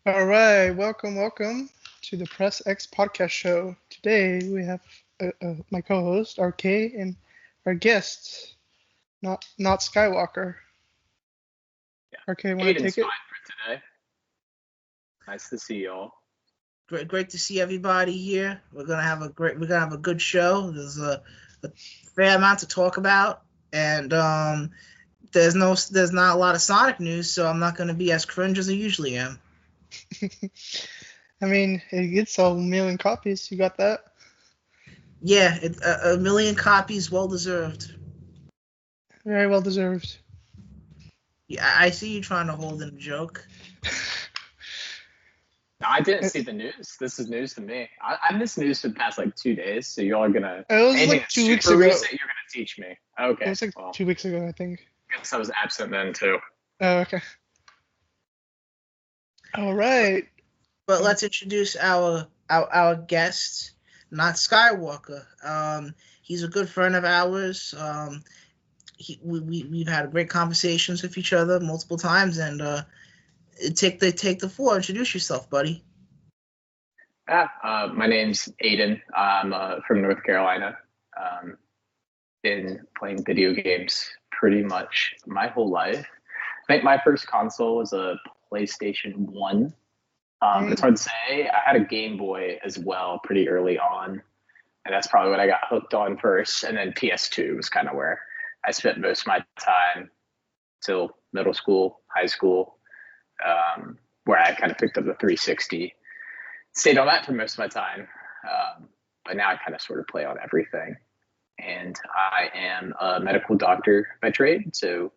All right, welcome to the Press X podcast show. Today we have my co-host RK and our guest, not Skywalker. Yeah. RK, want to take it? Fine for today. Nice to see y'all. Great to see everybody here. We're gonna have a good show. There's a fair amount to talk about, and there's not a lot of Sonic news, so I'm not gonna be as cringe as I usually am. I mean, it gets a million copies. You got that? Yeah, a million copies, well deserved. Very well deserved. Yeah, I see you trying to hold in a joke. I didn't see the news. This is news to me. I missed news for the past 2 days, so y'all are gonna. It was like 2 weeks ago. Recent, you're gonna teach me. Okay. It was 2 weeks ago, I think. I guess I was absent then too. Oh, okay. All right. But let's introduce our guest, not Skywalker. He's a good friend of ours. We've had great conversations with each other multiple times, and take the floor. Introduce yourself, buddy. My name's Aiden. I'm from North Carolina. Been playing video games pretty much my whole life. I think my first console was a PlayStation 1. It's hard to say. I had a Game Boy as well pretty early on, and that's probably what I got hooked on first. And then PS2 was kind of where I spent most of my time till middle school, high school, where I kind of picked up the 360. Stayed on that for most of my time, but now I kind of sort of play on everything. And I am a medical doctor by trade, so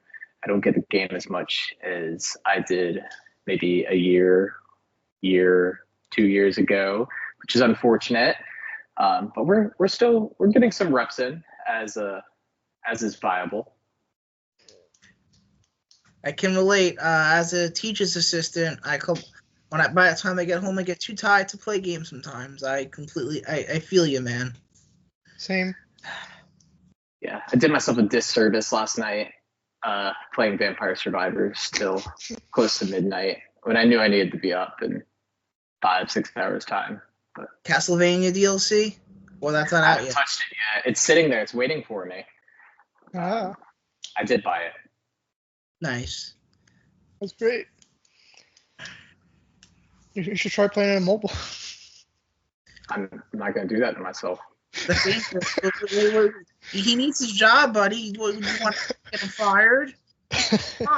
I don't get the game as much as I did maybe a year, 2 years ago, which is unfortunate. But we're getting some reps in as is viable. I can relate. As a teacher's assistant, by the time I get home, I get too tired to play games sometimes. I feel you, man. Same. Yeah, I did myself a disservice last night playing Vampire Survivors till close to midnight when I knew I needed to be up in 5-6 hours time. But Castlevania DLC? Well, that's not out yet. I haven't touched it yet. It's sitting there. It's waiting for me. I did buy it. Nice. That's great. You should try playing it on mobile. I'm not going to do that to myself. He needs his job, buddy. You want to get him fired? Come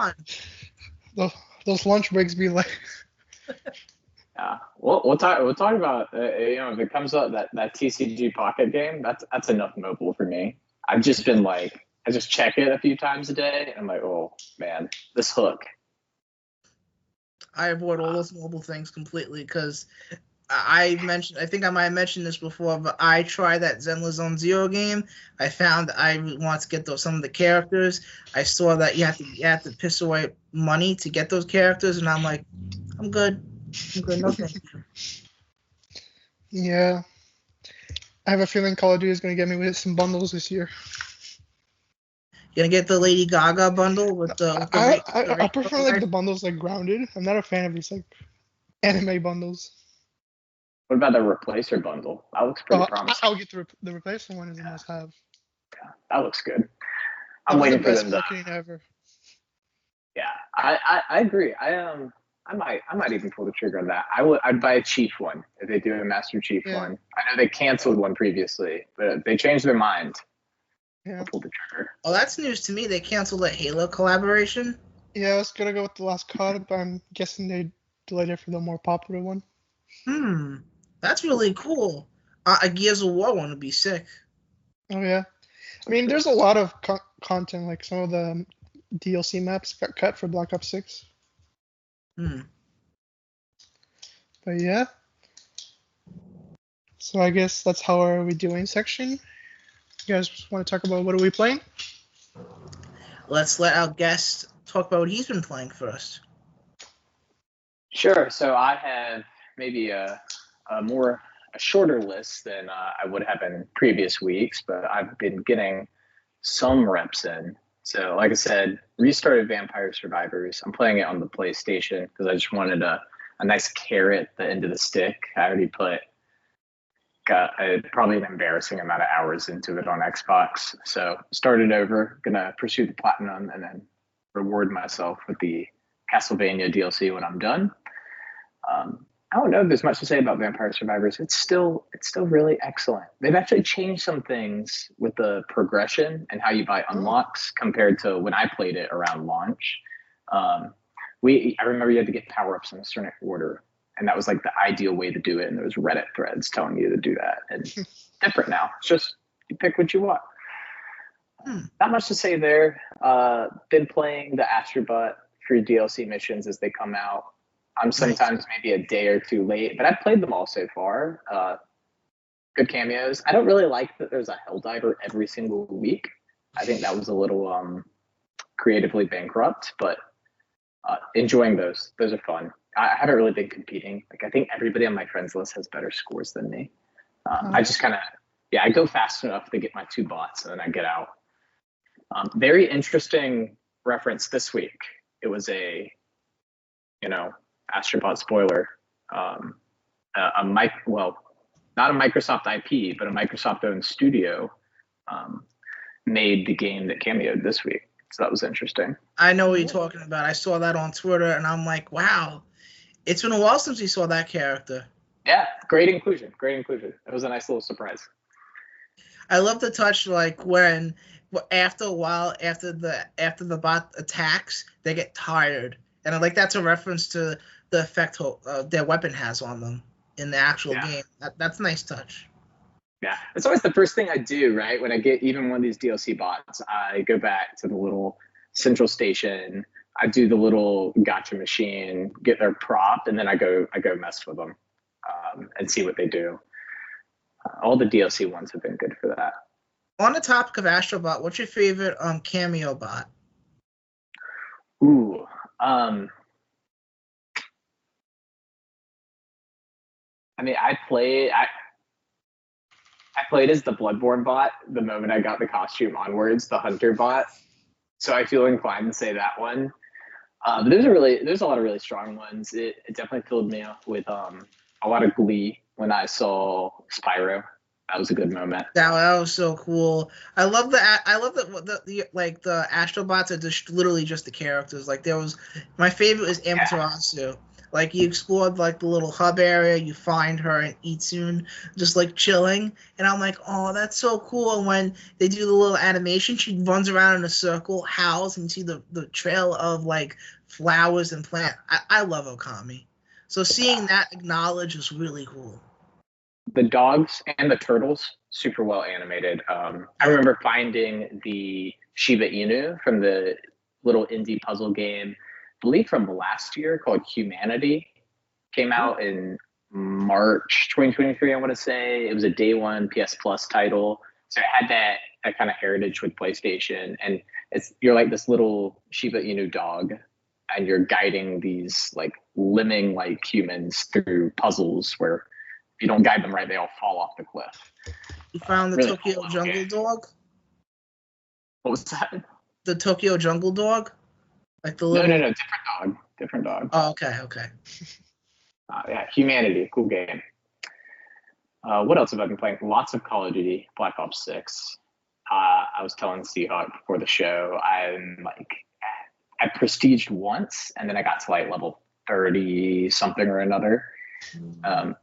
on. Those lunch breaks be like. Yeah, we'll talk about if it comes up that TCG Pocket game. That's enough mobile for me. I've just been I just check it a few times a day, and I'm like, oh man, this hook. I avoid all those mobile things completely because I think I might have mentioned this before, but I tried that Zenless Zone Zero game. I found I wanted to get some of the characters. I saw that you have to piss away money to get those characters, and I'm like, I'm good. No thank you. Yeah. I have a feeling Call of Duty is going to get me with some bundles this year. You gonna get the Lady Gaga bundle with the I prefer the bundles grounded. I'm not a fan of these anime bundles. What about the Replacer bundle? That looks pretty promising. I'll get the Replacer one is a must-have. Yeah, that looks good. I'm waiting for them to. Ever. Yeah, I agree. I might even pull the trigger on that. I'd buy a Chief one if they do a Master Chief one. I know they canceled one previously, but they changed their mind. Yeah. I'll pull the trigger. Oh, that's news to me. They canceled the Halo collaboration. Yeah, I was gonna go with the last COD, but I'm guessing they delayed it for the more popular one. That's really cool. A Gears of War one would be sick. Oh yeah, I mean, there's a lot of content. Some of the DLC maps got cut for Black Ops 6. But yeah. So I guess that's how are we doing section. You guys want to talk about what are we playing? Let's let our guest talk about what he's been playing first. Sure. So I have maybe a shorter list than I would have in previous weeks, but I've been getting some reps in. So like I said, restarted Vampire Survivors. I'm playing it on the PlayStation because I just wanted a a nice carrot at the end of the stick. I already got probably an embarrassing amount of hours into it on Xbox. So started over, gonna pursue the platinum and then reward myself with the Castlevania DLC when I'm done. I don't know if there's much to say about Vampire Survivors. It's still really excellent. They've actually changed some things with the progression and how you buy unlocks compared to when I played it around launch. I remember you had to get power-ups in a certain order, and that was like the ideal way to do it. And there was Reddit threads telling you to do that. And it's different now. It's just you pick what you want. Not much to say there. Been playing the Astrobot free DLC missions as they come out. I'm sometimes maybe a day or two late, but I've played them all so far. Good cameos. I don't really like that there's a Helldiver every single week. I think that was a little creatively bankrupt, but enjoying those. Those are fun. I haven't really been competing. Like I think everybody on my friends list has better scores than me. I just kind of, I go fast enough to get my 2 bots and then I get out. Very interesting reference this week. It was a, Astrobot spoiler. Not a Microsoft IP, but a Microsoft-owned studio made the game that cameoed this week. So that was interesting. I know what you're talking about. I saw that on Twitter, and I'm like, wow. It's been a while since we saw that character. Yeah, great inclusion. It was a nice little surprise. I love the touch, like when after a while, after the bot attacks, they get tired, and I like that's a reference to the effect their weapon has on them in the actual game. That's a nice touch. Yeah, it's always the first thing I do, right? When I get even one of these DLC bots, I go back to the little central station. I do the little gotcha machine, get their prop, and then I go mess with them and see what they do. All the DLC ones have been good for that. On the topic of Astrobot, what's your favorite cameo bot? Ooh, I played as the Bloodborne bot the moment I got the costume onwards, the Hunter bot. So I feel inclined to say that one. But there's a lot of really strong ones. It definitely filled me up with a lot of glee when I saw Spyro. That was a good moment. That was so cool. I love the Astrobots are just literally just the characters. Like my favorite is Amaterasu. Like you explored like the little hub area, you find her in Itsune just like chilling, and I'm like, oh, that's so cool. And when they do the little animation, she runs around in a circle, howls, and you see the trail of like flowers and plants. I love Okami. So seeing that acknowledged is really cool. The dogs and the turtles, super well animated. I remember finding the Shiba Inu from the little indie puzzle game, I believe from last year, called Humanity. Came out in March 2023, I want to say. It was a day one PS Plus title. So it had that kind of heritage with PlayStation. And you're like this little Shiba Inu dog, and you're guiding these like lemming-like humans through puzzles where if you don't guide them right, they all fall off the cliff. You found the really Tokyo cool Jungle Dog? What was that? The Tokyo Jungle Dog? Like the little... No, different dog. Oh, okay. Yeah, Humanity, cool game. What else have I been playing? Lots of Call of Duty, Black Ops 6. I was telling Seahawk before the show, I prestiged once, and then I got to like level 30 something or another.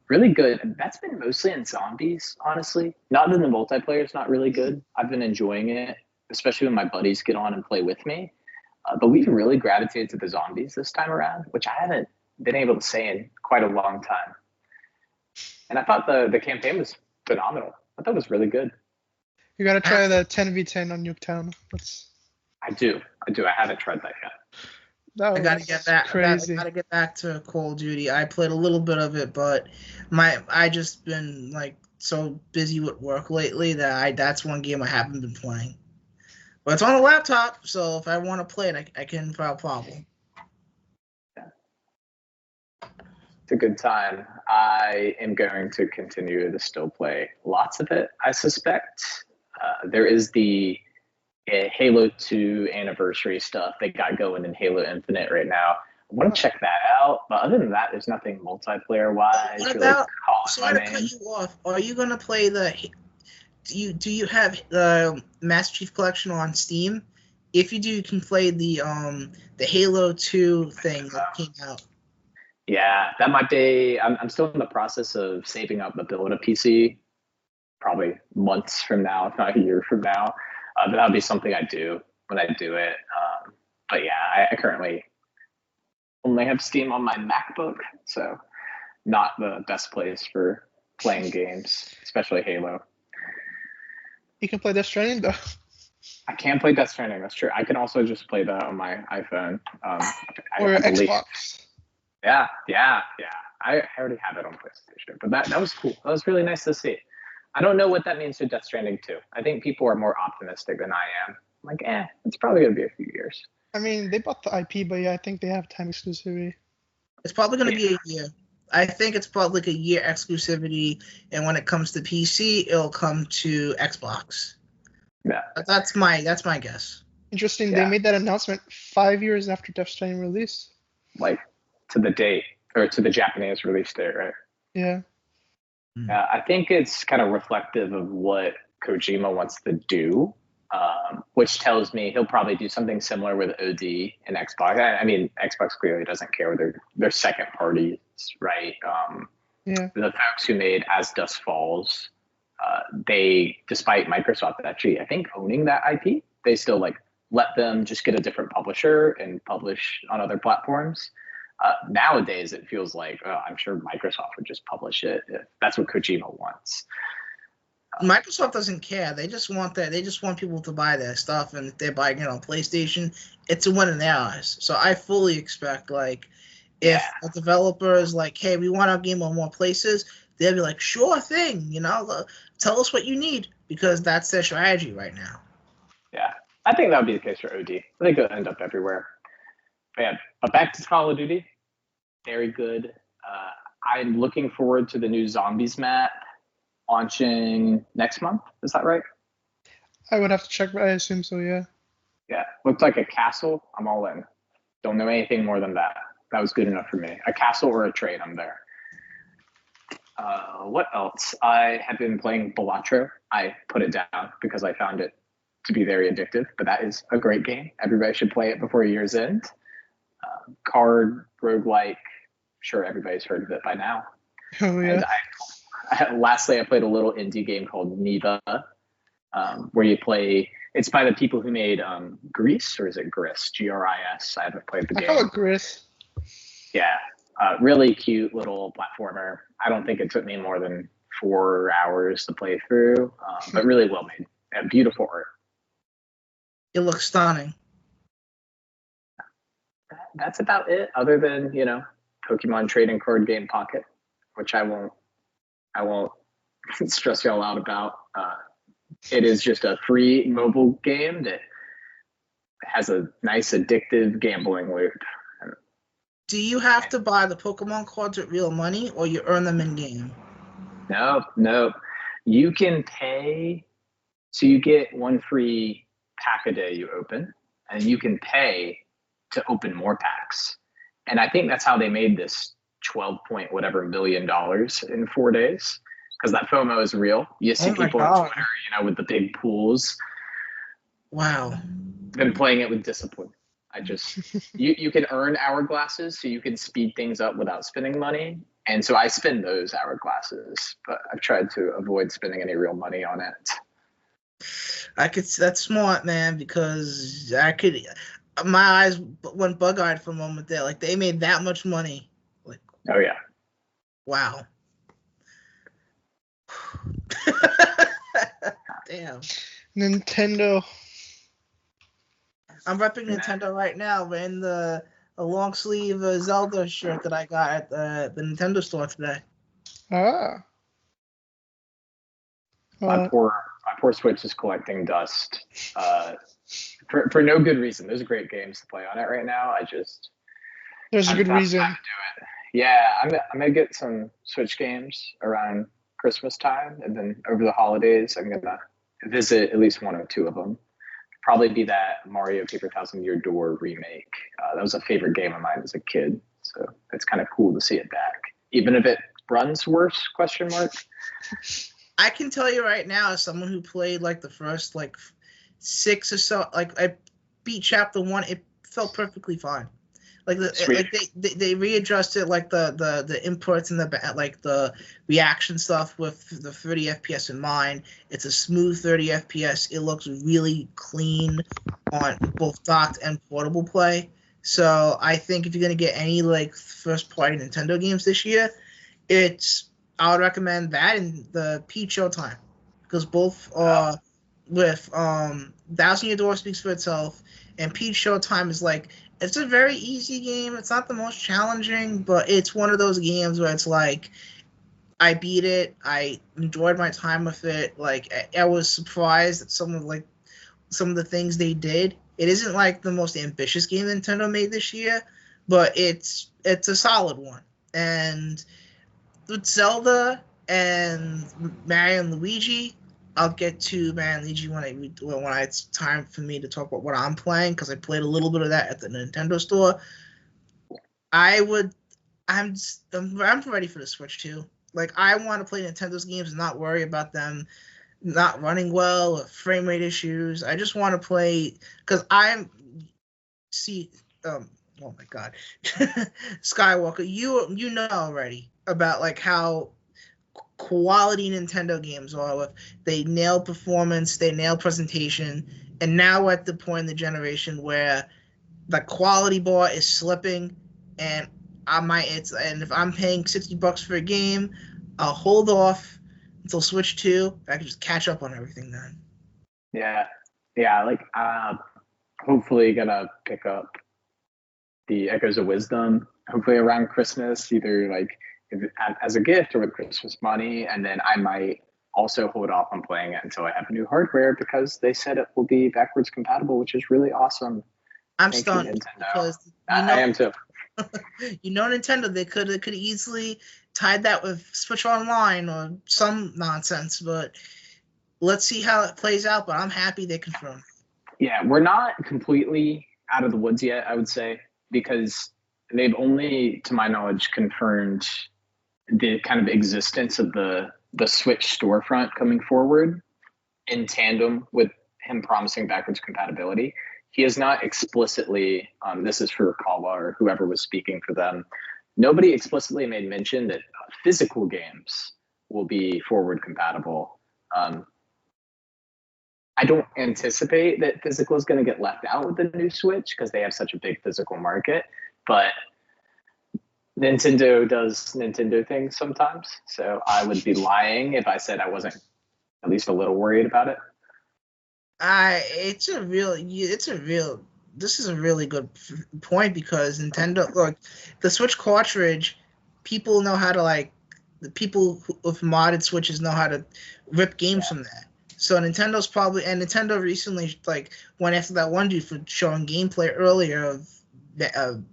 Really good. That's been mostly in zombies, honestly. Not that the multiplayer is not really good. I've been enjoying it, especially when my buddies get on and play with me. But we've really gravitated to the zombies this time around, which I haven't been able to say in quite a long time. And I thought the campaign was phenomenal. I thought it was really good. You gotta try the 10v10 on Nuketown. I do. I haven't tried that yet. I gotta get back. Crazy. I gotta get back to Call of Duty. I played a little bit of it, but I just been like so busy with work lately that that's one game I haven't been playing. But it's on a laptop, so if I want to play it, I can without problem. Yeah. It's a good time. I am going to continue to still play lots of it, I suspect. There is the Halo 2 anniversary stuff they got going in Halo Infinite right now. want to check that out. But other than that, there's nothing multiplayer wise. What Really about? calling Sorry my to cut name. you off. Are you gonna play the? Do you have the Master Chief Collection on Steam? If you do, you can play the Halo 2 thing that came out. Yeah, that might be. I'm still in the process of saving up the build a PC. Probably months from now, if not a year from now. But that'll be something I do when I do it. But yeah, I currently only have Steam on my MacBook, so not the best place for playing games, especially Halo. You can play Death Stranding though. I can play Death Stranding. That's true. I can also just play that on my iPhone. Or I believe. Xbox. Yeah. I already have it on PlayStation, but that was cool. That was really nice to see. I don't know what that means to Death Stranding 2. I think people are more optimistic than I am. I'm like, it's probably gonna be a few years. I mean, they bought the IP, but yeah, I think they have time exclusivity. It's probably gonna be a year. I think it's probably like a year exclusivity, and when it comes to PC, it'll come to Xbox. Yeah, that's my guess. Interesting. Yeah. They made that announcement 5 years after Death Stranding release. Like to the date or to the Japanese release date, right? Yeah. I think it's kind of reflective of what Kojima wants to do, which tells me he'll probably do something similar with OD and Xbox. I mean, Xbox clearly doesn't care with their second parties, right? Yeah. The folks who made As Dust Falls, they, despite Microsoft actually, I think, owning that IP, they still like let them just get a different publisher and publish on other platforms. Nowadays, it feels like I'm sure Microsoft would just publish it if that's what Kojima wants. Microsoft doesn't care. They just want that. They just want people to buy their stuff, and if they're buying it on PlayStation, it's a win in their eyes. So I fully expect, like, if a developer is like, "Hey, we want our game on more places," they'll be like, "Sure thing, tell us what you need," because that's their strategy right now. Yeah, I think that would be the case for OD. I think it'll end up everywhere. But back to Call of Duty, very good. I'm looking forward to the new Zombies map launching next month. Is that right? I would have to check, but I assume so, yeah. Yeah, looked like a castle. I'm all in. Don't know anything more than that. That was good enough for me. A castle or a train, I'm there. What else? I have been playing Balatro. I put it down because I found it to be very addictive, but that is a great game. Everybody should play it before year's end. Card, roguelike, sure everybody's heard of it by now. Oh, yeah. And lastly, I played a little indie game called Neva, where you play, it's by the people who made Grease, or is it Gris? Gris. I haven't played the game. I call it Gris. Yeah, really cute little platformer. I don't think it took me more than 4 hours to play through, but really well made. And beautiful art. It looks stunning. That's about it, other than, Pokemon Trading Card Game Pocket, which I won't stress y'all out about. It is just a free mobile game that has a nice addictive gambling loop. Do you have to buy the Pokemon cards with real money, or you earn them in game? No. You can pay, so you get one free pack a day you open, and you can pay to open more packs. And I think that's how they made this 12 point whatever $1 million in 4 days, because that FOMO is real. You see people on Twitter, with the big pools. Wow. Been playing it with discipline. You can earn hourglasses, so you can speed things up without spending money. And so I spend those hourglasses, but I've tried to avoid spending any real money on it. That's smart, man, because my eyes went bug-eyed for a moment there. Like, they made that much money. Like, oh yeah. Wow. Damn. Nintendo. I'm repping Nintendo right now, wearing a long sleeve Zelda shirt that I got at the Nintendo store today. Ah. My poor Switch is collecting dust for no good reason. There's great games to play on it right now. There's a good reason. To do it. Yeah, I'm gonna get some Switch games around Christmas time, and then over the holidays, I'm gonna visit at least one or two of them. probably be that Mario Paper Thousand Year Door remake. That was a favorite game of mine as a kid, so it's kind of cool to see it back, even if it runs worse? Question mark. I can tell you right now, as someone who played like the first like 6 or so, like I beat chapter 1, it felt perfectly fine. Like they readjusted like the inputs and the reaction stuff with the 30 FPS in mind. It's a smooth 30 FPS. It looks really clean on both docked and portable play. So I think if you're gonna get any like first party Nintendo games this year, I would recommend that and the Peach Showtime, because both are with Thousand Year Door speaks for itself, and Peach Showtime is like, it's a very easy game. It's not the most challenging, but it's one of those games where it's like, I beat it. I enjoyed my time with it. Like I was surprised at some of the things they did. It isn't like the most ambitious game Nintendo made this year, but it's a solid one. And with Zelda and Mario and Luigi, I'll get to Mario and Luigi when it's time for me to talk about what I'm playing, because I played a little bit of that at the Nintendo store. I'm ready for the Switch too. Like, I want to play Nintendo's games and not worry about them not running well or frame rate issues. I just want to play, because oh my god, Skywalker, you know already about like how quality Nintendo games are. With they nail performance, they nail presentation, and now we're at the point in the generation where the quality bar is slipping, and if I'm paying $60 for a game, I'll hold off until Switch 2. I can just catch up on everything then. Yeah, like hopefully gonna pick up the Echoes of Wisdom, hopefully around Christmas, either like as a gift or with Christmas money, and then I might also hold off on playing it until I have new hardware, because they said it will be backwards compatible, which is really awesome. I'm stunned because I am too. Nintendo, they could easily tied that with Switch Online or some nonsense, but let's see how it plays out. But I'm happy they confirmed. Yeah, we're not completely out of the woods yet, I would say, because they've only, to my knowledge, confirmed the kind of existence of the Switch storefront coming forward in tandem with him promising backwards compatibility. He has not explicitly, this is for Kawa or whoever was speaking for them, nobody explicitly made mention that physical games will be forward compatible. I don't anticipate that physical is going to get left out with the new Switch, because they have such a big physical market, but Nintendo does Nintendo things sometimes, so I would be lying if I said I wasn't at least a little worried about it. This is a really good point, because Nintendo, like the Switch cartridge, people know how to the people with modded Switches know how to rip games from that. So Nintendo recently went after that one dude for showing gameplay earlier of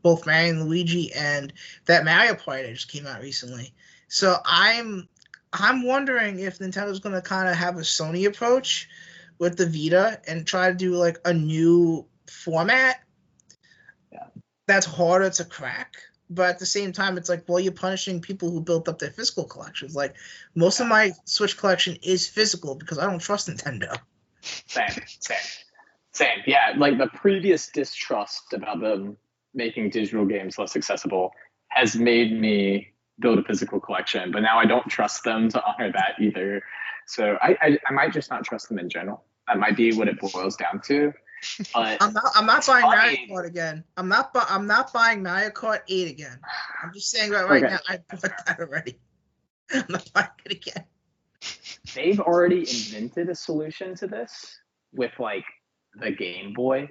both Mario and Luigi and that Mario Party that just came out recently. So I'm wondering if Nintendo's going to kind of have a Sony approach with the Vita and try to do like a new format that's harder to crack. But at the same time, it's like, well, you're punishing people who built up their physical collections. Like, most of my Switch collection is physical because I don't trust Nintendo. Same. Yeah, like the previous distrust about them making digital games less accessible has made me build a physical collection, but now I don't trust them to honor that either. So I might just not trust them in general. That might be what it boils down to. But I'm not buying Mario Kart again. I'm not buying Mario Kart 8 again. I'm just saying right now. I bought that already. I'm not buying it again. They've already invented a solution to this with like the Game Boy,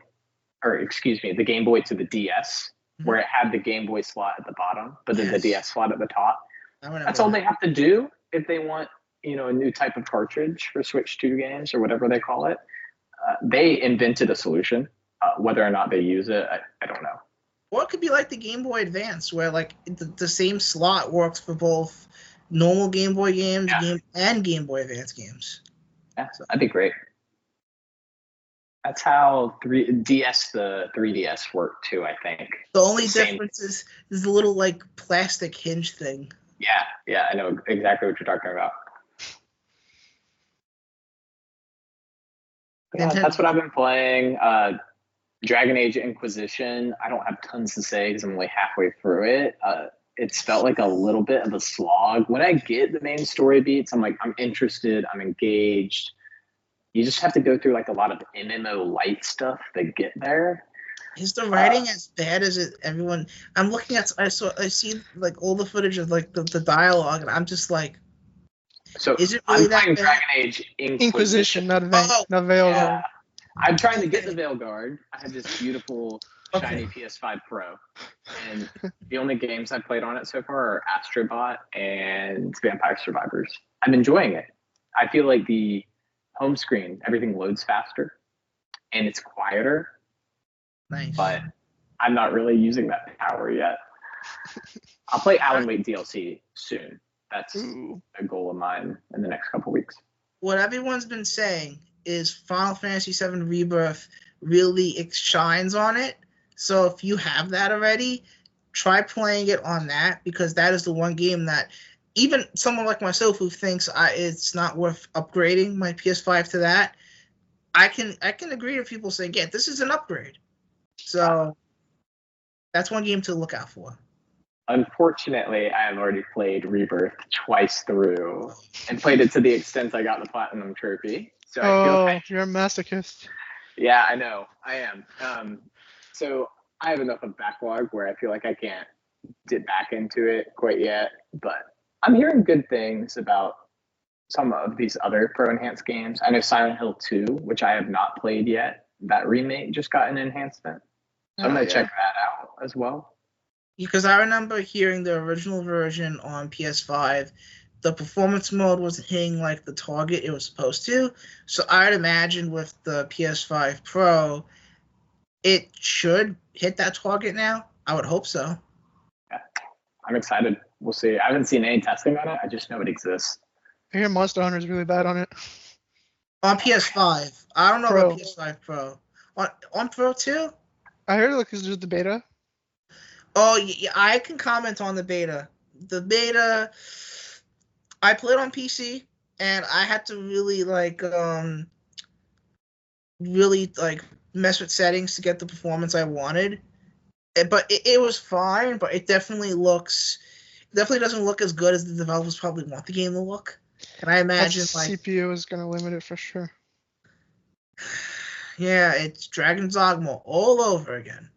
the Game Boy to the DS, where it had the Game Boy slot at the bottom, but then the DS slot at the top. That's all they have to do if they want, a new type of cartridge for Switch 2 games or whatever they call it. They invented a solution. Whether or not they use it, I don't know. Or it could be like the Game Boy Advance, where like the same slot works for both normal Game Boy games and Game Boy Advance games. Yeah, so that'd be great. That's how the 3DS worked too, I think. The only difference is the little like plastic hinge thing. Yeah, I know exactly what you're talking about. Yeah, that's what I've been playing. Dragon Age Inquisition. I don't have tons to say because I'm only halfway through it. It's felt like a little bit of a slog. When I get the main story beats, I'm like, I'm interested, I'm engaged. You just have to go through like a lot of MMO light stuff to get there. Is the writing as bad as it? Everyone, I'm looking at. I see like all the footage of like the dialogue, and I'm just like, so is it really I'm playing Dragon Age Inquisition, not Veilguard. Yeah. I'm trying to get the Veilguard. I have this beautiful shiny PS5 Pro, and the only games I've played on it so far are Astrobot and Vampire Survivors. I'm enjoying it. I feel like the home screen, everything loads faster, and it's quieter. Nice. But I'm not really using that power yet. I'll play Alan Wake DLC soon. That's a goal of mine in the next couple weeks. What everyone's been saying is Final Fantasy VII Rebirth really shines on it. So if you have that already, try playing it on that, because that is the one game that even someone like myself who thinks it's not worth upgrading my PS5 to that, I can agree with people saying, yeah, this is an upgrade. So that's one game to look out for. Unfortunately, I have already played Rebirth twice through and played it to the extent I got the Platinum Trophy. So I feel like, you're a masochist. Yeah, I know. I am. So I have enough of backlog where I feel like I can't dip back into it quite yet. But I'm hearing good things about some of these other Pro Enhanced games. I know Silent Hill 2, which I have not played yet. That remake just got an enhancement. So I'm going to check that out as well. Because I remember hearing the original version on PS5, the performance mode wasn't hitting like the target it was supposed to. So I'd imagine with the PS5 Pro, it should hit that target now. I would hope so. Yeah, I'm excited. We'll see. I haven't seen any testing on it. I just know it exists. I hear Monster Hunter is really bad on it. On PS5. I don't know about PS5 Pro. On Pro too? I heard it was just the beta. Oh, yeah, I can comment on the beta. The beta, I played on PC, and I had to really mess with settings to get the performance I wanted. But it was fine, but it definitely doesn't look as good as the developers probably want the game to look. And I imagine CPU is going to limit it for sure. Yeah, it's Dragon's Dogma all over again.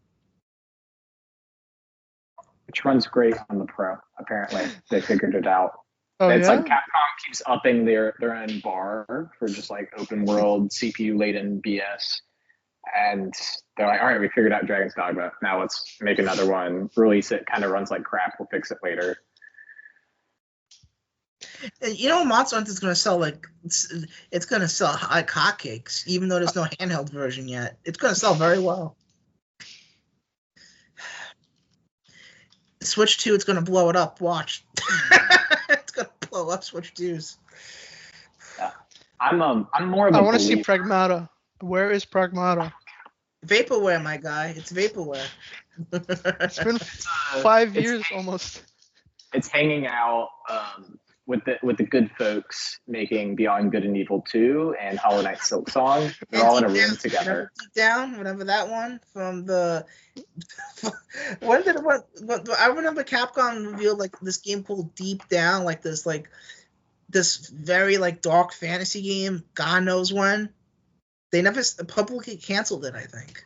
Which runs great on the Pro, apparently. They figured it out. It's like Capcom keeps upping their own bar for just like open world, CPU laden BS. And they're like, all right, we figured out Dragon's Dogma. Now let's make another one, release it, kind of runs like crap, we'll fix it later. You know, Monster Hunter is going to sell it's going to sell like hotcakes, even though there's no handheld version yet. It's going to sell very well. Switch 2, it's going to blow it up. Watch. It's going to blow up Switch 2s. Yeah. I'm more of a I want to see Pragmata. Where is Pragmata? Vaporware, my guy. It's Vaporware. It's been 5 years almost. It's hanging out with the good folks making Beyond Good and Evil 2 and Hollow Knight Silksong. They're all in a room together. Deep Down, whatever that one from the. When did what? I remember Capcom revealed like this game called Deep Down, like this very like dark fantasy game. God knows when. They never publicly canceled it, I think.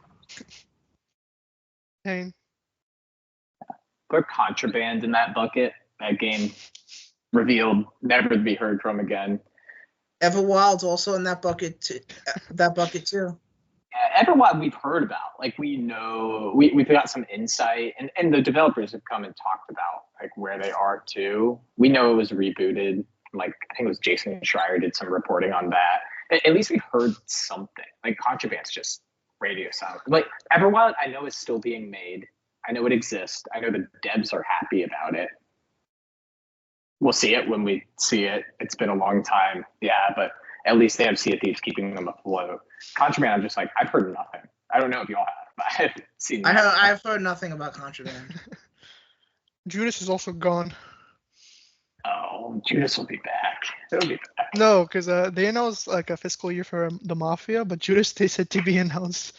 Pain. Put Contraband in that bucket. That game revealed, never to be heard from again. Everwild's also in that bucket too. Yeah, Everwild we've heard about. Like we know, we've got some insight, and the developers have come and talked about like where they are too. We know it was rebooted. Like I think it was Jason Schreier did some reporting on that. At least we heard something. Like Contraband's just radio silent. Like Everwild, I know is still being made. I know it exists. I know the devs are happy about it. We'll see it when we see it. It's been a long time. Yeah, but at least they have Sea of Thieves keeping them afloat. Contraband, I'm just like, I've heard nothing. I don't know if y'all have, but I've seen nothing. I've heard nothing about Contraband. Judas is also gone. Oh, Judas will be back. He'll be back. No, because they announced like a fiscal year for the Mafia, but Judas they said to be announced.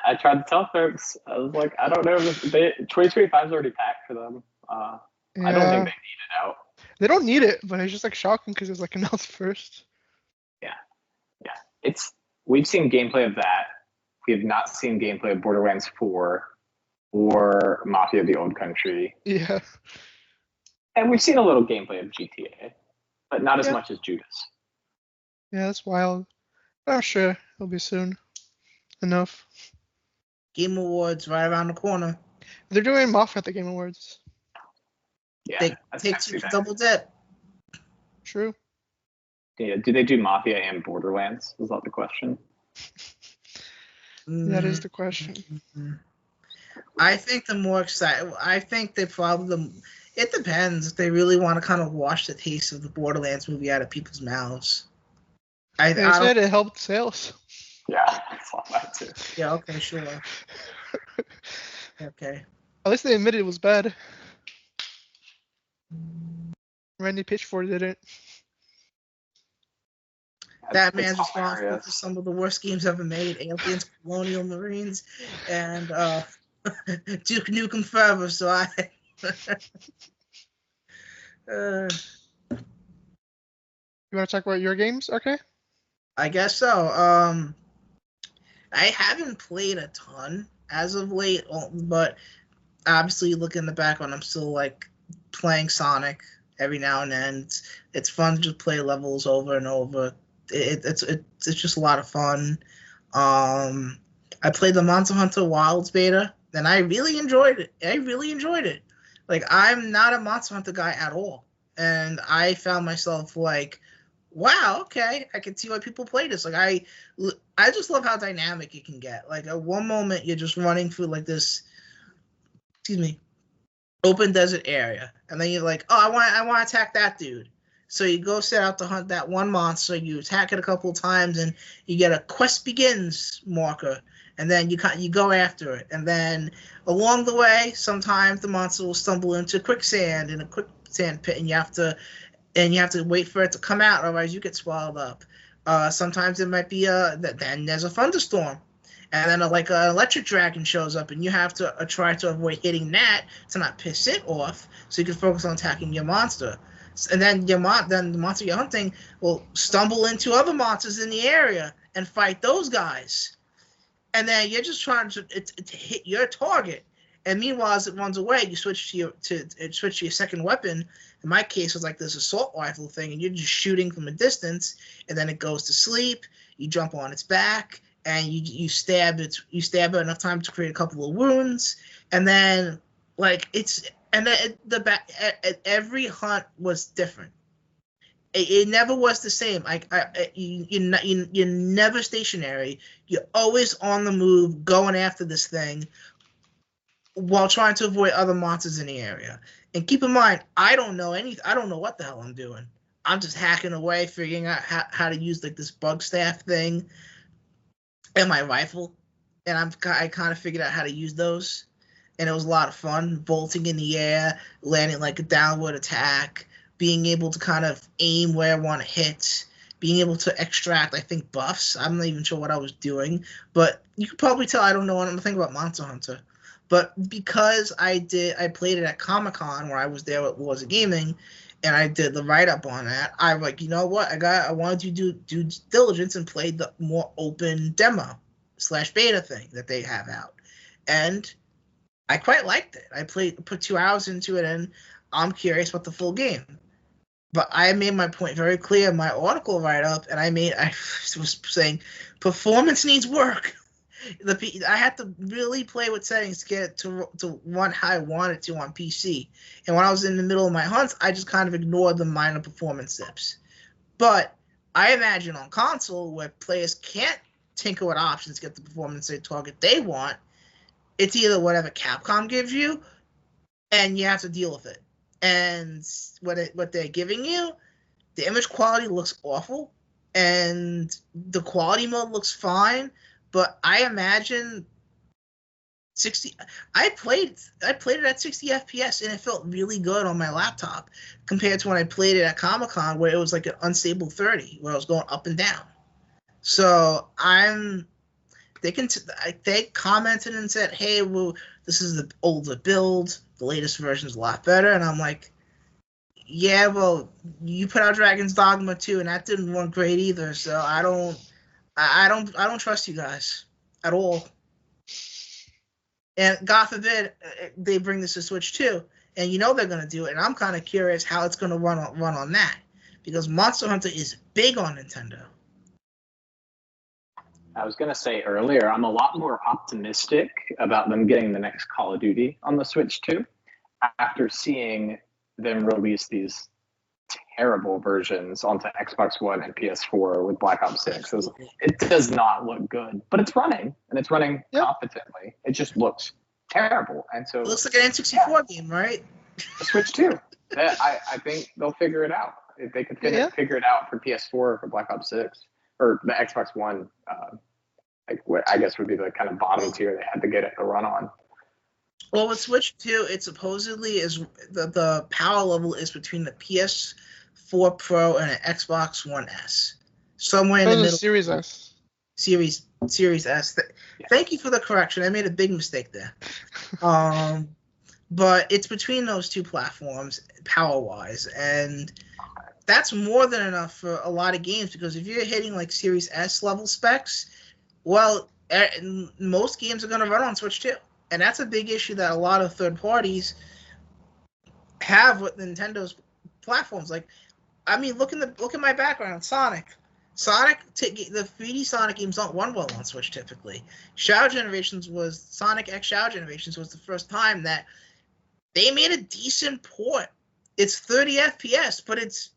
I tried to tell folks. I was like, I don't know. 2025 is already packed for them. I don't think they need it out. They don't need it, but it's just like shocking because it's like announced first. Yeah. We've seen gameplay of that. We have not seen gameplay of Borderlands 4 or Mafia: The Old Country. Yeah. And we've seen a little gameplay of GTA, but not as much as Judas. Yeah, that's wild. But I'm sure it'll be soon enough. Game Awards right around the corner. They're doing Mafia at the Game Awards. Yeah, take two double dip. True. Yeah, do they do Mafia and Borderlands? Is that the question? That is the question. I think the more exciting. I think they probably. It depends if they really want to kind of wash the taste of the Borderlands movie out of people's mouths. I said it helped sales. Yeah, I thought that too. Yeah. Okay. Sure. Okay. At least they admitted it was bad. Randy Pitchford did it. That man's responsible for some of the worst games ever made: Aliens, Colonial Marines, and Duke Nukem Forever. So I. You want to talk about your games, okay? I guess so. I haven't played a ton as of late, but obviously looking in the background, I'm still like playing Sonic every now and then. It's fun to just play levels over and over. It's just a lot of fun. I played the Monster Hunter Wilds beta, and I really enjoyed it. Like, I'm not a Monster Hunter guy at all, and I found myself like, wow, okay, I can see why people play this. Like, I just love how dynamic it can get. Like, at one moment you're just running through like this, open desert area, and then you're like, oh, I want to attack that dude. So you go set out to hunt that one monster. You attack it a couple of times, and you get a quest begins marker, and then you go after it. And then along the way, sometimes the monster will stumble into quicksand in a quicksand pit, and you have to wait for it to come out, otherwise you get swallowed up. Sometimes it might be then there's a thunderstorm, and then an electric dragon shows up, and you have to try to avoid hitting that to not piss it off, so you can focus on attacking your monster. And then the monster you're hunting will stumble into other monsters in the area and fight those guys. And then you're just trying to hit your target. And meanwhile, as it runs away, you switch to your second weapon. In my case, it was like this assault rifle thing, and you're just shooting from a distance. And then it goes to sleep. You jump on its back, and you stab it. You stab it enough time to create a couple of wounds, and then every hunt was different. It never was the same. You're never stationary. You're always on the move, going after this thing, while trying to avoid other monsters in the area. And keep in mind, I don't know what the hell I'm doing. I'm just hacking away, figuring out how to use like this bug staff thing and my rifle, and I kind of figured out how to use those. And it was a lot of fun, bolting in the air, landing like a downward attack, being able to kind of aim where I want to hit, being able to extract, I think, buffs. I'm not even sure what I was doing, but you could probably tell I don't know anything about Monster Hunter. But because I played it at Comic-Con where I was there with Wars of Gaming, and I did the write-up on that, I'm like, you know what? I wanted to do due diligence and play the more open demo / beta thing that they have out. And I quite liked it. I put 2 hours into it, and I'm curious about the full game. But I made my point very clear in my article write-up, and I was saying performance needs work. I had to really play with settings to get it to run how I wanted to on PC. And when I was in the middle of my hunts, I just kind of ignored the minor performance dips. But I imagine on console, where players can't tinker with options to get the performance they target they want, it's either whatever Capcom gives you, and you have to deal with it. And what they're giving you, the image quality looks awful, and the quality mode looks fine, but I imagine 60. I played it at 60 FPS, and it felt really good on my laptop compared to when I played it at Comic-Con, where it was like an unstable 30, where I was going up and down. So they commented and said, "Hey, well, this is the older build. The latest version is a lot better." And I'm like, "Yeah, well, you put out Dragon's Dogma 2, and that didn't run great either. So I don't trust you guys at all." And God forbid they bring this to Switch 2, and you know they're gonna do it. And I'm kind of curious how it's gonna run on that, because Monster Hunter is big on Nintendo. I was going to say earlier, I'm a lot more optimistic about them getting the next Call of Duty on the Switch 2 after seeing them release these terrible versions onto Xbox One and PS4 with Black Ops 6. It does not look good, but it's running, and it's running competently. It just looks terrible. And so it looks like an N64 game, right? The Switch 2. I think they'll figure it out. If they could figure it out for PS4 or for Black Ops 6, or the Xbox One, like what I guess would be the kind of bottom tier they had to get it to run on. Well, with Switch 2, it supposedly is the power level is between the PS4 Pro and an Xbox One S, somewhere in the middle. Series S. Series S. Thank you for the correction. I made a big mistake there. But it's between those two platforms, power-wise, and that's more than enough for a lot of games, because if you're hitting like Series S level specs, well, most games are going to run on Switch 2. And that's a big issue that a lot of third parties have with Nintendo's platforms. Like, I mean, look at my background, Sonic. The 3D Sonic games don't run well on Switch typically. Sonic X Shadow Generations was the first time that they made a decent port. It's 30 FPS, but it's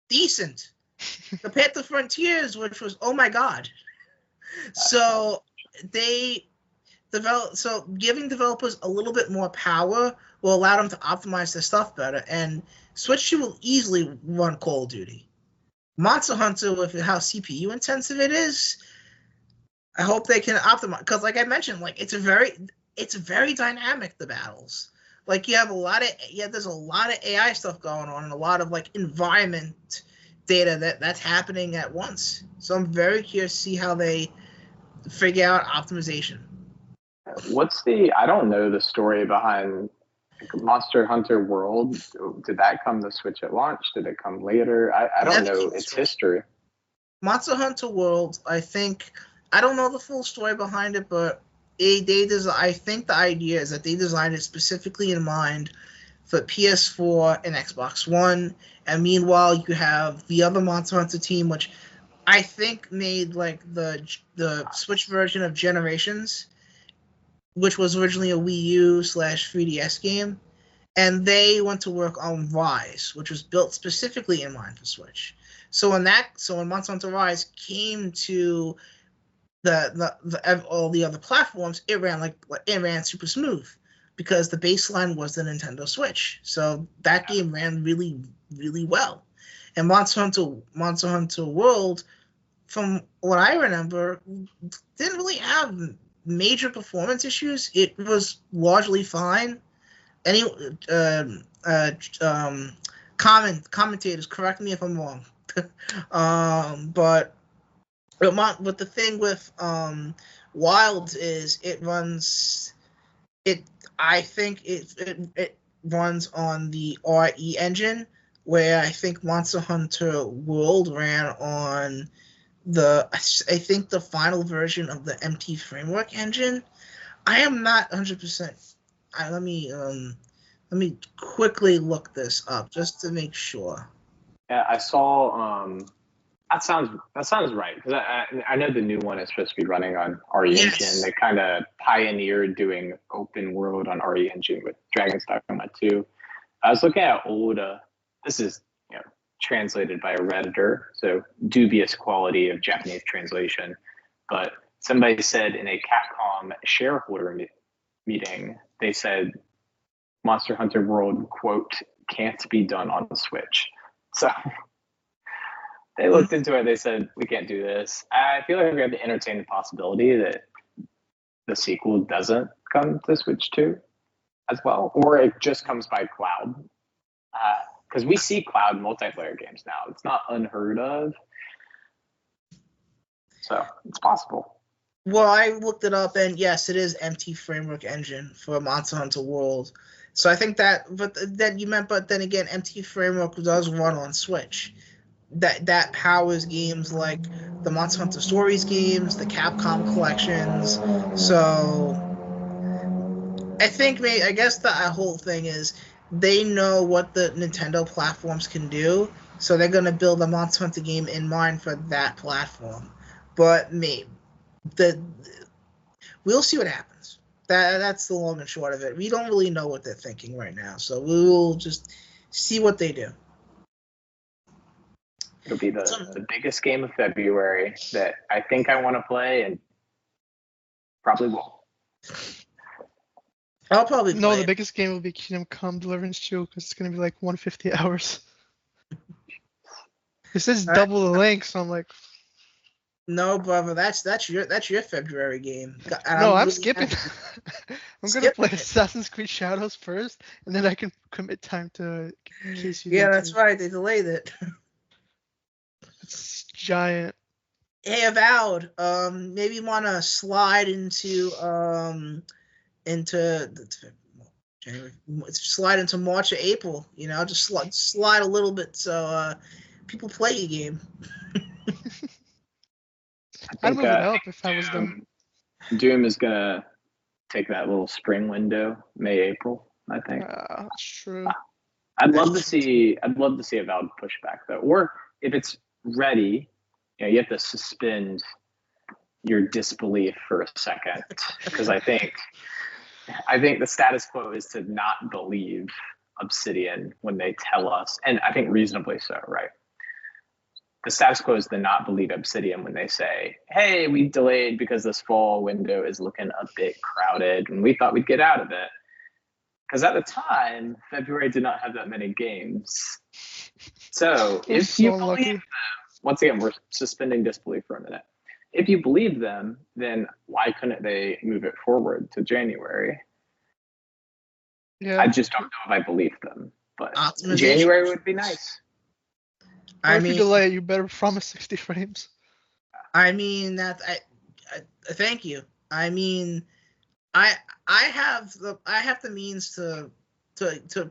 decent compared to Frontiers, which was, oh my god. So giving developers a little bit more power will allow them to optimize their stuff better, and Switch 2 will easily run Call of Duty. Monster Hunter, with how CPU intensive it is, I hope they can optimize, because like I mentioned, like it's very dynamic, the battles. Like there's a lot of AI stuff going on, and a lot of like environment data that's happening at once. So I'm very curious to see how they figure out optimization. I don't know the story behind Monster Hunter World. Did that come to Switch at launch? Did it come later? I don't know its history. Monster Hunter World, I don't know the full story behind it, but I think the idea is that they designed it specifically in mind for PS4 and Xbox One, and meanwhile you have the other Monster Hunter team, which I think made like the Switch version of Generations, which was originally a Wii U / 3DS game, and they went to work on Rise, which was built specifically in mind for Switch. So when Monster Hunter Rise came to all the other platforms, it ran super smooth, because the baseline was the Nintendo Switch. So that game ran really, really well. And Monster Hunter World, from what I remember, didn't really have major performance issues. It was largely fine. Commentators, correct me if I'm wrong. But the thing with Wild is it runs on the RE engine, where I think Monster Hunter World ran on the final version of the MT Framework engine. I am not 100%. Let me quickly look this up just to make sure. Yeah, I saw. That sounds right, because I know the new one is supposed to be running on RE Engine. They kind of pioneered doing open world on RE Engine with Dragon's Dogma 2. I was looking at old. This is translated by a Redditor, so dubious quality of Japanese translation. But somebody said in a Capcom shareholder meeting, they said Monster Hunter World, quote, can't be done on the Switch. So They looked into it. They said, we can't do this. I feel like we have to entertain the possibility that the sequel doesn't come to Switch 2 as well, or it just comes by cloud. Because we see cloud multiplayer games now. It's not unheard of. So it's possible. Well, I looked it up, and yes, it is empty framework engine for Monster Hunter World. So I think that, but then again, empty framework does run on Switch. That powers games like the Monster Hunter Stories games, the Capcom collections. So I guess the whole thing is they know what the Nintendo platforms can do, so they're gonna build a Monster Hunter game in mind for that platform. But we'll see what happens. That's the long and short of it. We don't really know what they're thinking right now, so we will just see what they do. It'll be the biggest game of February that I think I want to play and probably won't. I'll probably play No, the biggest game will be Kingdom Come Deliverance 2 because it's going to be like 150 hours. It says double the length, so I'm like... No, brother, that's your February game. No, I'm skipping. I'm going to play Assassin's Creed Shadows first, and then I can commit time to KC. Yeah, that's right. They delayed it. It's giant. Hey, Avowed, maybe want to slide into January, slide into March or April. You know, just slide a little bit so people play your game. I'd move it up if I was them. Doom is gonna take that little spring window, May, April. I think. That's true. I'd love to see Avowed pushback though, or if it's ready, you have to suspend your disbelief for a second, because I think the status quo is to not believe Obsidian when they tell us, and I think reasonably so, right? The status quo is to not believe Obsidian when they say, hey, we delayed because this fall window is looking a bit crowded and we thought we'd get out of it. Because at the time, February did not have that many games. So if you believe them, once again, we're suspending disbelief for a minute. If you believe them, then why couldn't they move it forward to January? Yeah. I just don't know if I believe them, but January would be nice. If you delay it, you better promise 60 frames. I mean thank you. I mean, I have the means to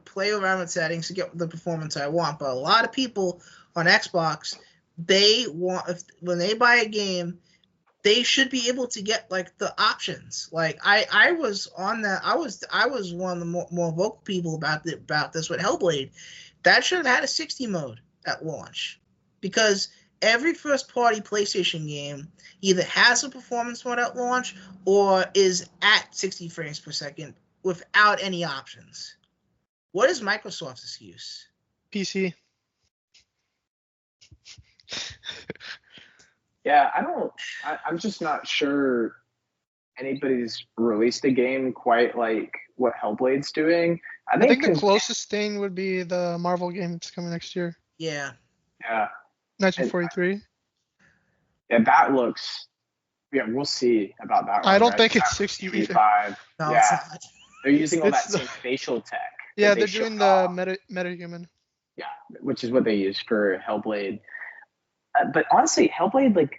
play around with settings to get the performance I want, but a lot of people on Xbox, when they buy a game, they should be able to get like the options. Like I was on that. I was one of the more vocal people about this with Hellblade. That should have had a 60 mode at launch, because every first-party PlayStation game either has a performance mode at launch or is at 60 frames per second without any options. What is Microsoft's excuse? PC. Yeah, I'm just not sure anybody's released a game quite like what Hellblade's doing. I think the closest thing would be the Marvel game that's coming next year. Yeah. 1943. Yeah, that looks. Yeah, we'll see about that one. I don't think it's 60 either. No, yeah, it's not. They're using all that same facial tech. Yeah, they're doing the metahuman. Yeah, which is what they use for Hellblade. But honestly, Hellblade,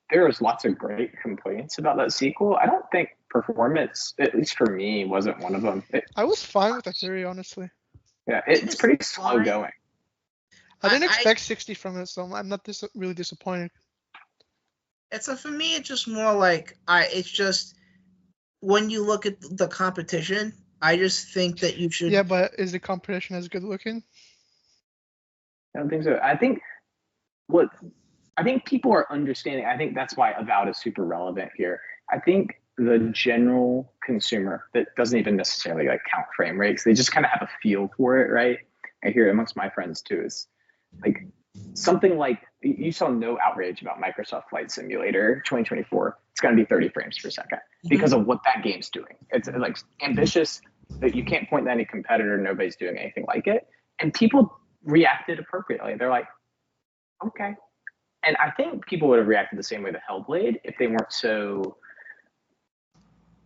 there was lots of great complaints about that sequel. I don't think performance, at least for me, wasn't one of them. I was fine with the theory, honestly. Yeah, it's pretty slow going. I didn't expect 60 from it, so I'm not really disappointed. For me, it's just more like it's just when you look at the competition, I just think that you should. Yeah, but is the competition as good looking? I don't think so. I think people are understanding. I think that's why Avowed is super relevant here. I think the general consumer that doesn't even necessarily count frame rates, they just kind of have a feel for it, right? I hear it amongst my friends too. Is something like, you saw no outrage about Microsoft Flight Simulator 2024. It's going to be 30 frames per second because of what that game's doing. It's ambitious that you can't point to any competitor. Nobody's doing anything like it. And people reacted appropriately. They're like, Okay. And I think people would have reacted the same way to Hellblade if they weren't so,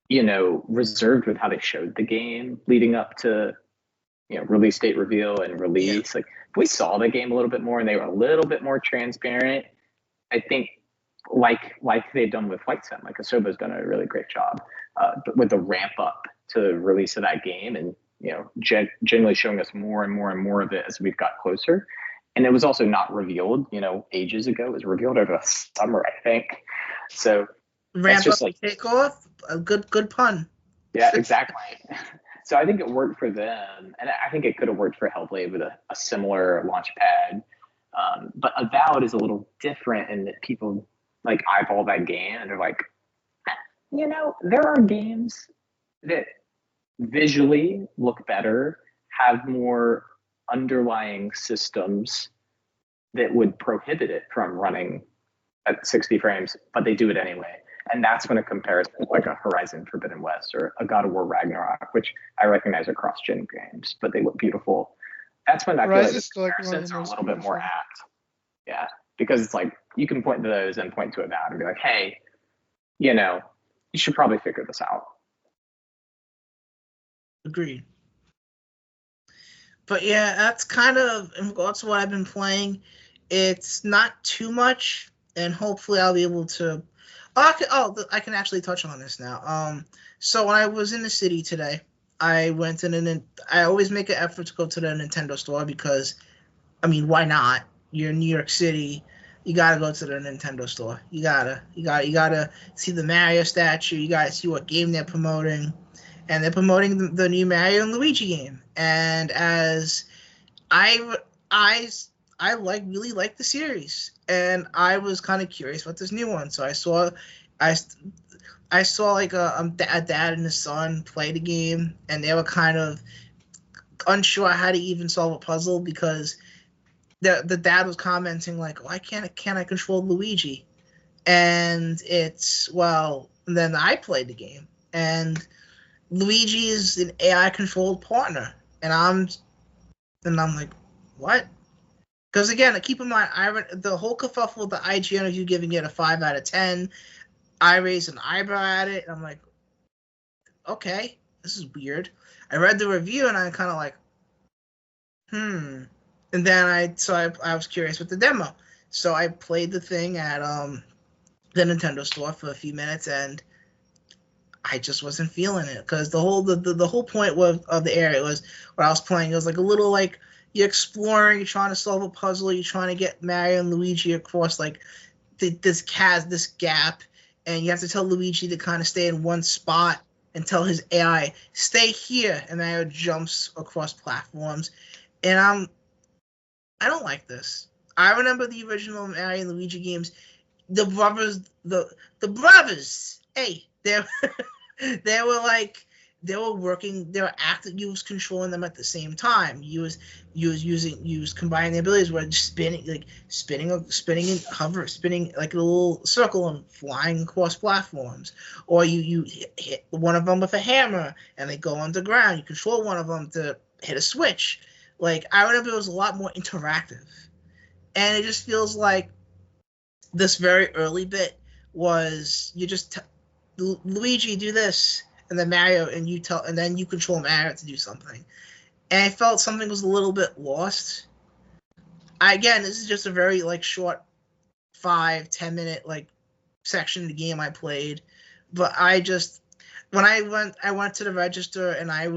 reserved with how they showed the game leading up to, release date reveal and Yeah. release. Like, if we saw the game a little bit more and they were a little bit more transparent, I think, like they've done with Flight Sim, like Asobo's done a really great job with the ramp up to the release of that game, and generally showing us more and more and more of it as we've got closer. And it was also not revealed, ages ago. It was revealed over the summer, I think. So that's Ramp up just and like, take off. A good pun. yeah, exactly. So I think it worked for them, and I think it could have worked for Hellblade with a similar launch pad. But Avowed is a little different in that people like eyeball that game and they're like, there are games that visually look better, have more underlying systems that would prohibit it from running at 60 frames, but they do it anyway. And that's when a comparison like a Horizon Forbidden West or a God of War Ragnarok, which I recognize are cross-gen games, but they look beautiful. That's when I feel like the Horizon's like one of comparisons the are a most little bit more beautiful. apt. Yeah, because it's like you can point to those and point to Avowed and be like, hey, you should probably figure this out. Agreed. But yeah, that's kind of in regards to what I've been playing. It's not too much, and hopefully I'll be able to. I can actually touch on this now. So when I was in the city today, I went in and I always make an effort to go to the Nintendo store because, I mean, why not? You're in New York City, you gotta go to the Nintendo store. You gotta see the Mario statue. You gotta see what game they're promoting, and they're promoting the new Mario and Luigi game. And as I I I really like the series, and I was kind of curious about this new one. So I I saw like a dad and his son play the game, and they were kind of unsure how to even solve a puzzle because the dad was commenting like, "Why can't I control Luigi?" And it's well, and then I played the game, and Luigi is an AI controlled partner, and I'm like, what? Because again, keep in mind, the whole kerfuffle, the IGN review giving it a 5 out of 10. I raised an eyebrow at it, and I'm like, okay, this is weird. I read the review, and I'm kind of like, And then I was curious with the demo, so I played the thing at the Nintendo store for a few minutes, and I just wasn't feeling it because the whole point of the area was what I was playing. It was like a little like you're exploring, you're trying to solve a puzzle, you're trying to get Mario and Luigi across like this gap, and you have to tell Luigi to kind of stay in one spot and tell his AI stay here, and Mario jumps across platforms, and I don't like this. I remember the original Mario and Luigi games. The brothers, hey, they were like they were working, they were active. You was controlling them at the same time. You was combining the abilities where spinning and hover, spinning like a little circle and flying across platforms, or you hit one of them with a hammer and they go underground. You control one of them to hit a switch. Like I remember it was a lot more interactive, and it just feels like this very early bit was you just Luigi do this, and then Mario, and then you control Mario to do something. And I felt something was a little bit lost. Again, this is just a very like short 5-10 minute like section of the game I played, but I just when I went to the register and I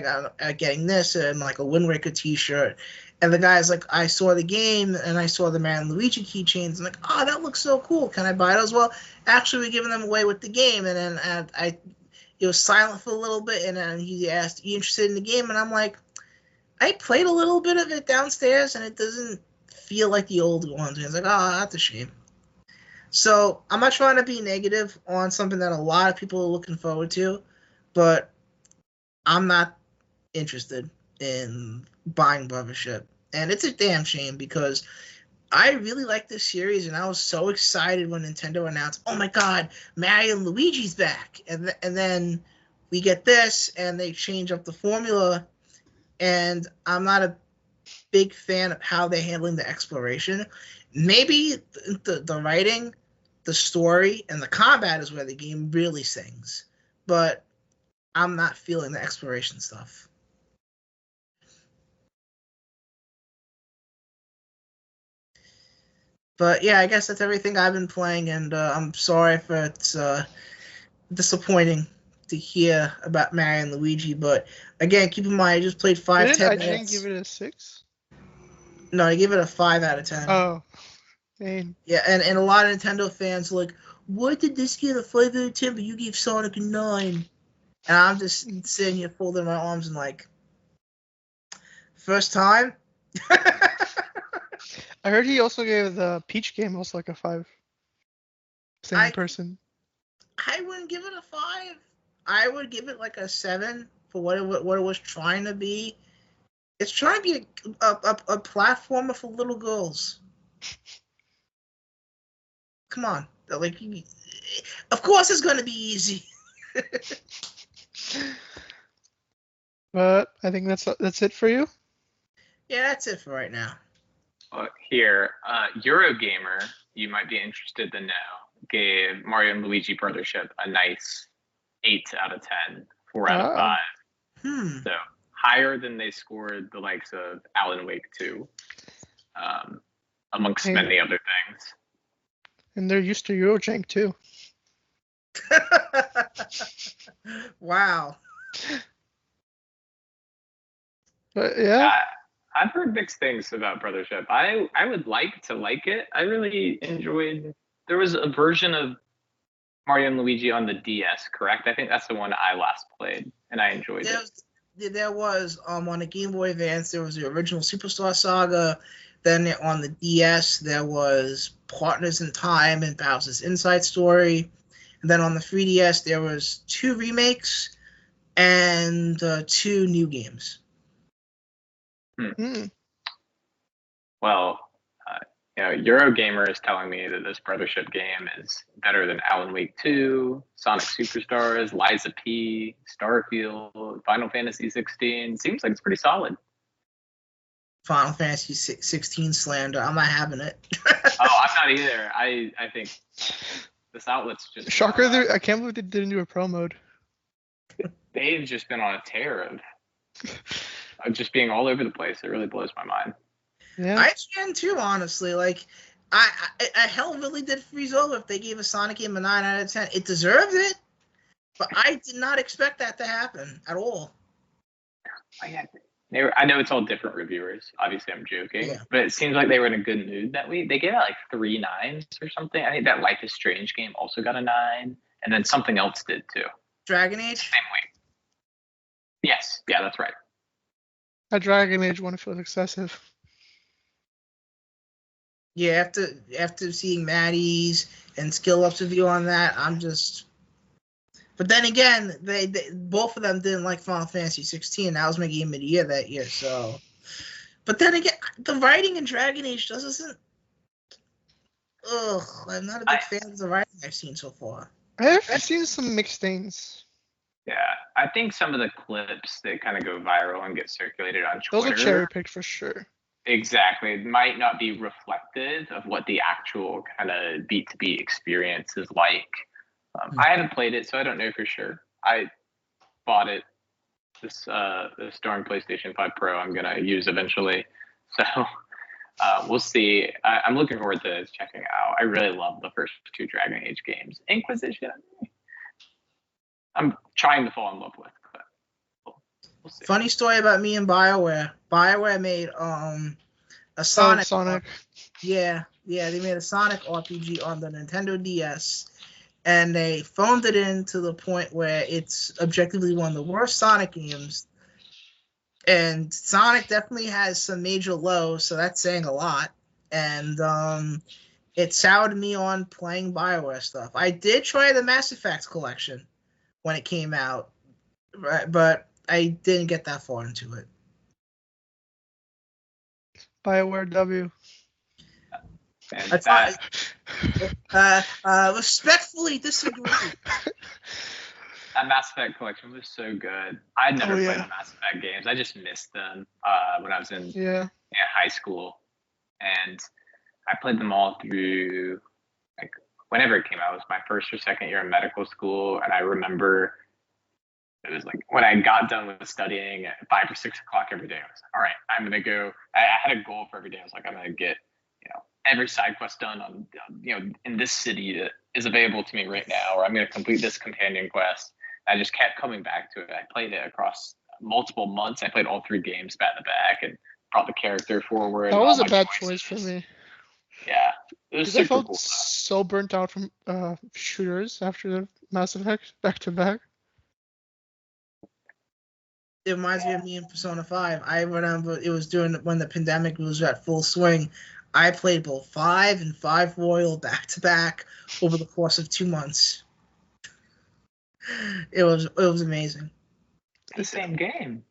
got getting this and like a Wind Waker T-shirt, and the guy's like, I saw the game and I saw the Man Luigi keychains. I'm like, oh, that looks so cool. Can I buy those? Well, actually, we're giving them away with the game. And then it was silent for a little bit, and then he asked, "You interested in the game?" And I'm like, I played a little bit of it downstairs, and it doesn't feel like the old ones. And it's like, oh, that's a shame. So I'm not trying to be negative on something that a lot of people are looking forward to, but I'm not interested in buying Brothership. And it's a damn shame because I really like this series, and I was so excited when Nintendo announced, oh my god, Mario and Luigi's back. And then we get this, and they change up the formula, and I'm not a big fan of how they're handling the exploration. Maybe the writing, the story, and the combat is where the game really sings. But I'm not feeling the exploration stuff. But yeah, I guess that's everything I've been playing, and I'm sorry if it's disappointing to hear about Mario and Luigi. But again, keep in mind, I just played 10 I minutes. didn't give it a 6. No, I give it a 5 out of 10. Oh, man. Yeah, and a lot of Nintendo fans are like, why did this get a 5 out of 10, but you gave Sonic a 9? And I'm just sitting here folding my arms and like, first time? I heard he also gave the Peach game also like a 5. Same person. I wouldn't give it a 5. I would give it like a 7 for what it was trying to be. It's trying to be a platformer for little girls. Come on, like, of course it's gonna be easy. But I think that's it for you. Yeah, that's it for right now. Here, Eurogamer, you might be interested to know, gave Mario and Luigi Brothership a nice 8 out of 10, 4 out of 5. So higher than they scored the likes of Alan Wake 2, amongst many other things. And they're used to Eurojank too. Wow. But yeah. I've heard mixed things about Brothership. I would like to like it. I really enjoyed. There was a version of Mario and Luigi on the DS, correct? I think that's the one I last played, and I enjoyed it. There was on the Game Boy Advance. There was the original Superstar Saga. Then on the DS, there was Partners in Time and Bowser's Inside Story. And then on the 3DS, there was 2 remakes and 2 new games. Well, Eurogamer is telling me that this Brothership game is better than Alan Wake 2, Sonic Superstars, Liza P, Starfield, Final Fantasy 16. Seems like it's pretty solid. Final Fantasy 16 slander. I'm not having it. I'm not either. I think this outlet's just... Shocker, I can't believe they didn't do a pro mode. They've just been on a tear of just being all over the place. It really blows my mind. Yeah. I can too, honestly. Like, I hell really did freeze over if they gave a Sonic game a 9 out of 10. It deserved it, but I did not expect that to happen at all. I know it's all different reviewers. Obviously, I'm joking, but it seems like they were in a good mood that week. They gave it like 3 9s or something. I think that Life is Strange game also got a 9, and then something else did too. Dragon Age? Same week. Yes. Yeah, that's right. A Dragon Age one feels excessive. Yeah, after seeing Maddie's and Skill Up's review on that, I'm just... But then again, they both of them didn't like Final Fantasy 16. That was my game of the year that year, so... But then again, the writing in Dragon Age doesn't... Ugh, I'm not a big fan of the writing I've seen so far. I've seen some mixed things. Yeah, I think some of the clips that kind of go viral and get circulated on Twitter... Those are cherry-picked for sure. Exactly. It might not be reflective of what the actual kind of B2B experience is like. I haven't played it, so I don't know for sure. I bought it, this darn PlayStation 5 Pro I'm going to use eventually. So we'll see. I'm looking forward to checking it out. I really love the first 2 Dragon Age games. Inquisition, I'm trying to fall in love with, but we'll see. Funny story about me and BioWare. BioWare made a Sonic. Sonic. Yeah, they made a Sonic RPG on the Nintendo DS, and they phoned it in to the point where it's objectively one of the worst Sonic games. And Sonic definitely has some major lows, so that's saying a lot. And it soured me on playing BioWare stuff. I did try the Mass Effect collection when it came out, right, but I didn't get that far into it. BioWare W. Respectfully disagree. That Mass Effect collection was so good. I'd never played the Mass Effect games. I just missed them when I was in high school, and I played them all through like whenever it came out. It was my first or second year in medical school, and I remember it was like when I got done with studying at 5 or 6 o'clock every day. I was like, all right, I'm gonna go. I had a goal for every day. I was like, I'm gonna get every side quest done on in this city that is available to me right now, or I'm gonna complete this companion quest. I just kept coming back to it. I played it across multiple months. I played all 3 games back to back and brought the character forward. That was a bad choice for me. Yeah, it was super I felt cool. so burnt out from shooters after the Mass Effect back to back. It reminds me of me in Persona 5. I remember it was during when the pandemic was at full swing. I played both 5 and 5 Royal back to back over the course of 2 months. It was amazing. The same game,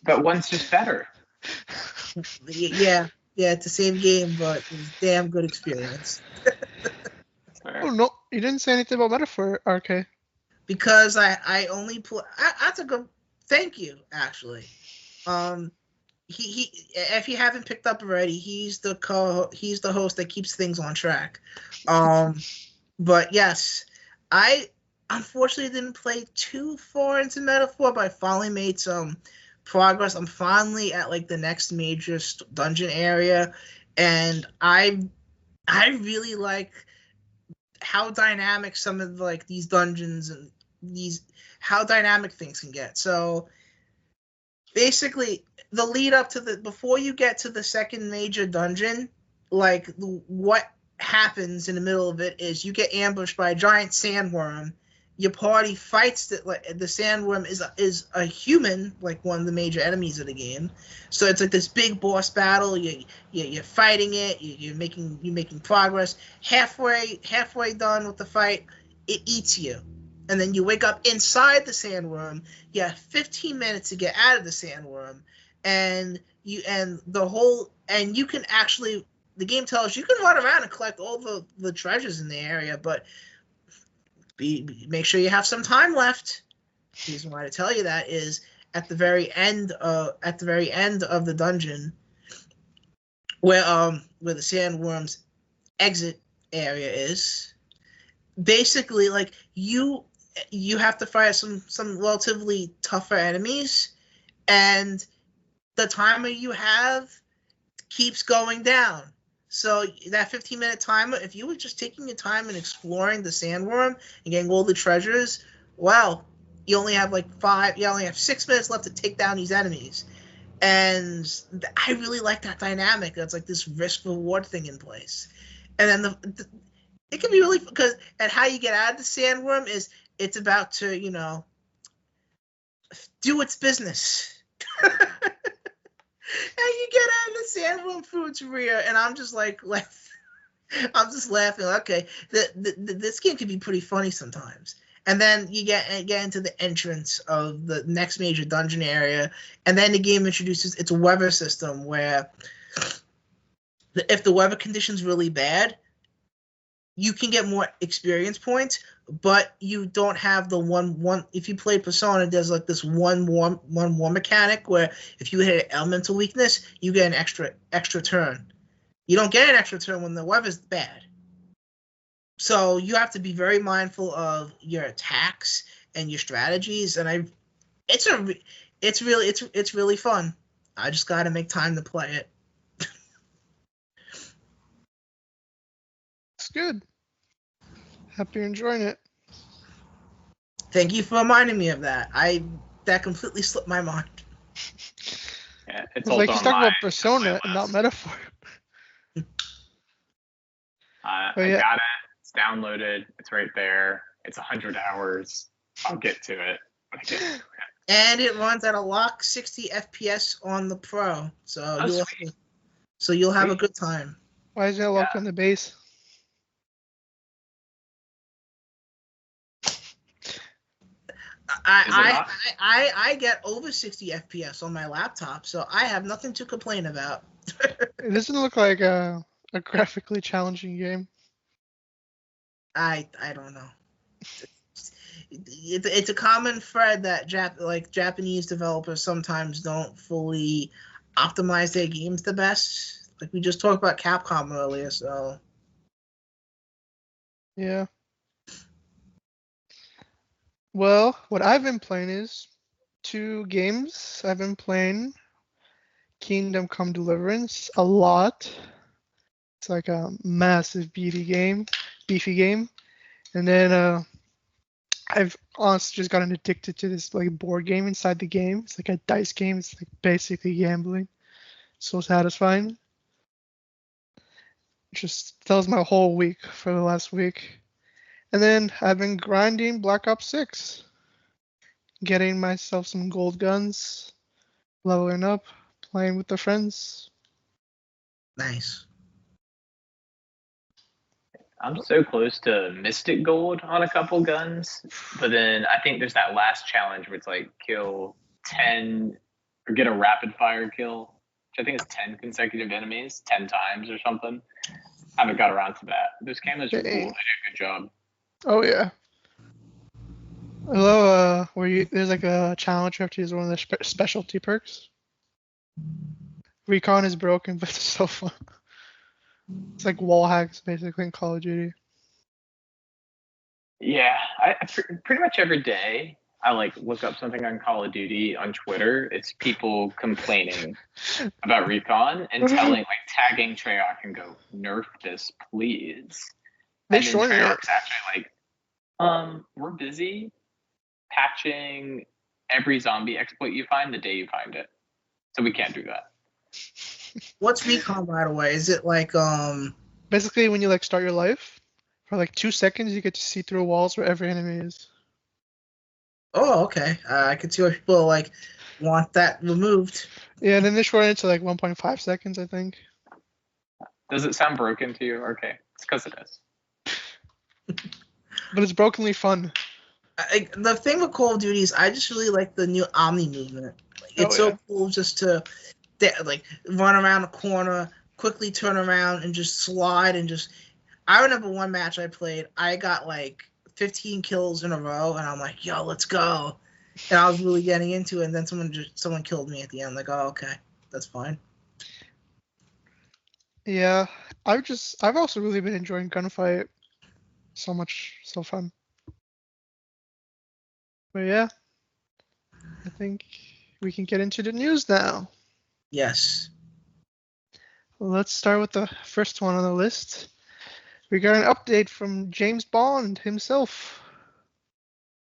but one's just better. Yeah, it's the same game, but it was a damn good experience. Oh no, you didn't say anything about Metaphor, RK. Because I only play. That's a good. Thank you, actually. He if you haven't picked up already, he's the host that keeps things on track. But yes, I unfortunately didn't play too far into Metaphor, but I finally made some progress. I'm finally at like the next major dungeon area, and I really like how dynamic some of like these dungeons and how dynamic things can get. So basically, the lead up to before you get to the second major dungeon, like what happens in the middle of it is you get ambushed by a giant sandworm. Your party fights the sandworm is a human, like one of the major enemies of the game. So it's like this big boss battle. You're fighting it. You're making progress. Halfway done with the fight, it eats you, and then you wake up inside the sandworm. You have 15 minutes to get out of the sandworm, and you can actually, the game tells you can run around and collect all the treasures in the area, but make sure you have some time left. The reason why I tell you that is at the very end of the dungeon, where the sandworm's exit area is. Basically, like you have to fight some relatively tougher enemies, and the timer you have keeps going down. So that 15-minute timer, if you were just taking your time and exploring the sandworm and getting all the treasures, well, you only have 6 minutes left to take down these enemies. And I really like that dynamic. That's like this risk reward thing in place. And then it can be really, because and how you get out of the sandworm is it's about to, do its business. And you get out of the sandworm through its rear, and I'm just like I'm just laughing. Okay, this game can be pretty funny sometimes. And then you get into the entrance of the next major dungeon area, and then the game introduces its weather system, where if the weather condition's really bad, you can get more experience points, but you don't have the one. If you play Persona, there's like this one war mechanic where if you hit an elemental weakness, you get an extra turn. You don't get an extra turn when the weather's bad. So you have to be very mindful of your attacks and your strategies. And it's really fun. I just got to make time to play it. It's good. Happy you're enjoying it. Thank you for reminding me of that. That completely slipped my mind. Yeah, it's like he's talking about Persona and not Metaphor. I got it. It's downloaded. It's right there. It's 100 hours. I'll get to it. And it runs at a lock 60 FPS on the Pro, so you'll have a good time. Why is it locked on the base? I get over 60 FPS on my laptop, so I have nothing to complain about. It doesn't look like a graphically challenging game. I don't know. It's a common thread that Japanese developers sometimes don't fully optimize their games the best. Like we just talked about Capcom earlier, so Yeah. Well, what I've been playing is 2 games. I've been playing Kingdom Come Deliverance a lot. It's like a massive beefy game. And then I've honestly just gotten addicted to this like board game inside the game. It's like a dice game. It's like basically gambling. So satisfying. Just that was my whole week for the last week. And then I've been grinding Black Ops 6, getting myself some gold guns, leveling up, playing with the friends. nice. I'm so close to Mystic Gold on a couple guns, but then I think there's that last challenge where it's like kill 10 or get a rapid fire kill, which I think is 10 consecutive enemies 10 times or something. I haven't got around to that. Those cameras are cool. They do a good job. Oh yeah. Hello, there's like a challenge you have to use one of the specialty perks. Recon is broken, but it's so fun. It's like wall hacks basically in Call of Duty. Yeah, I pretty much every day I like look up something on Call of Duty on Twitter. It's people complaining about recon and tagging Treyarch and go, nerf this, please. They And then shortened it. Treyarch's actually like, we're busy patching every zombie exploit you find the day you find it, so we can't do that. What's recon, by the way? Is it like Basically, when you like start your life, for like 2 seconds, you get to see through walls where every enemy is. Oh, okay. I can see why people like want that removed. Yeah, and then they shortened it to like 1.5 seconds, I think. Does it sound broken to you? Okay, it's because it is. But it's brokenly fun. The thing with Call of Duty is I just really like the new Omni movement. It's so cool just to like run around the corner, quickly turn around, and just slide and just. I remember one match I played. I got like 15 kills in a row, and I'm like, "Yo, let's go!" And I was really getting into it. And then someone killed me at the end. Like, oh, okay, that's fine. Yeah, I've also really been enjoying Gunfight. So fun. But yeah, I think we can get into the news now. Yes. Well, let's start with the first one on the list. We got an update from James Bond himself.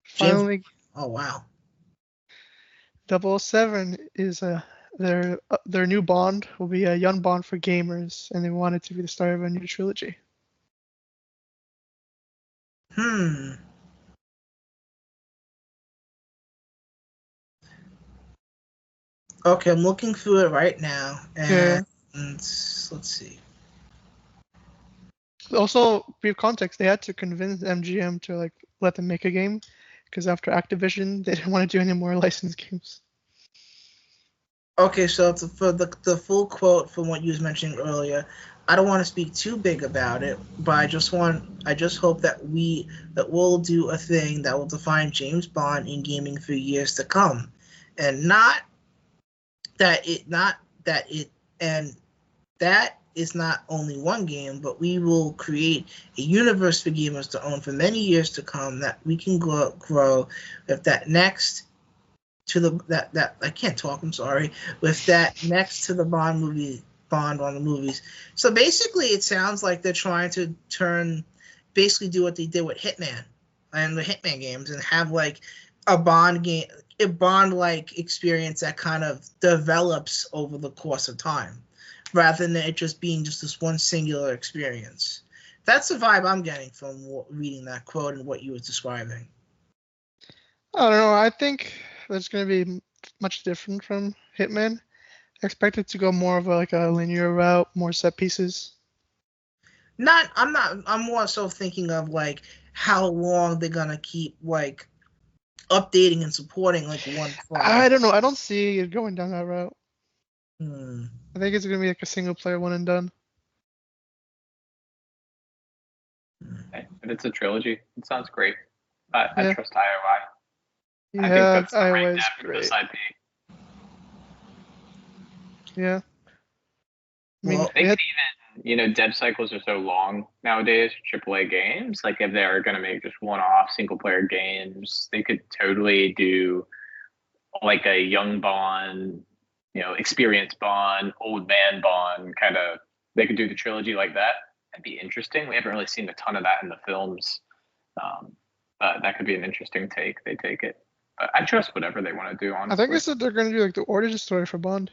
Finally, oh wow. 007 is their new Bond will be a young Bond for gamers, and they want it to be the start of a new trilogy. Okay, I'm looking through it right now, and let's see. Also, brief context: they had to convince MGM to like let them make a game, because after Activision, they didn't want to do any more licensed games. Okay, so for the full quote from what you was mentioning earlier, I don't want to speak too big about it, but I just hope that we'll do a thing that will define James Bond in gaming for years to come, and that is not only one game, but we will create a universe for gamers to own for many years to come that we can grow with that next to that I can't talk, I'm sorry, with that next to the Bond on the movies. So basically it sounds like they're trying to do what they did with Hitman and the Hitman games and have like a Bond game, a Bond-like experience that kind of develops over the course of time, rather than it just being just this one singular experience. That's the vibe I'm getting from reading that quote and what you were describing. I don't know. I think that's going to be much different from Hitman. I expect it to go more of a linear route, more set pieces. I'm more so thinking of like how long they're gonna keep like updating and supporting like one product. I don't know. I don't see it going down that route. I think it's gonna be like a single player one and done. If it's a trilogy, it sounds great. I trust IOI. Yeah, I think that's the IOI right is depth for this IP. Yeah. I mean, Well, They could even, dev cycles are so long nowadays for AAA games. Like if they're going to make just one-off single-player games, they could totally do like a young Bond, experienced Bond, old man Bond kind of. They could do the trilogy like that. That'd be interesting. We haven't really seen a ton of that in the films, but that could be an interesting take. They take it, but I trust whatever they want to do. Honestly, I think it's that they're going to do like the origin story for Bond.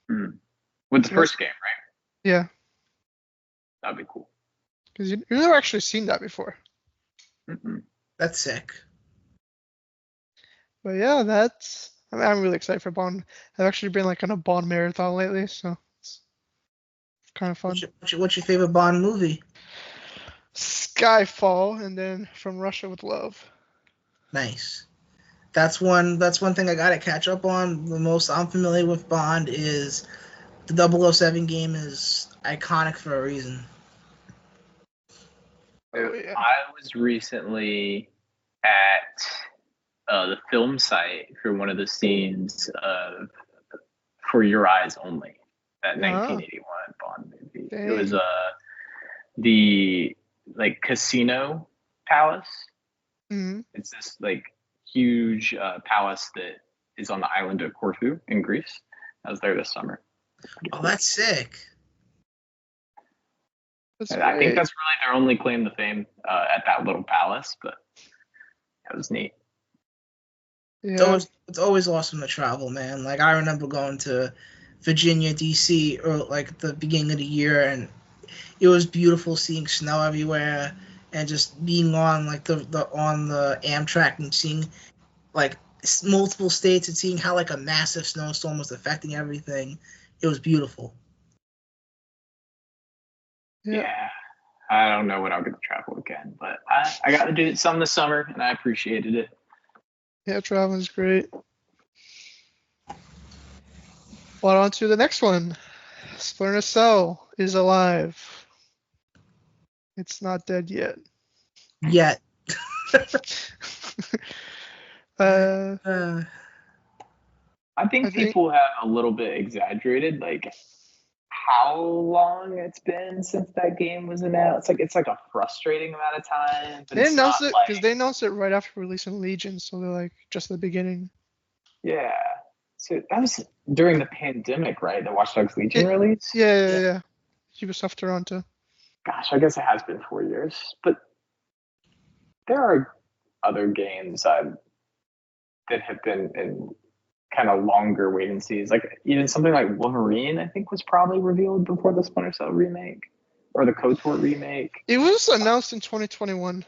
With the first game, right? Yeah. That'd be cool. Because you've never actually seen that before. That's sick. But yeah, I'm really excited for Bond. I've actually been like on a Bond marathon lately, so it's kind of fun. What's your favorite Bond movie? Skyfall, and then From Russia with Love. Nice. That's one thing I gotta catch up on. The most I'm familiar with Bond is the 007 game is iconic for a reason. Oh, yeah. I was recently at the film site for one of the scenes of For Your Eyes Only, that 1981 Bond movie. Dang. It was the casino palace. Mm-hmm. It's this huge palace that is on the island of Corfu in Greece. I was there this summer. Oh, that's sick. I think that's really their only claim to fame at that little palace, but that was neat. Yeah. It's always awesome to travel, man. Like I remember going to Virginia, D.C. or like the beginning of the year, and it was beautiful seeing snow everywhere, and just being on like the Amtrak and seeing like multiple states and seeing how like a massive snowstorm was affecting everything. It was beautiful. Yeah. I don't know when I'll get to travel again, but I got to do some this summer, and I appreciated it. Yeah, traveling's great. Well, on to the next one. Splinter Cell is alive. It's not dead yet. Yet. I think people have a little bit exaggerated, how long it's been since that game was announced. It's a frustrating amount of time. But they announced it because they announced it right after releasing Legion, so they're just the beginning. Yeah. So that was during the pandemic, right? The Watch Dogs Legion release? Yeah. Ubisoft Toronto. Gosh, I guess it has been 4 years. But there are other games that have been in kind of longer wait and sees. Even something like Wolverine, I think, was probably revealed before the Splinter Cell remake or the KOTOR remake. It was announced in 2021.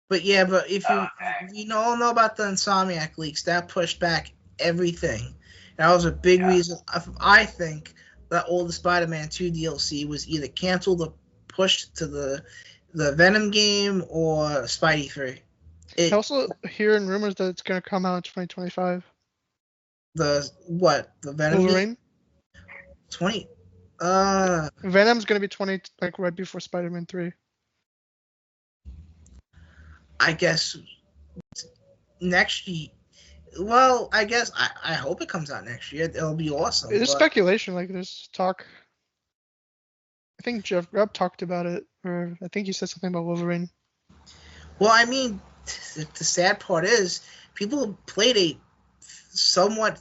But if you all know about the Insomniac leaks, that pushed back everything. That was a big reason. I think that all the Spider-Man 2 DLC was either canceled or pushed to the Venom game or Spidey 3. I also hearing rumors that it's going to come out in 2025. The Venom Wolverine? game? 20. Venom's going to be 20, right before Spider-Man 3. I guess next year. Well, I guess I hope it comes out next year. It'll be awesome. There's speculation. There's talk. I think Jeff Grubb talked about it, or I think he said something about Wolverine. Well, I mean, the sad part is people played a somewhat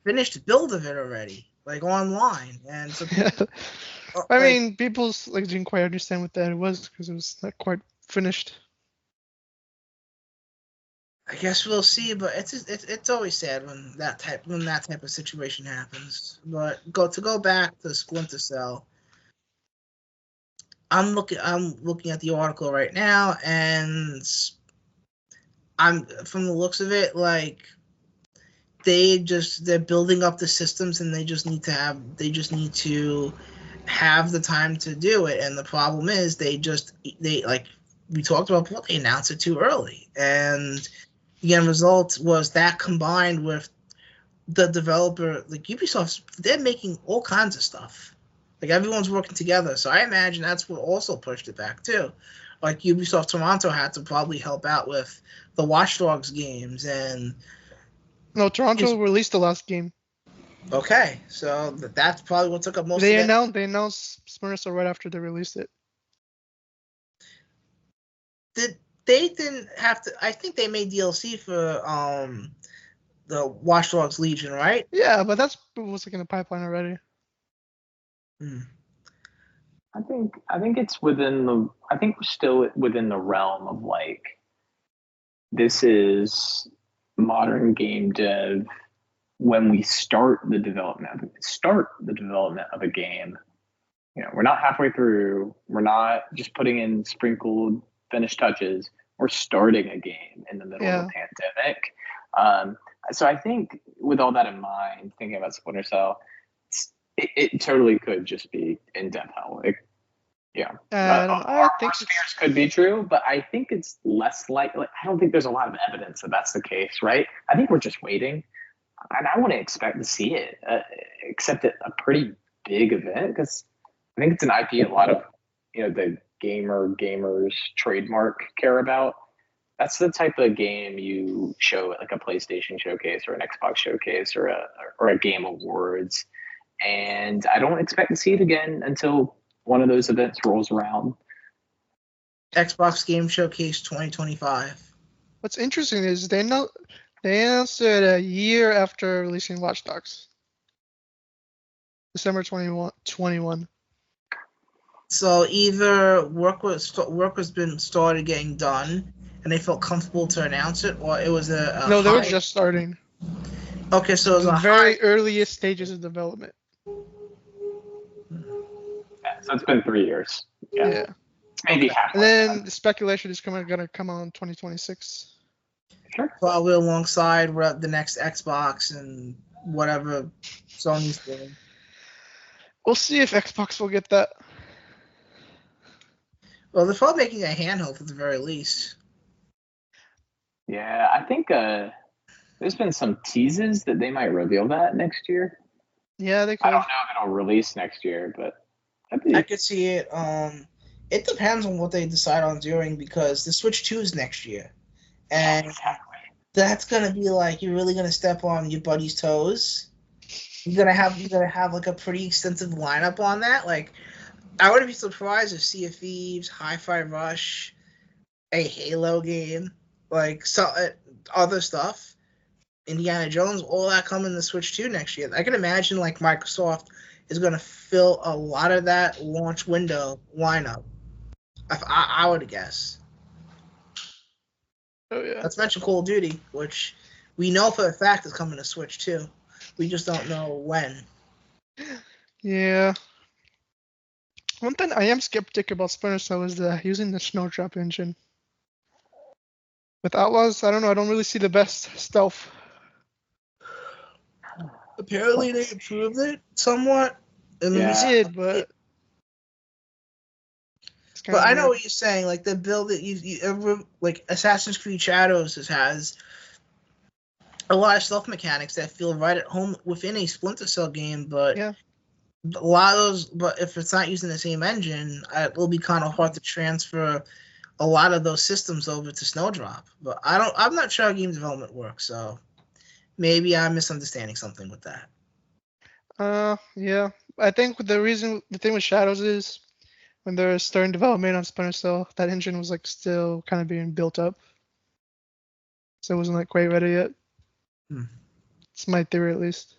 finished build of it already, online, and so people, I mean, people didn't quite understand what that was because it was not quite finished. I guess we'll see, but it's always sad when that type of situation happens. But to go back to Splinter Cell, I'm looking at the article right now, and I'm from the looks of it, they're building up the systems, and they just need to have the time to do it. And the problem is they we talked about before, they announced it too early, and the end result was that combined with the developer, Ubisoft, they're making all kinds of stuff. Everyone's working together. So I imagine that's what also pushed it back too. Ubisoft Toronto had to probably help out with the Watch Dogs games and. No, Toronto released the last game. Okay, so that's probably what took up most They of that. announced Splinter Cell right after they released it. They didn't have to. I think they made DLC for the Watch Dogs Legion, right? Yeah, but that was like in the pipeline already. Hmm. I think it's within the. I think we're still within the realm of like, this is modern game dev. When we start the development of a game, we're not halfway through. We're not just putting in sprinkled finished touches. We're starting a game in the middle of a pandemic. So I think with all that in mind, thinking about Splinter Cell, it totally could just be in-depth hell. I don't know. I think Our fears could be true, but I think it's less likely. I don't think there's a lot of evidence that that's the case, right? I think we're just waiting, and I wouldn't expect to see it, except at a pretty big event, because I think it's an IP a lot of the gamers trademark care about. That's the type of game you show at like a PlayStation showcase or an Xbox showcase or a Game Awards, and I don't expect to see it again until one of those events rolls around. Xbox Game Showcase 2025. What's interesting is they announced it a year after releasing Watch Dogs. December 21. So either work was been started getting done, and they felt comfortable to announce it, or it was a No, they were high. just starting. Okay, so it was The a very high. earliest stages of development. Yeah, so it's been 3 years. Yeah. Maybe half. And then the speculation is going to come out in 2026. Sure. Probably alongside the next Xbox and whatever Sony's doing. We'll see if Xbox will get that. Well, they're probably making a handheld at the very least. Yeah, I think there's been some teases that they might reveal that next year. Yeah, they could. I don't know if it'll release next year, but I could see it. It depends on what they decide on doing, because the Switch 2 is next year, and that's gonna be like, you're really gonna step on your buddy's toes. You're gonna have like a pretty extensive lineup on that. Like, I wouldn't be surprised if Sea of Thieves, Hi-Fi Rush, a Halo game, like other stuff, Indiana Jones, all that come in the Switch 2 next year. I can imagine like Microsoft is going to fill a lot of that launch window lineup. I would guess. Oh yeah. Let's mention Call of Duty, which we know for a fact is coming to Switch 2. We just don't know when. Yeah. One thing I am skeptic about Splinter Cell is using the Snowdrop engine. With Outlaws, I don't know. I don't really see the best stealth. Apparently, they improved it somewhat. And Yeah, they did, but I know what you're saying. Like the build that you ever like Assassin's Creed Shadows has a lot of stealth mechanics that feel right at home within a Splinter Cell game, but yeah. A lot of those, but if it's not using the same engine, it will be kind of hard to transfer a lot of those systems over to Snowdrop. But I'm not sure how game development works, so maybe I'm misunderstanding something with that. Yeah. I think the thing with Shadows is when they're starting development on Splinter Cell, that engine was like still kind of being built up, so it wasn't like quite ready yet. It's my theory, at least,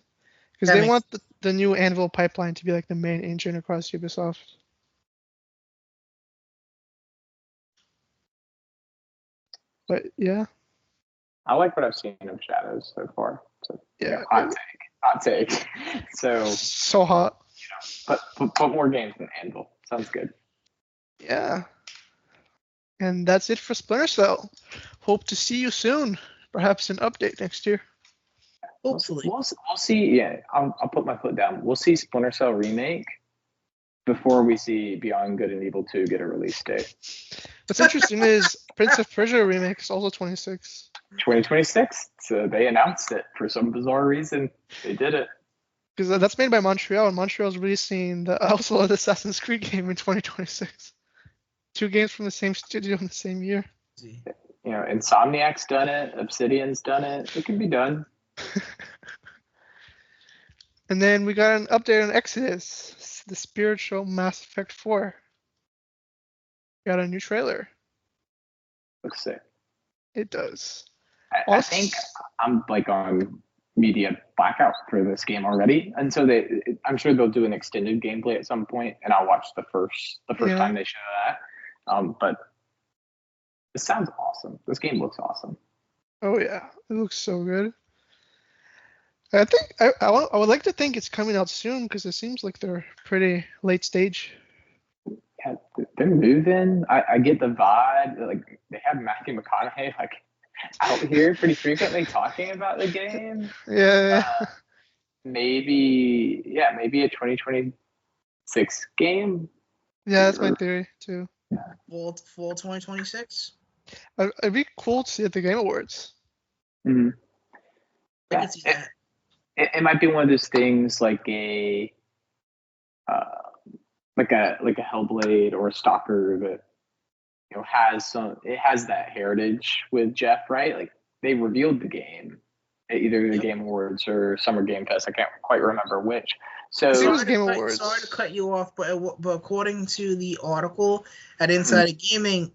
because they want the new Anvil pipeline to be like the main engine across Ubisoft. But yeah, I like what I've seen of Shadows so far. So yeah, hot take. So hot. But put more games than Anvil. Sounds good. Yeah. And that's it for Splinter Cell. Hope to see you soon. Perhaps an update next year. Hopefully. We'll see. Yeah, I'll put my foot down. We'll see Splinter Cell Remake before we see Beyond Good and Evil 2 get a release date. What's interesting is Prince of Persia Remake is also 26. 2026. So they announced it for some bizarre reason. They did it. Because that's made by Montreal, and Montreal's releasing also an Assassin's Creed game in 2026. 2 games from the same studio in the same year. Insomniac's done it. Obsidian's done it. It can be done. And then we got an update on Exodus, the spiritual Mass Effect 4. Got a new trailer. Looks sick. It does. I think I'm like on media blackout for this game already, and so I'm sure they'll do an extended gameplay at some point, and I'll watch the first time they show that. But this sounds awesome. This game looks awesome. Oh yeah, it looks so good. I think I would like to think it's coming out soon because it seems like they're pretty late stage. Yeah, they're moving. I get the vibe. Like they have Matthew McConaughey like out here pretty frequently talking about the game. Yeah. Maybe a 2026 game. Yeah, that's my theory too. Fall 2026. It'd be cool to see at the Game Awards. Mm-hmm. I can see that. It might be one of those things like a Hellblade or a Stalker that has that heritage with Jeff, right? Like they revealed the game at either the Game Awards or Summer Game Fest. I can't quite remember which. So sorry to cut you off, but according to the article at Insider Gaming,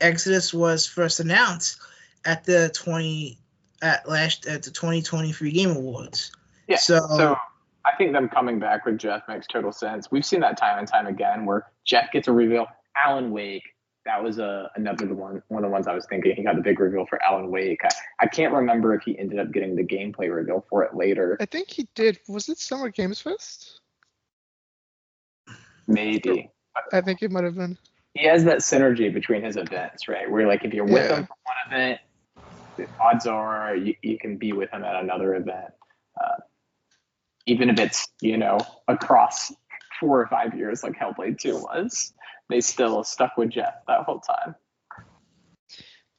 Exodus was first announced at the 2023 Game Awards. Yeah. So I think them coming back with Jeff makes total sense. We've seen that time and time again where Jeff gets a reveal. Alan Wake, that was one of the ones I was thinking. He got the big reveal for Alan Wake. I can't remember if he ended up getting the gameplay reveal for it later. I think he did. Was it Summer Games Fest? Maybe. I think it might have been. He has that synergy between his events, right? Where like if you're with him for one event, the odds are you can be with him at another event. Even if it's, across 4 or 5 years like Hellblade 2 was, they still stuck with Jeff that whole time.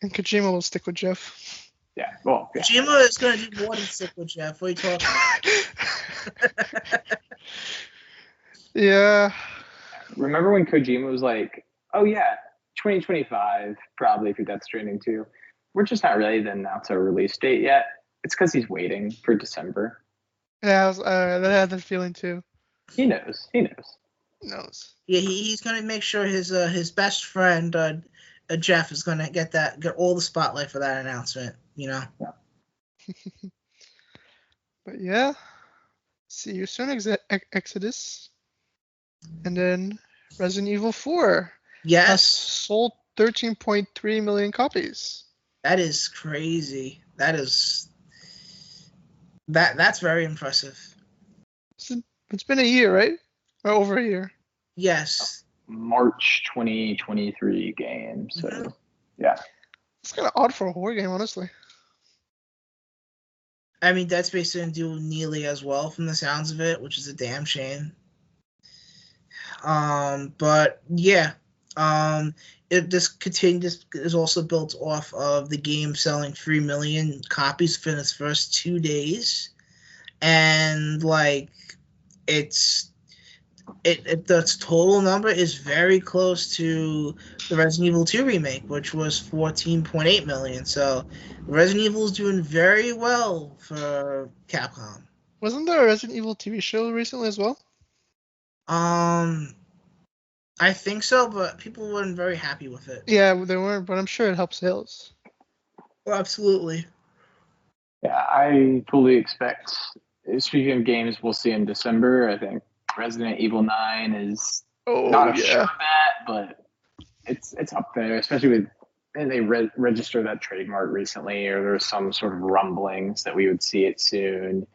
And Kojima will stick with Jeff. Yeah, well, yeah. Kojima is going to do more than stick with Jeff. What are you talking about? Yeah. Remember when Kojima was like, oh yeah, 2025, probably for Death Stranding 2. We're just not ready to announce a release date yet. It's because he's waiting for December. Yeah, I had that feeling too. He knows. Knows. Yeah, he's gonna make sure his best friend Jeff is gonna get all the spotlight for that announcement. Yeah. But yeah, see you soon, Exodus, and then Resident Evil 4. Yes, has sold 13.3 million copies. That is crazy. That's very impressive. It's been a year, right? Or over a year. Yes. March 2023 game. So, yeah. It's kind of odd for a horror game, honestly. I mean, Dead Space didn't do nearly as well from the sounds of it, which is a damn shame. But yeah. This is also built off of the game selling 3 million copies within its first 2 days, and like the total number is very close to the Resident Evil 2 remake, which was 14.8 million. So Resident Evil is doing very well for Capcom. Wasn't there a Resident Evil TV show recently as well? I think so, but people weren't very happy with it. Yeah, they weren't, but I'm sure it helped sales. Oh, absolutely. Yeah, I fully expect, speaking of games we'll see in December, I think Resident Evil 9 is not a sure bet, but it's up there, especially with, and they registered that trademark recently, or there's some sort of rumblings that we would see it soon.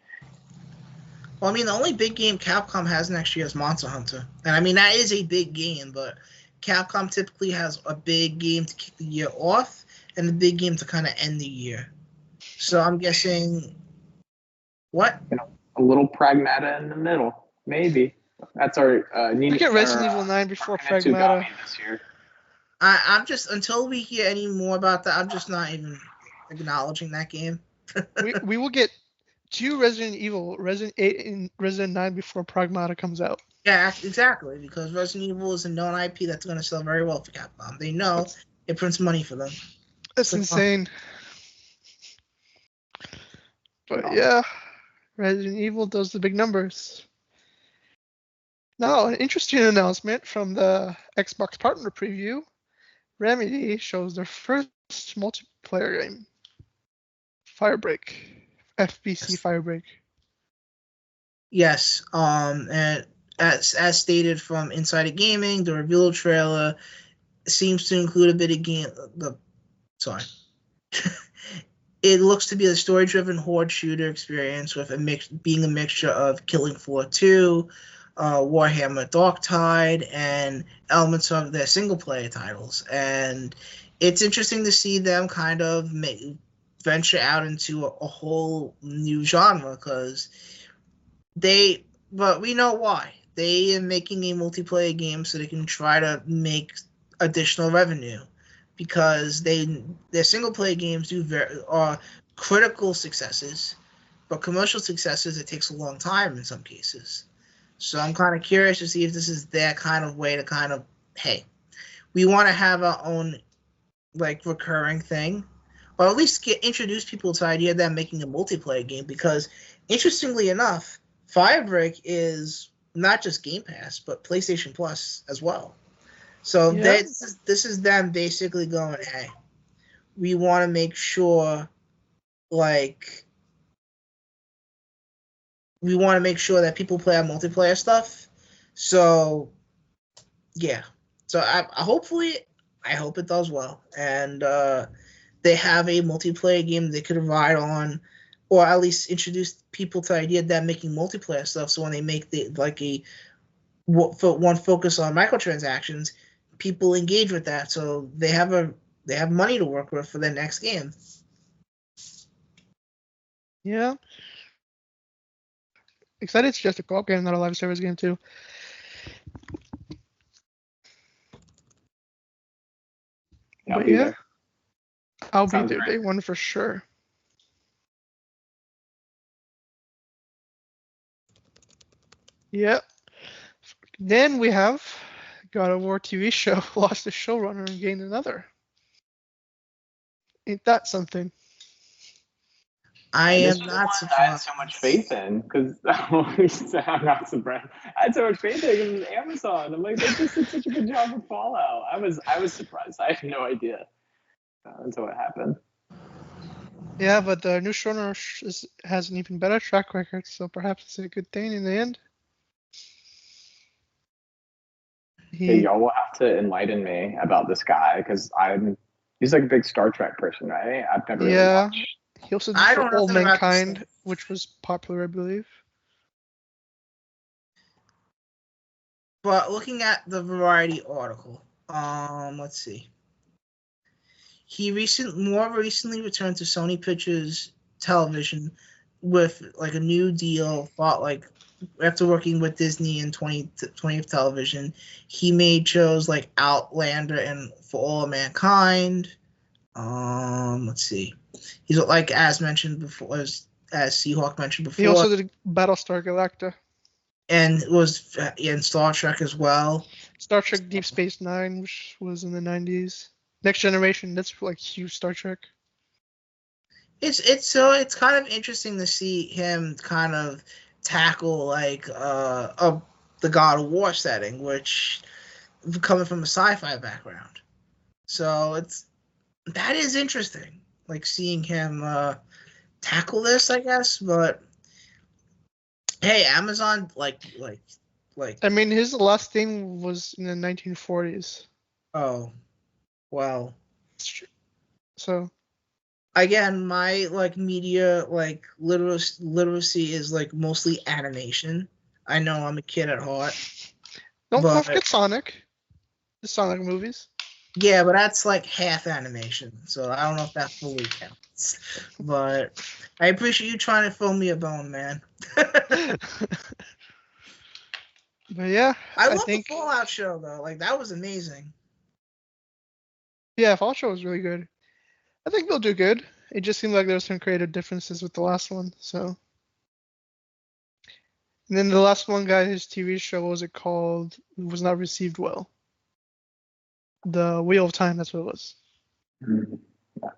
Well, I mean, the only big game Capcom has next year is Monster Hunter. And I mean, that is a big game, but Capcom typically has a big game to kick the year off and a big game to kind of end the year. So I'm guessing, what? A little Pragmata in the middle, maybe. That's our we get Resident Evil 9 before Pragmata. This year. I'm just, until we hear any more about that, I'm just not even acknowledging that game. we will get 2 Resident Evil, Resident 8 and Resident 9 before Pragmata comes out. Yeah, exactly, because Resident Evil is a known IP that's going to sell very well for Capcom. They know it prints money for them. That's insane. But yeah, Resident Evil does the big numbers. Now, an interesting announcement from the Xbox partner preview. Remedy shows their first multiplayer game, Firebreak, FBC Firebreak. Yes. And as stated from Insider Gaming, the reveal trailer seems to include a bit of It looks to be a story-driven horde shooter experience with being a mixture of Killing Floor 2, Warhammer Darktide, and elements of their single-player titles. And it's interesting to see them kind of venture out into a whole new genre because but we know why. They are making a multiplayer game so they can try to make additional revenue. Because their single player games are critical successes, but commercial successes it takes a long time in some cases. So I'm kind of curious to see if this is their kind of way to kind of, hey, we want to have our own like recurring thing, or at least introduce people to the idea that I'm making a multiplayer game. Because interestingly enough, Firebreak is not just Game Pass but PlayStation Plus as well. So this is them basically going, hey, we want to make sure, that people play our multiplayer stuff. So, yeah. So I hope it does well, and they have a multiplayer game they could ride on, or at least introduce people to the idea that making multiplayer stuff. So when they make one focus on microtransactions, people engage with that, so they have money to work with for their next game. Yeah. Excited it's just a co-op game, not a live service game too. I'll be there. I'll be there day one for sure. Yep. Then we have God of War TV show lost a showrunner and gained another. Ain't that something? I am not surprised. I had so much faith in because I'm not surprised. I had so much faith in it because it was Amazon. I'm like, they just did such a good job with Fallout. I was surprised. I had no idea until it happened. Yeah, but the new showrunner has an even better track record, so perhaps it's a good thing in the end. Hey, y'all will have to enlighten me about this guy because he's like a big Star Trek person, right? I've never really watched. He also did for Old Mankind, which was popular, I believe. But looking at the Variety article, let's see. He more recently returned to Sony Pictures Television with like a new deal. After working with Disney in 20th Television, he made shows like Outlander and For All of Mankind. Let's see. He's like as mentioned before, as Seahawk mentioned before. He also did Battlestar Galactica. And was in Star Trek as well. Star Trek Deep Space Nine, which was in the 90s. Next Generation, that's like huge Star Trek. It's kind of interesting to see him kind of tackle the God of War setting, which coming from a sci-fi background. So that is interesting, like seeing him tackle this, I guess. But hey, Amazon, I mean, his last thing was in the 1940s. Oh, well. So. Again, my media literacy is mostly animation. I know I'm a kid at heart. Don't forget Sonic. The Sonic movies. Yeah, but that's half animation, so I don't know if that fully counts. But I appreciate you trying to throw me a bone, man. But yeah, I love the Fallout show though. That was amazing. Yeah, Fallout show was really good. I think they'll do good. It just seemed like there were some creative differences with the last one. So, and then the last one guy, his TV show, what was it called? It was not received well. The Wheel of Time, that's what it was. Yeah.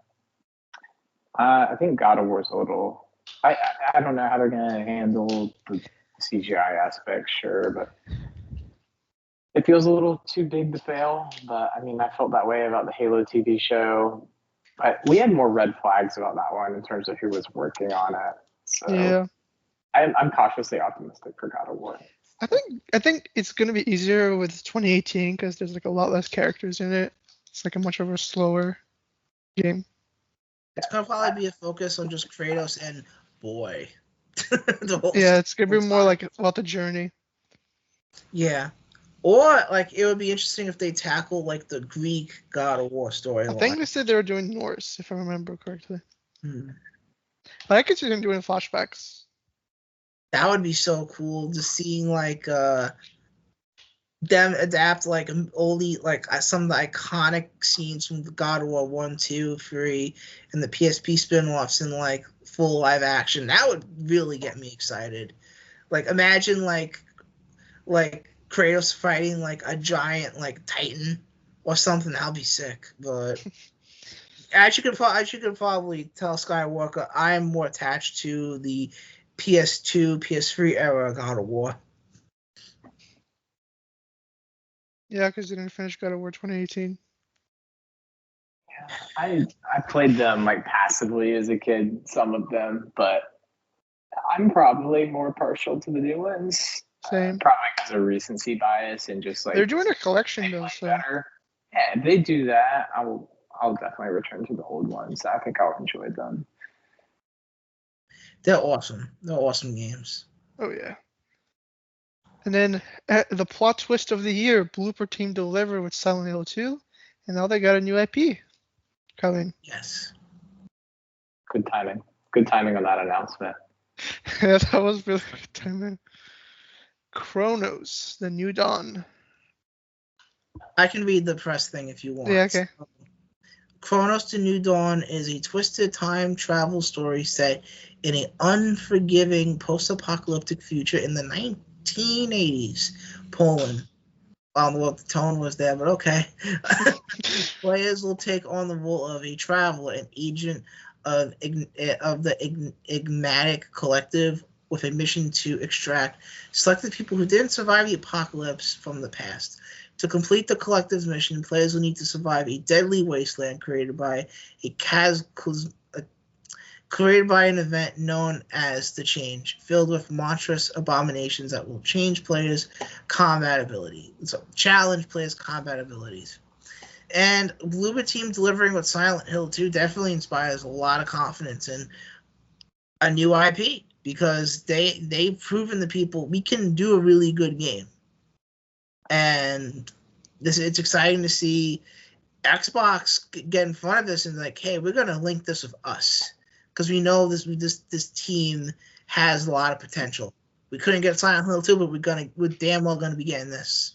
I think God of War is a little I don't know how they're gonna handle the CGI aspect, sure, but it feels a little too big to fail. But I mean, I felt that way about the Halo TV show, but we had more red flags about that one in terms of who was working on it. So Yeah. I'm cautiously optimistic for God of War. I think it's gonna be easier with 2018 because there's like a lot less characters in it. It's like a much of a slower game. It's gonna probably be a focus on just Kratos and boy. Yeah, it's gonna be more time. like about the journey. Yeah. Or like it would be interesting if they tackle like the Greek God of War I storyline. think they said they were doing Norse, if I remember correctly. Hmm. But I could see them doing flashbacks. That would be so cool. Just seeing like them adapt like only like some of the iconic scenes from the God of War 1, 2, 3, and the PSP spin-offs in like full live action. That would really get me excited. Like imagine like Kratos fighting like a giant like Titan or something. That'll be sick. But as you can probably tell, Skywalker, I am more attached to the PS2, PS3 era God of War. Yeah, because they didn't finish God of War 2018. I played them like passively as a kid, some of them, but I'm probably more partial to the new ones. Same. Probably because of recency bias and just like They're doing a collection though, so better. Yeah, if they do that, I'll definitely return to the old ones. I think I'll enjoy them. They're awesome. They're awesome games. oh yeah. And then the plot twist of the year: Blooper Team delivered with Silent Hill 2, and now they got a new IP coming. Yes. Good timing. Good timing on that announcement. Yeah, that was really good timing. Chronos: The New Dawn. I can read the press thing if you want. Yeah, okay. Chronos: The New Dawn is a twisted time travel story set in an unforgiving post-apocalyptic future in the 1980s Poland. I don't know what the tone was there, but okay. Players will take on the role of a traveler, an agent of the Enigmatic Collective, with a mission to extract selected people who didn't survive the apocalypse from the past. To complete the collective's mission, players will need to survive a deadly wasteland created by an event known as the Change, filled with monstrous abominations that will change players' combat ability. So challenge players' combat abilities. And Bloober Team delivering with Silent Hill 2 definitely inspires a lot of confidence in a new IP, because they've proven to people we can do a really good game. And it's exciting to see Xbox get in front of this and like, hey, we're gonna link this with us, because we know this team has a lot of potential. We couldn't get Silent Hill 2, but we're damn well gonna be getting this.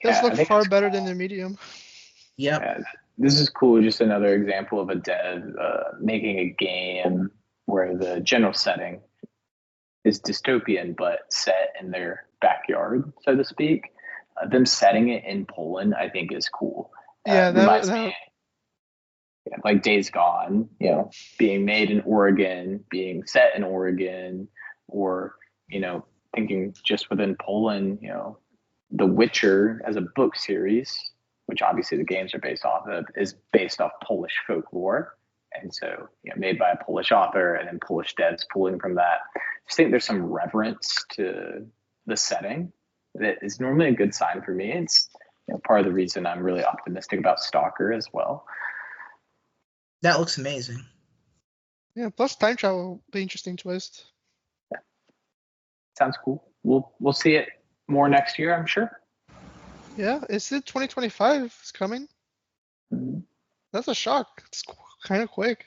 Does look far better than the Medium. Yep. Yeah, this is cool. Just another example of a dev making a game where the general setting is dystopian, but set in their backyard, so to speak. Them setting it in Poland, I think, is cool. Yeah, like Days Gone, being made in Oregon, being set in Oregon, or thinking just within Poland, The Witcher as a book series, which obviously the games are based off of, is based off Polish folklore. And so, made by a Polish author and then Polish devs pulling from that. I just think there's some reverence to the setting that is normally a good sign for me. It's part of the reason I'm really optimistic about Stalker as well. That looks amazing. Yeah, plus time travel will be interesting twist. Yeah. Sounds cool. We'll see it more next year, I'm sure. Yeah, is it 2025 is coming? Mm-hmm. That's a shock. It's kind of quick.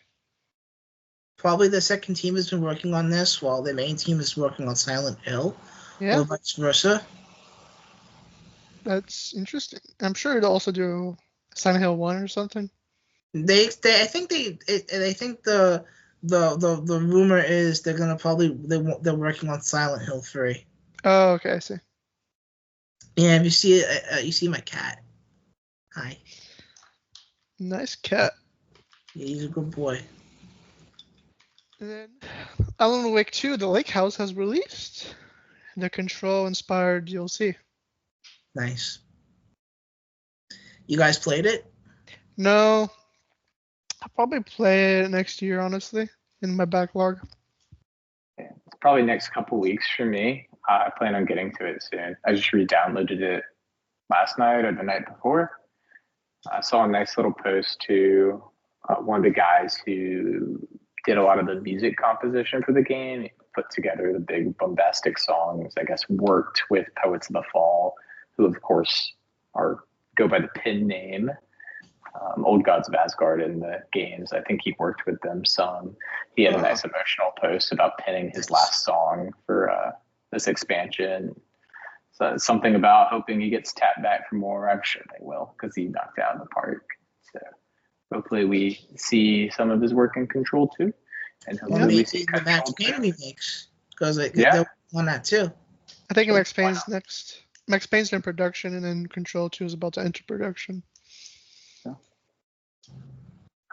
Probably the second team has been working on this while the main team is working on Silent Hill. Yeah. Or vice versa. That's interesting. I'm sure it'll also do Silent Hill 1 or something. I think the rumor is they're working on Silent Hill 3. Oh, okay, I see. Yeah, if you see it, you see my cat. Hi. Nice cat. Yeah, he's a good boy. And then Alan Wake 2, The Lake House, has released the Control-inspired DLC. Nice. You guys played it? No, I'll probably play it next year, honestly, in my backlog. It's probably next couple weeks for me. I plan on getting to it soon. I just re-downloaded it last night or the night before. I saw a nice little post to one of the guys who did a lot of the music composition for the game. He put together the big bombastic songs, I guess, worked with Poets of the Fall, who of course go by the pin name Old Gods of Asgard in the games. I think he worked with them some. He had a nice emotional post about pinning his last song for this expansion. So something about hoping he gets tapped back for more. I'm sure they will, because he knocked it out of the park. So hopefully we see some of his work in Control too. And hopefully we see the Max Payne remakes, because they're on that too. I think Max Payne's next. Max Payne's in production, and then Control 2 is about to enter production.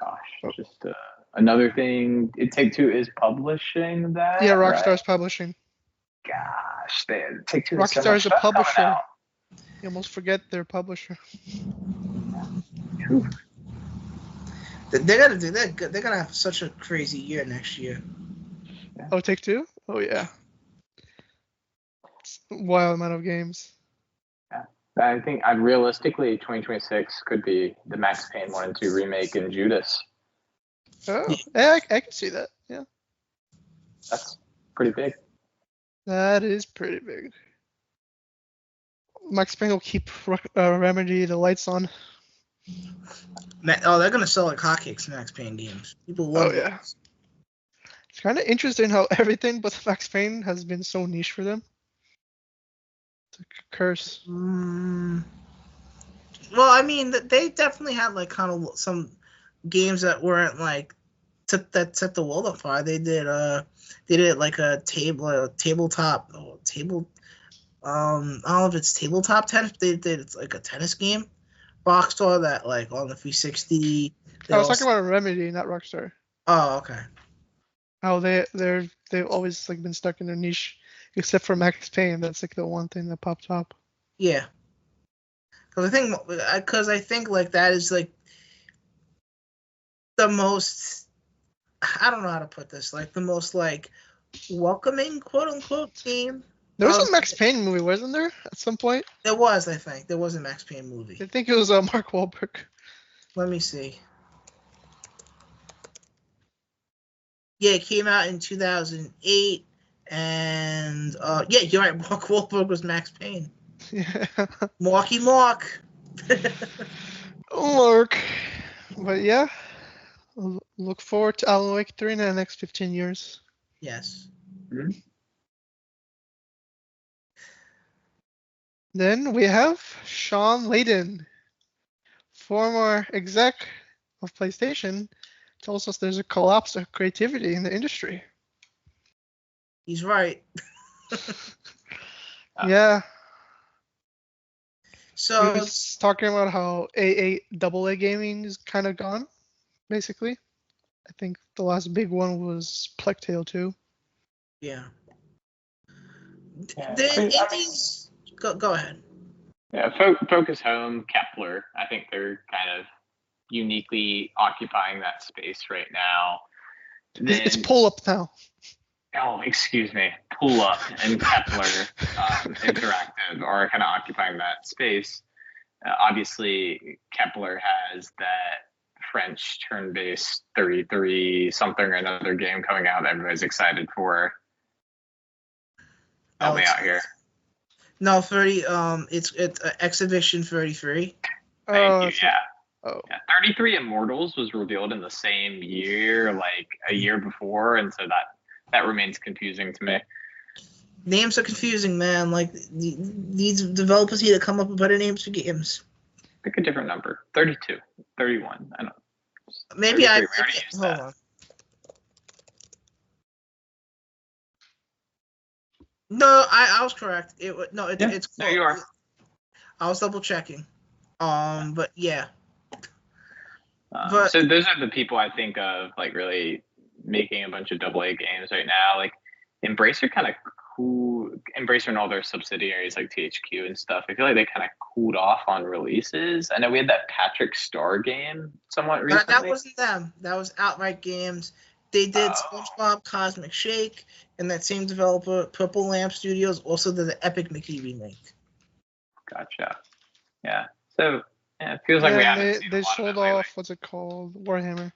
Gosh, just another thing. Take-Two is publishing that. Yeah, Rockstar's right? publishing. Gosh, Take-Two. Rockstar's a publisher. You almost forget their publisher. They're gonna have such a crazy year next year. Yeah. Oh, Take-Two? Oh yeah. It's a wild amount of games. Yeah. I think realistically 2026 could be the Max Payne 1 and 2 remake in Judas. Oh, yeah, I can see that. Yeah. That's pretty big. That is pretty big. Max Payne will keep Remedy the lights on. Oh, they're gonna sell like hotcakes Max Payne games. People love it. Yeah. It's kind of interesting how everything but Max Payne has been so niche for them. It's a curse. Well, I mean, they definitely had like kind of some games that weren't like that set the world on fire. They did like a tabletop. I don't know if it's tabletop tennis. They did it's like a tennis game. Rockstar that like on the 360. I was talking about Remedy, not Rockstar. Oh, okay. How they've always like been stuck in their niche, except for Max Payne. That's like the one thing that popped up. Yeah. Because I think like that is like the most. I don't know how to put this. Like the most like welcoming quote unquote game. There was a Max Payne movie, wasn't there? At some point. There was, I think. There was a Max Payne movie. I think it was Mark Wahlberg. Let me see. Yeah, it came out in 2008, and yeah, you're right. Mark Wahlberg was Max Payne. Yeah. Marky Mark. Mark. But yeah, look forward to Alan Wake 3 in the next 15 years. Yes. Mm-hmm. Then we have Sean Layden, former exec of PlayStation, tells us there's a collapse of creativity in the industry. He's right. Yeah. So he was talking about how AA gaming is kind of gone, basically. I think the last big one was Plague Tale 2. Yeah. Yeah. Go ahead. Yeah, Focus Home, Kepler. I think they're kind of uniquely occupying that space right now. It's Pull Up now. Oh, excuse me. Pull Up and Kepler Interactive are kind of occupying that space. Obviously, Kepler has that French turn-based 33 something or another game coming out that everybody's excited for. Help me out here. No, 30. It's Exhibition 33. Thank you. Yeah. Oh. Yeah. 33 Immortals was revealed in the same year, like a year before, and so that remains confusing to me. Names are confusing, man. Like these developers need to come up with better names for games. Pick a different number. 32, 31. I don't know. Maybe hold on. No, I was correct. It's close. There you are. I was double checking. But yeah. So those are the people I think of, like really making a bunch of AA games right now. Like Embracer kind of Embracer and all their subsidiaries like THQ and stuff. I feel like they kind of cooled off on releases. I know we had that Patrick Star game somewhat recently. That wasn't them. That was Outright Games. They did SpongeBob Cosmic Shake, and that same developer, Purple Lamp Studios, also did the Epic Mickey remake. Gotcha. Yeah. So yeah, it feels like we haven't seen they a lot sold of it off what's it called, Warhammer.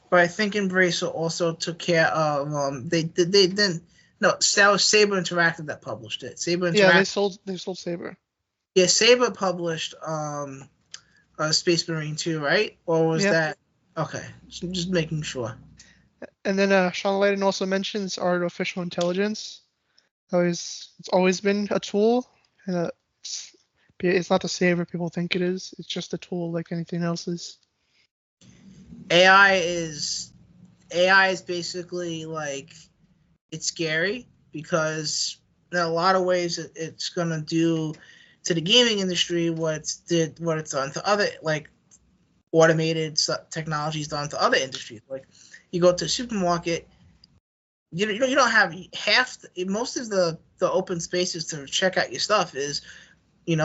But I think Embracer also took care of that was Saber Interactive that published it. Saber Interactive. Yeah, they sold Saber. Yeah, Saber published Space Marine 2, right? Or was that okay? Just making sure. And then Sean Layden also mentions artificial intelligence. It's always been a tool, and it's not the saver people think it is. It's just a tool like anything else is. AI is basically like, it's scary because in a lot of ways it's gonna do to the gaming industry what it's done to other, like, automated technologies done to other industries. Like, you go to a supermarket, you don't have most of the open spaces to check out your stuff is,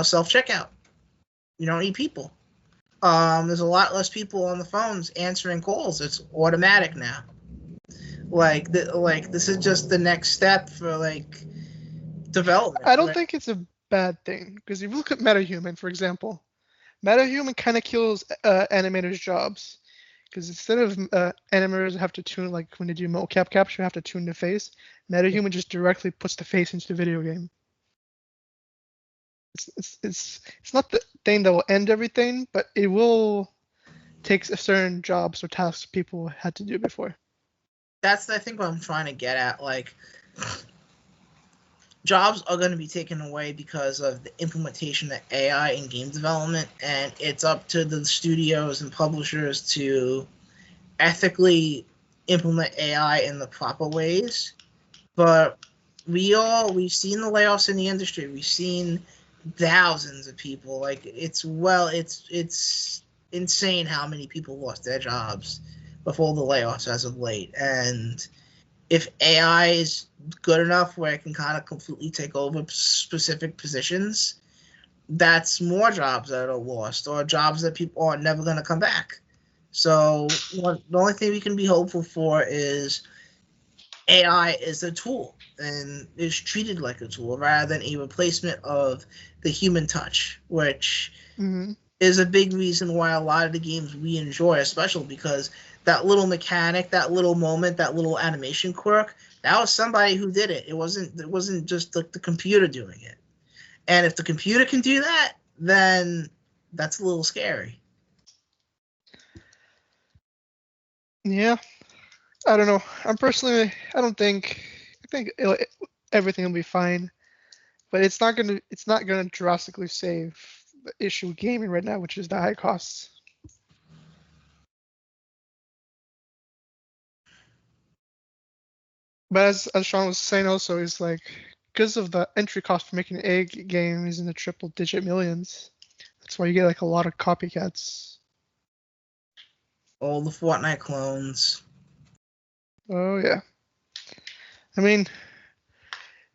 self checkout. You don't need people. There's a lot less people on the phones answering calls. It's automatic now. Like this is just the next step for like development. I don't think it's a bad thing, because if you look at MetaHuman, for example, MetaHuman kind of kills animators' jobs, because instead of animators have to tune, like when they do mocap capture, have to tune the face. MetaHuman just directly puts the face into the video game. It's not the thing that will end everything, but it will take a certain jobs or tasks people had to do before. That's, I think, what I'm trying to get at. Like, jobs are going to be taken away because of the implementation of AI in game development, and it's up to the studios and publishers to ethically implement AI in the proper ways. But we've seen the layoffs in the industry. We've seen thousands of people. Like, it's insane how many people lost their jobs before the layoffs as of late. And if AI is good enough where it can kind of completely take over specific positions, that's more jobs that are lost, or jobs that people are never going to come back. So the only thing we can be hopeful for is AI is a tool and is treated like a tool rather than a replacement of the human touch, which is a big reason why a lot of the games we enjoy are special, because that little mechanic, that little moment, that little animation quirk, that was somebody who did it. It wasn't just the computer doing it. And if the computer can do that, then that's a little scary. Yeah, I don't know. I think everything will be fine, but it's not gonna drastically save the issue with gaming right now, which is the high costs. But as Sean was saying also, is like, because of the entry cost for making a game is in the triple-digit millions. That's why you get like a lot of copycats. All the Fortnite clones. Oh yeah. I mean,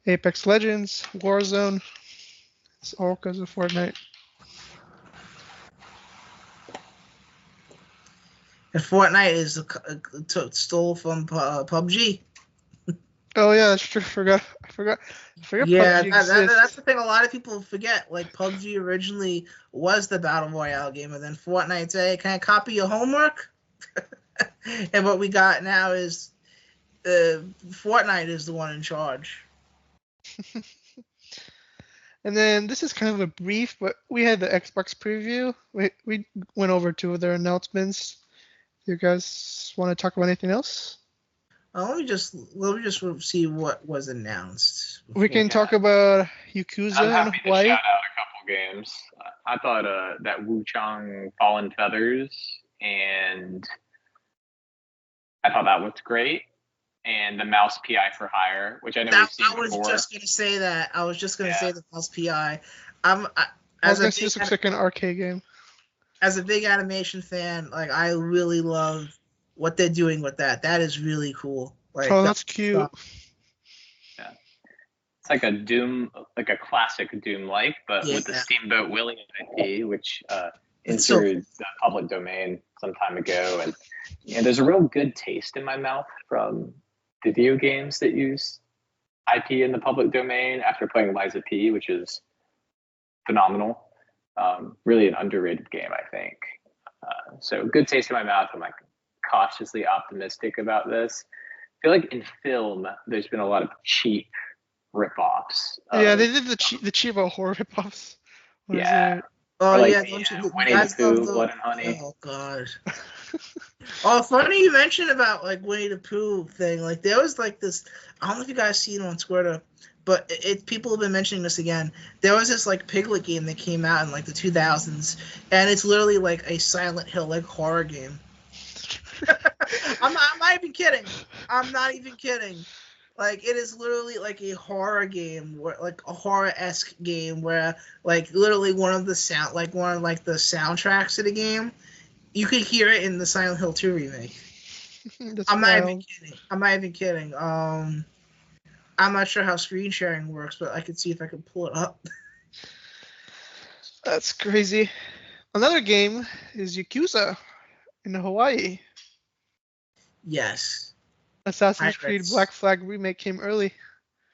Apex Legends, Warzone, it's all because of Fortnite. And Fortnite is stole from PUBG. Oh yeah, that's true. I forgot. Yeah, PUBG that's the thing a lot of people forget. Like, PUBG originally was the Battle Royale game, and then Fortnite said, "Can I copy your homework?" And what we got now is Fortnite is the one in charge. And then this is kind of a brief, but we had the Xbox preview. We went over two of their announcements. You guys want to talk about anything else? Let me just see what was announced. We can talk about Yakuza I'm happy and to Hawaii. shout out a couple games. I thought that Wu Chang Fallen Feathers, and I thought that looked great. And the Mouse PI for Hire, which I know we've seen before. I was just going to say that. I was just going to say the Mouse PI. I was going to say this looks like an arcade game. as a big animation fan, like I really love what they're doing with that. That is really cool. Like Oh, that's cute. Yeah. It's like a Doom, like a classic Doom-like, but Yeah. with the Steamboat Willie IP, which It's so entered the public domain some time ago. And there's a real good taste in my mouth from video games that use IP in the public domain after playing Liza P, which is phenomenal. Really an underrated game, I think. So good taste in my mouth. I'm like cautiously optimistic about this. I feel like in film, there's been a lot of cheap ripoffs. Yeah, they did the cheapo horror ripoffs. What is Yeah. it? Oh like, yeah, don't you Winnie guys the Pooh, love Blood and Honey. Oh god. Oh, funny you mentioned about like Winnie the Pooh thing. Like there was like this. I don't know if you guys seen it on Twitter, but people have been mentioning this again. There was this like Piglet game that came out in like the 2000s, and it's literally like a Silent Hill like horror game. I'm not even kidding. I'm not even kidding. Like it is literally like a horror game, where like a horror-esque game where like literally one of the soundtracks of the game, you could hear it in the Silent Hill 2 remake. I'm not even kidding. I'm not even kidding. I'm not sure how screen sharing works, but I could see if I could pull it up. That's crazy. Another game is Yakuza in Hawaii. Yes. Assassin's Creed Black Flag remake came early.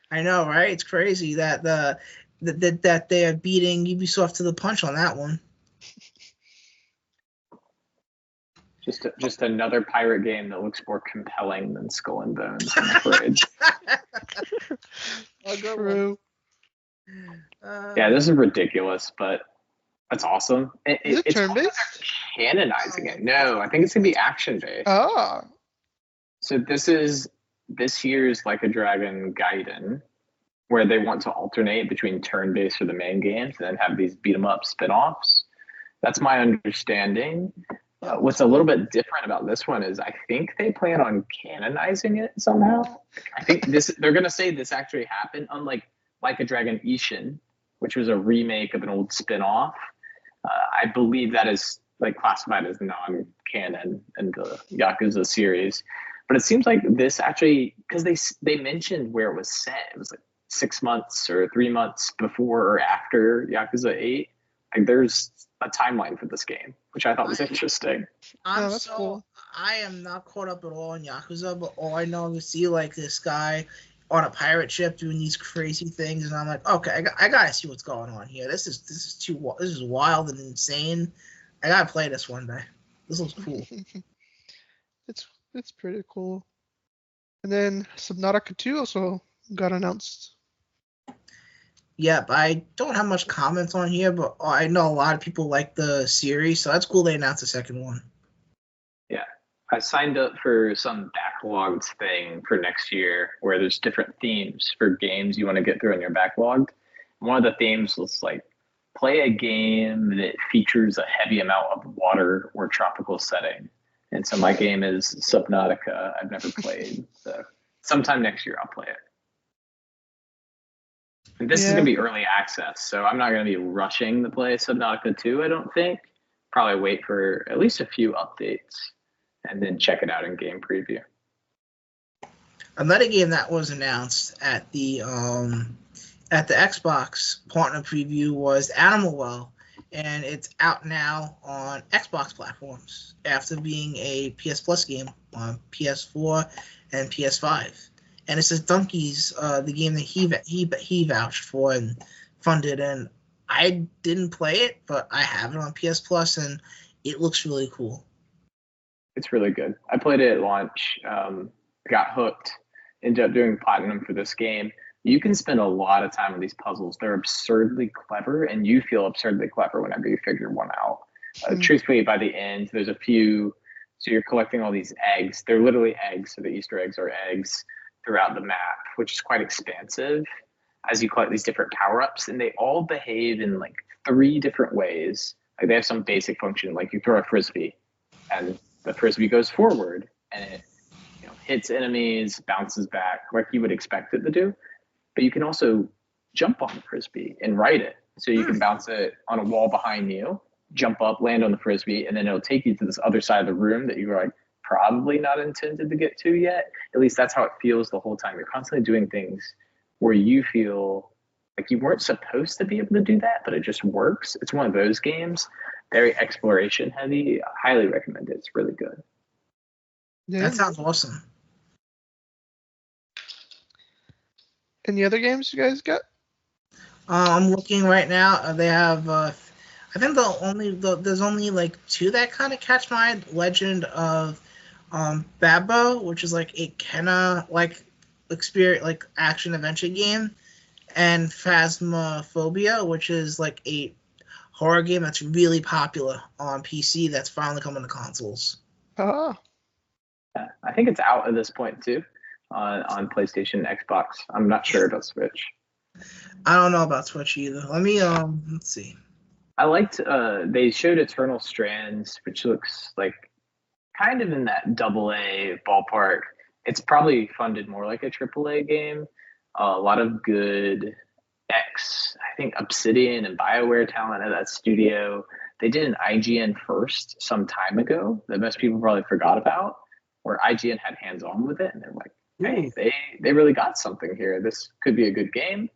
I know, right? It's crazy that that they are beating Ubisoft to the punch on that one. Just another pirate game that looks more compelling than Skull and Bones, I'm afraid. True. Yeah, this is ridiculous, but that's awesome. Is it turn-based? Canonizing it. No, I think it's going to be action-based. Oh. So this is this year's Like a Dragon Gaiden, where they want to alternate between turn-based for the main games and then have these beat-em-up spin-offs. That's my understanding. What's a little bit different about this one is I think they plan on canonizing it somehow. I think they're going to say this actually happened, unlike Like a Dragon Ishin, which was a remake of an old spin-off. I believe that is like classified as non-canon in the Yakuza series. But it seems like this actually, because they mentioned where it was set. It was like 6 months or 3 months before or after Yakuza 8. Like there's a timeline for this game, which I thought was interesting. Cool. I am not caught up at all in Yakuza, but all I know is see like this guy on a pirate ship doing these crazy things, and I'm like, okay, I gotta see what's going on here. This is wild and insane. I gotta play this one day. This looks cool. It's pretty cool. And then Subnautica 2 also got announced. Yep, I don't have much comments on here, but I know a lot of people like the series, so that's cool they announced the second one. Yeah, I signed up for some backlogged thing for next year where there's different themes for games you want to get through in your backlog. One of the themes was like play a game that features a heavy amount of water or tropical setting. And so my game is Subnautica. I've never played, so sometime next year I'll play it. And this is going to be early access, so I'm not going to be rushing to play Subnautica 2, I don't think. Probably wait for at least a few updates and then check it out in game preview. Another game that was announced at the Xbox partner preview was Animal Well, and it's out now on Xbox platforms after being a PS Plus game on PS4 and PS5. And it's just Donkeys, the game that he vouched for and funded, and I didn't play it, but I have it on PS Plus, and it looks really cool. It's really good. I played it at launch, got hooked, ended up doing platinum for this game. You can spend a lot of time with these puzzles. They're absurdly clever, and you feel absurdly clever whenever you figure one out. Truthfully, by the end, there's a few. So you're collecting all these eggs. They're literally eggs, so the Easter eggs are eggs throughout the map, which is quite expansive as you collect these different power-ups, and they all behave in like 3 different ways. Like they have some basic function, like you throw a frisbee and the frisbee goes forward and it hits enemies, bounces back like you would expect it to do. But you can also jump on the frisbee and ride it, so you can bounce it on a wall behind you, jump up, land on the frisbee, and then it'll take you to this other side of the room that you're like probably not intended to get to yet. At least that's how it feels the whole time. You're constantly doing things where you feel like you weren't supposed to be able to do that, but it just works. It's one of those games, very exploration heavy. I highly recommend it. It's really good. Yeah. That sounds awesome. Any other games you guys got? I'm looking right now. They have, I think there's only like 2 that kind of catch my eye. Legend of Babbo, which is like a Kenna like experience, like action adventure game, and Phasmophobia, which is like a horror game that's really popular on PC. That's finally coming to consoles. Oh, I think it's out at this point too, on PlayStation, Xbox. I'm not sure about Switch. I don't know about Switch either. Let me let's see. I liked they showed Eternal Strands, which looks like kind of in that AA ballpark. It's probably funded more like a AAA game. A lot of good I think Obsidian and BioWare talent at that studio. They did an IGN first some time ago that most people probably forgot about, where IGN had hands on with it, and they're like, hey, they really got something here. This could be a good game.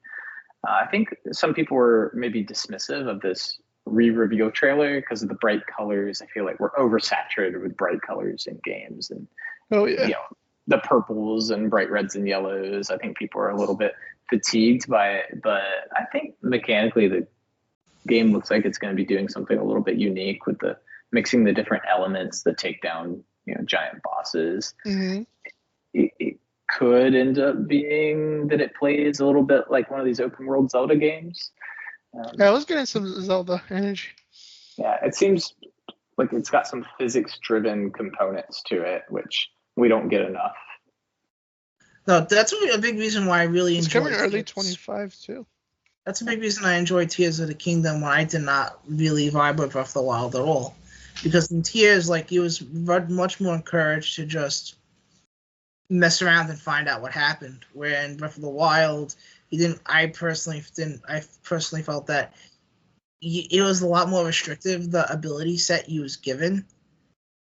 I think some people were maybe dismissive of this re-reveal trailer because of the bright colors. I feel like we're oversaturated with bright colors in games, and the purples and bright reds and yellows. I think people are a little bit fatigued by it, but I think mechanically the game looks like it's going to be doing something a little bit unique with the mixing the different elements that take down giant bosses. mm-hmm. It could end up being that it plays a little bit like one of these open world Zelda games. I was getting some Zelda energy. Yeah, it seems like it's got some physics-driven components to it, which we don't get enough. No, that's a big reason why I really enjoy. It's coming early 25 too. That's a big reason I enjoyed Tears of the Kingdom when I did not really vibe with Breath of the Wild at all. Because in Tears, like, you was much more encouraged to just mess around and find out what happened. Where in Breath of the Wild, I personally felt that it was a lot more restrictive, the ability set you was given.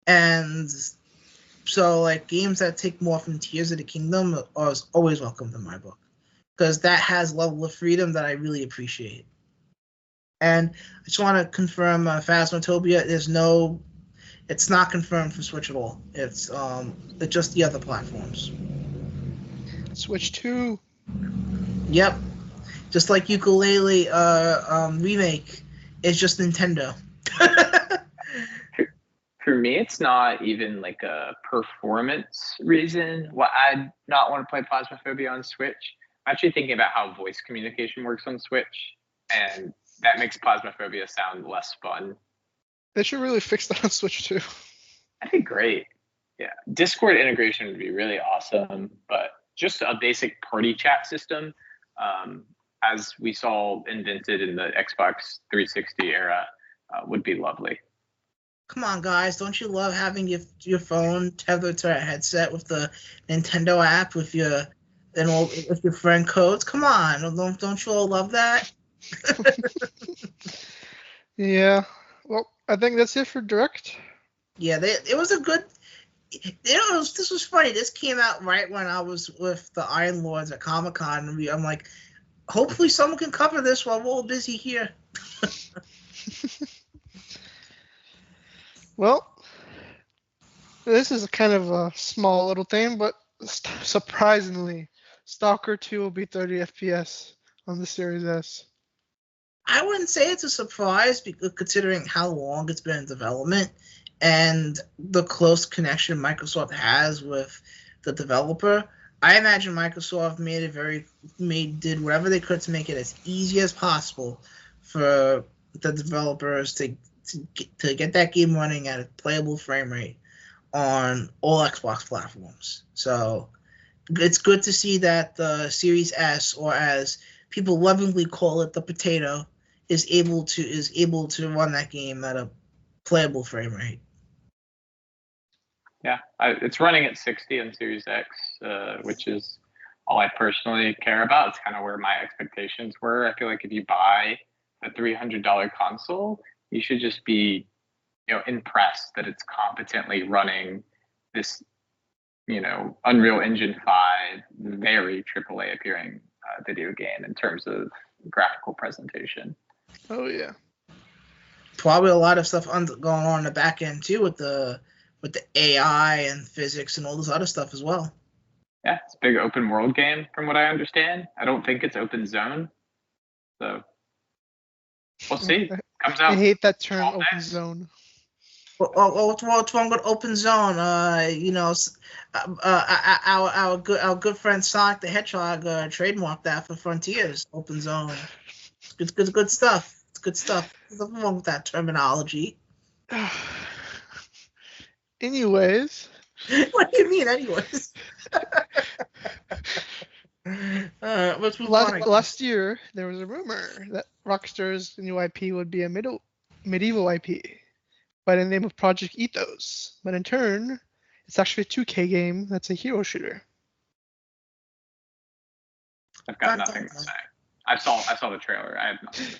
And so, like, games that take more from Tears of the Kingdom are always welcomed in my book. Because that has a level of freedom that I really appreciate. And I just want to confirm Phasmophobia, it's not confirmed for Switch at all. It's just the other platforms. Switch 2. Yep. Just like Ukulele remake, it's just Nintendo. For me, it's not even like a performance reason why I'd not want to play Phasmophobia on Switch. I'm actually thinking about how voice communication works on Switch, and that makes Phasmophobia sound less fun. They should really fix that on Switch 2. I think great. Yeah, Discord integration would be really awesome, but just a basic party chat system, as we saw invented in the Xbox 360 era, would be lovely. Come on, guys! Don't you love having your phone tethered to a headset with the Nintendo app with your friend codes? Come on! Don't you all love that? Yeah. Well, I think that's it for Direct. Yeah, it was a good. This was funny. This came out right when I was with the Iron Lords at Comic-Con. And I'm like, hopefully someone can cover this while we're all busy here. Well, this is kind of a small little thing, but surprisingly, Stalker 2 will be 30 FPS on the Series S. I wouldn't say it's a surprise, considering how long it's been in development and the close connection Microsoft has with the developer. I imagine Microsoft did whatever they could to make it as easy as possible for the developers to get that game running at a playable frame rate on all Xbox platforms. So it's good to see that the Series S, or as people lovingly call it, the potato, is able to run that game at a playable frame rate. Yeah, it's running at 60 on Series X, which is all I personally care about. It's kind of where my expectations were. I feel like if you buy a $300 console, You should just be, impressed that it's competently running this, Unreal Engine 5, very AAA appearing video game in terms of graphical presentation. Oh yeah. Probably a lot of stuff going on in the back end too with the AI and physics and all this other stuff as well. Yeah, it's a big open world game from what I understand. I don't think it's open zone. So we'll see. Comes out. I hate that term, open zone. What's wrong with open zone? Our good friend Sonic the Hedgehog trademarked that for Frontiers. Open zone. It's good stuff. It's good stuff. There's nothing wrong with that terminology. Anyways. What do you mean, anyways? Let's move on. Last year, there was a rumor that Rockstar's new IP would be a medieval IP by the name of Project Ethos. But in turn, it's actually a 2K game that's a hero shooter. I've got nothing to say. I saw the trailer. I have nothing to say.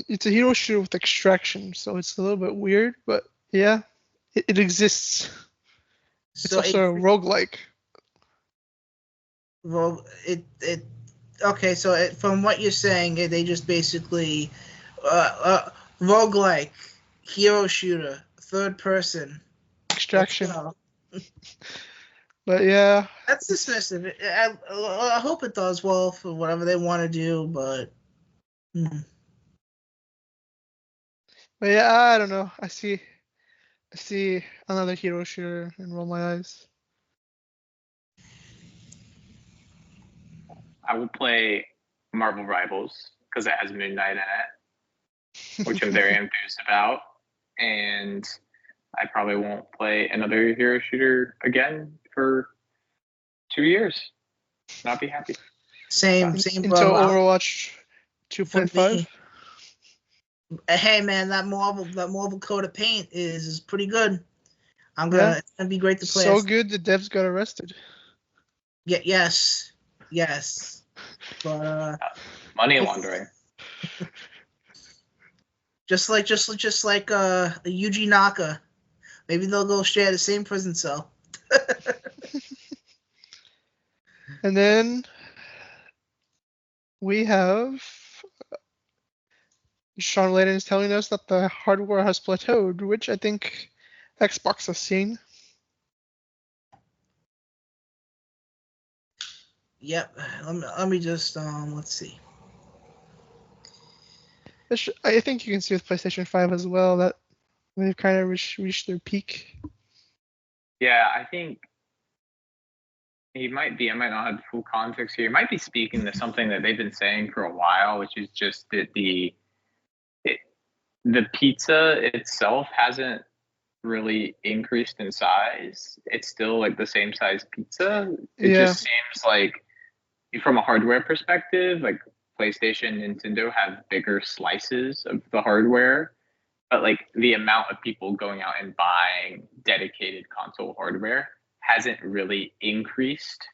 It's a hero shooter with extraction, so it's a little bit weird, but yeah, it exists. It's also a roguelike. Well, okay, so from what you're saying, they just basically roguelike, hero shooter, third person. Extraction. But yeah. That's dismissive. I hope it does well for whatever they want to do, but... But yeah, I don't know. I see another hero shooter and roll my eyes. I will play Marvel Rivals because it has Moon Knight in it, which I'm very enthused about. And I probably won't play another hero shooter again for 2 years. Not be happy. Same. Until Overwatch 2.5. Hey man, that Marvel coat of paint is pretty good. It's gonna be great to play. So good the devs got arrested. Yeah, yes. But money laundering. just like Yuji Naka. Maybe they'll go share the same prison cell. And then we have Sean Layden is telling us that the hardware has plateaued, which I think Xbox has seen. Yep. Let me just let's see. I think you can see with PlayStation 5 as well that they've kind of reached their peak. Yeah, I think he might be. I might not have full context here. He might be speaking to something that they've been saying for a while, which is just that the pizza itself hasn't really increased in size. It's still like the same size pizza. It just seems like from a hardware perspective, like PlayStation and Nintendo have bigger slices of the hardware, but like the amount of people going out and buying dedicated console hardware hasn't really increased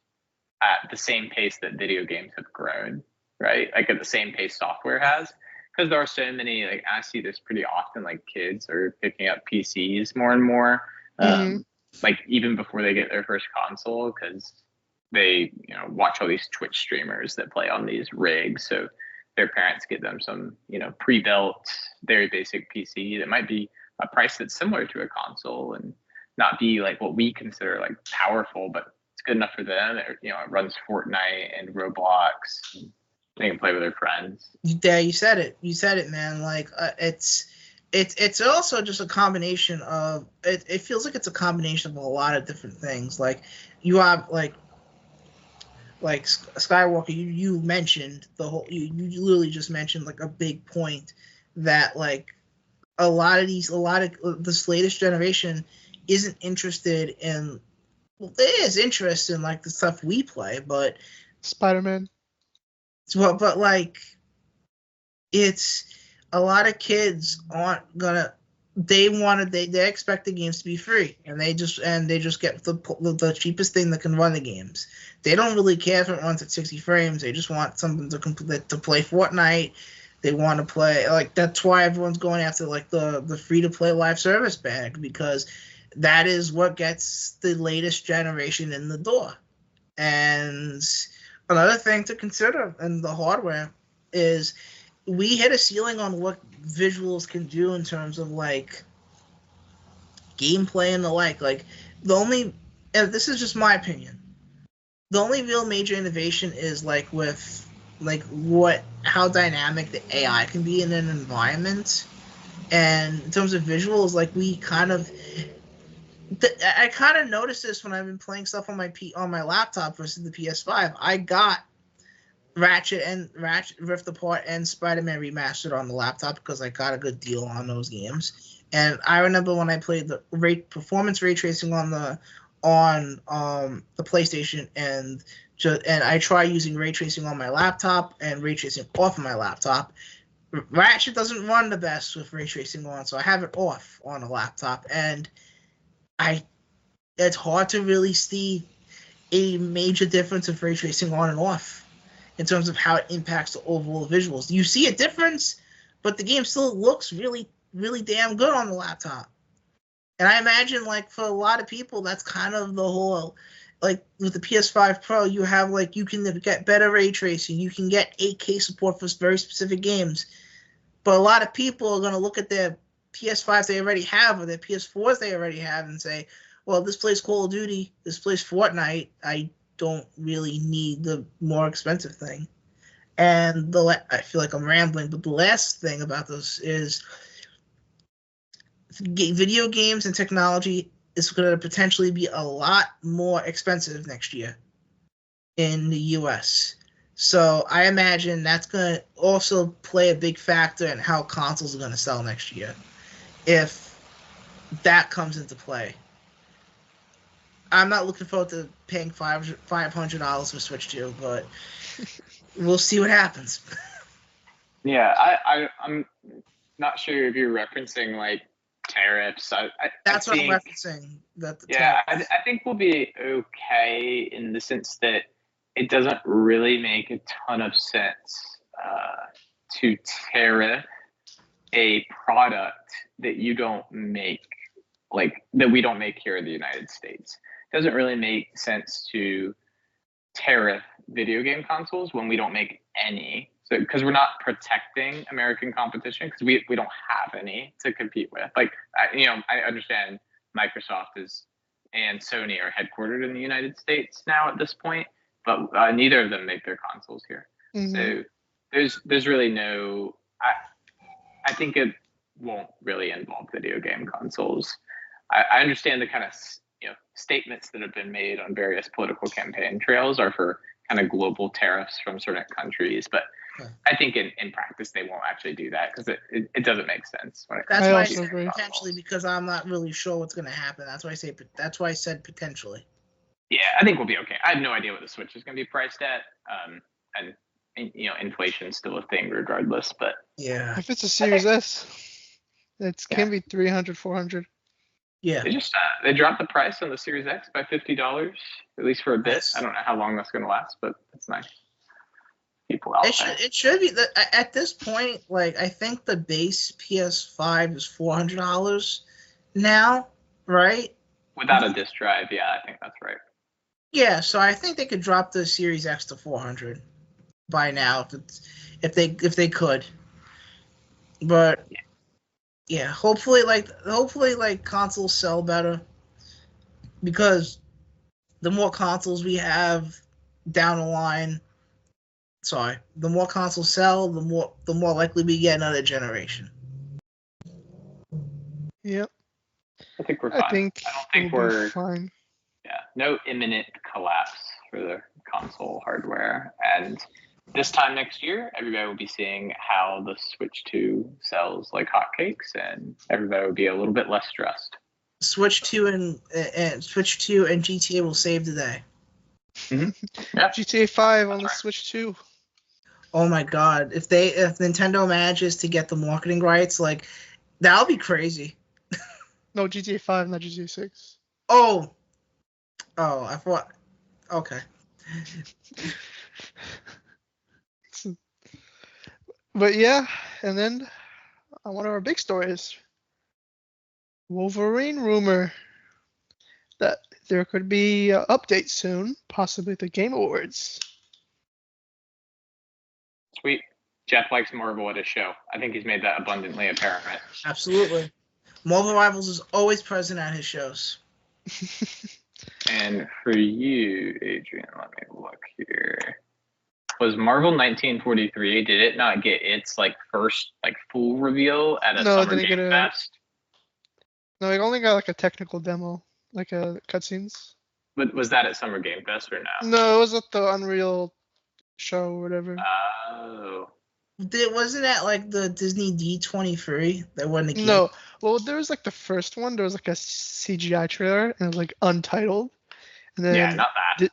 at the same pace that video games have grown, right? Like at the same pace software has. Because there are so many, like I see this pretty often, like kids are picking up PCs more and more, like even before they get their first console, because they watch all these Twitch streamers that play on these rigs. So their parents get them some pre-built, very basic PC that might be a price that's similar to a console and not be like what we consider like powerful, but it's good enough for them. It runs Fortnite and Roblox. And they can play with their friends. Yeah, you said it, man. Like it's also just a combination of it feels like it's a combination of a lot of different things. Like you have like Skywalker, you mentioned you literally just mentioned like a big point that like a lot of this latest generation isn't interested in. Well, there is interest in like the stuff we play, but Spider-Man. But like, it's a lot of kids aren't gonna. They expect the games to be free, and they just get the cheapest thing that can run the games. They don't really care if it runs at 60 frames. They just want something to play Fortnite, They want to play, like, that's why everyone's going after like the free to play live service bag, because that is what gets the latest generation in the door. And another thing to consider in the hardware is we hit a ceiling on what visuals can do in terms of like gameplay and the like. Like the only, and this is just my opinion, the only real major innovation is like with like how dynamic the AI can be in an environment. And in terms of visuals, like we kind of, I kind of noticed this when I've been playing stuff on my laptop versus the PS5. I got Ratchet Rift Apart and Spider-Man Remastered on the laptop because I got a good deal on those games. And I remember when I played the performance ray tracing on the PlayStation, and I try using ray tracing on my laptop and ray tracing off of my laptop. Ratchet doesn't run the best with ray tracing on, so I have it off on a laptop, and it's hard to really see a major difference of ray tracing on and off in terms of how it impacts the overall visuals. You see a difference, but the game still looks really, really damn good on the laptop. And I imagine, like, for a lot of people, that's kind of the whole, like, with the PS5 Pro, you have, like, you can get better ray tracing, you can get 8K support for very specific games. But a lot of people are going to look at their PS5s they already have or their PS4s they already have and say, well, this plays Call of Duty, this plays Fortnite, I don't really need the more expensive thing. And I feel like I'm rambling, but the last thing about this is video games and technology is going to potentially be a lot more expensive next year in the US. So I imagine that's going to also play a big factor in how consoles are going to sell next year, if that comes into play. I'm not looking forward to paying $500 for Switch 2, but we'll see what happens. Yeah, I'm not sure if you're referencing like tariffs. That's what I'm referencing. I think we'll be okay in the sense that it doesn't really make a ton of sense to tariff a product that you don't make, like that we don't make here in the United States. It doesn't really make sense to tariff video game consoles when we don't make any. So because we're not protecting American competition, because we don't have any to compete with. Like I understand Microsoft and Sony are headquartered in the United States now at this point, but neither of them make their consoles here. Mm-hmm. So there's really no. I think it won't really involve video game consoles. I understand the kind of statements that have been made on various political campaign trails are for kind of global tariffs from certain countries, but I think in practice they won't actually do that because it doesn't make sense. That's why I said potentially, because I'm not really sure what's going to happen. That's why I said potentially. Yeah, I think we'll be okay. I have no idea what the Switch is going to be priced at, and inflation's still a thing regardless. But yeah, if it's a Series S, it can be $300, $400. Yeah, they dropped the price on the Series X by $50, at least for a bit. Nice. I don't know how long that's going to last, but it's nice. People out there. It should be at this point. Like I think the base PS5 is $400 now, right? Without a disk drive, yeah, I think that's right. Yeah, so I think they could drop the Series X to $400 by now if they could. But yeah, hopefully consoles sell better, because the more consoles we have down the line, the more consoles sell, the more likely we get another generation. Yep. I think we're fine. I don't think we're fine. Yeah, no imminent collapse for the console hardware. And this time next year, everybody will be seeing how the Switch 2 sells like hotcakes, and everybody will be a little bit less stressed. Switch 2 and GTA will save the day. Mm-hmm. Yeah. GTA 5 on the Switch 2. Oh my God! If Nintendo manages to get the marketing rights, like that'll be crazy. No, GTA 5, not GTA 6. Oh, I thought. Okay. But yeah, and then one of our big stories, Wolverine rumor that there could be an update soon, possibly the Game Awards. Sweet. Jeff likes Marvel at his show. I think he's made that abundantly apparent. Absolutely. Marvel Rivals is always present at his shows. And for you, Adrian, let me look here. Was Marvel 1943? Did it not get its first full reveal at a Summer Game Fest? No, it only got a technical demo, cutscenes. But was that at Summer Game Fest or no? No, it was at the Unreal show or whatever. Oh. Wasn't that the Disney D23 that wasn't a game? No. Well, there was the first one. There was a CGI trailer and it was untitled. And then yeah, not that.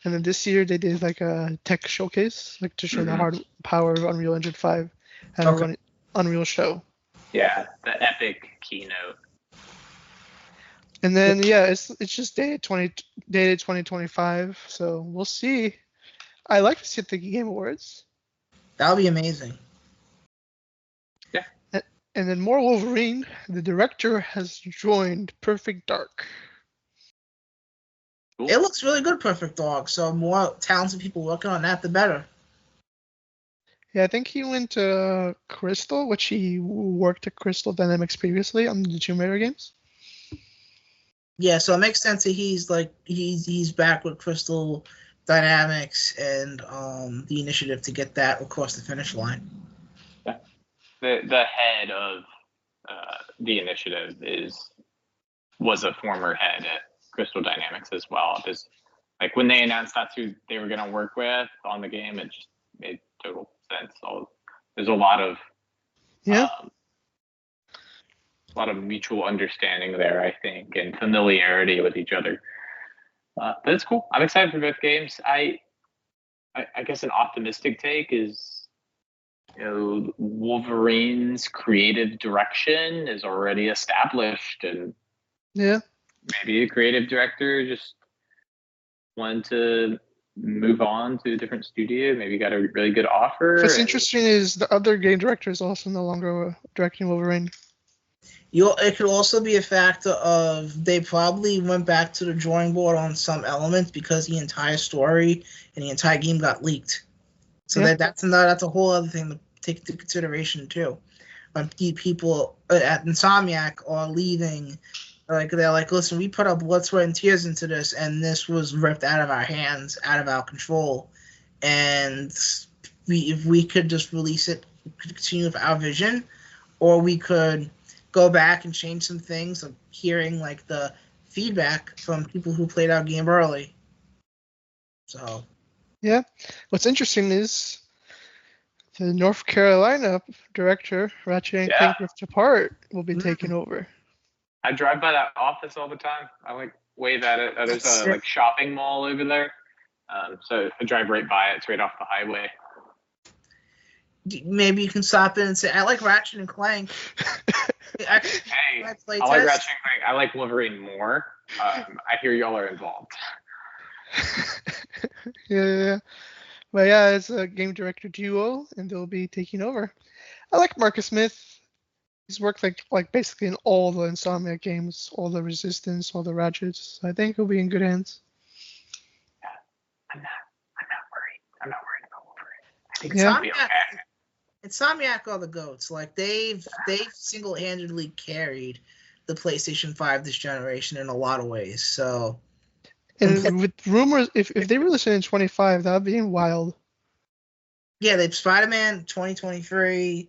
And then this year they did a tech showcase, to show the hard power of Unreal Engine 5 at a Unreal show. Yeah, the epic keynote. And then it's just dated 2025, so we'll see. I like to see it at the Game Awards. That'll be amazing. Yeah. And then more Wolverine. The director has joined Perfect Dark. Cool. It looks really good, Perfect Dark. So more talented people working on that, the better. Yeah, I think he went to Crystal, which he worked at Crystal Dynamics previously on the Tomb Raider games. Yeah, so it makes sense that he's back with Crystal Dynamics and the initiative to get that across the finish line. Yeah. The head of the initiative was a former head at Crystal Dynamics as well. Just when they announced that's who they were going to work with on the game, it just made total sense. So there's a lot of mutual understanding there, I think, and familiarity with each other. But it's cool. I'm excited for both games. I guess an optimistic take is, Wolverine's creative direction is already established, and maybe a creative director just wanted to move on to a different studio. Maybe got a really good offer. What's interesting is the other game director is also no longer directing Wolverine. It could also be a factor of they probably went back to the drawing board on some elements because the entire story and the entire game got leaked. So that's a whole other thing to take into consideration too. When people at Insomniac are leaving, they're like, listen, we put our blood, sweat, and tears into this, and this was ripped out of our hands, out of our control. And if we could just release it, continue with our vision, or we could go back and change some things. Of hearing the feedback from people who played our game early. So what's interesting is the North Carolina director, Ratchet and Clank Rift Apart, will be taking over. I drive by that office all the time. I wave at it. There's a shopping mall over there. So I drive right by it. It's right off the highway. Maybe you can stop in and say, I like Ratchet and Clank. I like Ratchet and Clank. I like Wolverine more. I hear y'all are involved. Yeah. But it's a game director duo, and they'll be taking over. I like Marcus Smith. He's worked basically in all the Insomniac games, all the Resistance, all the Ratchets. I think he'll be in good hands. Yeah, I'm not worried. I'm not worried about Wolverine. I think it's gonna be okay. Insomniac are the goats. They've single-handedly carried the PlayStation 5 this generation in a lot of ways. So, and with rumors, if they release it in 25, that would be wild. Yeah, they've Spider-Man 2023,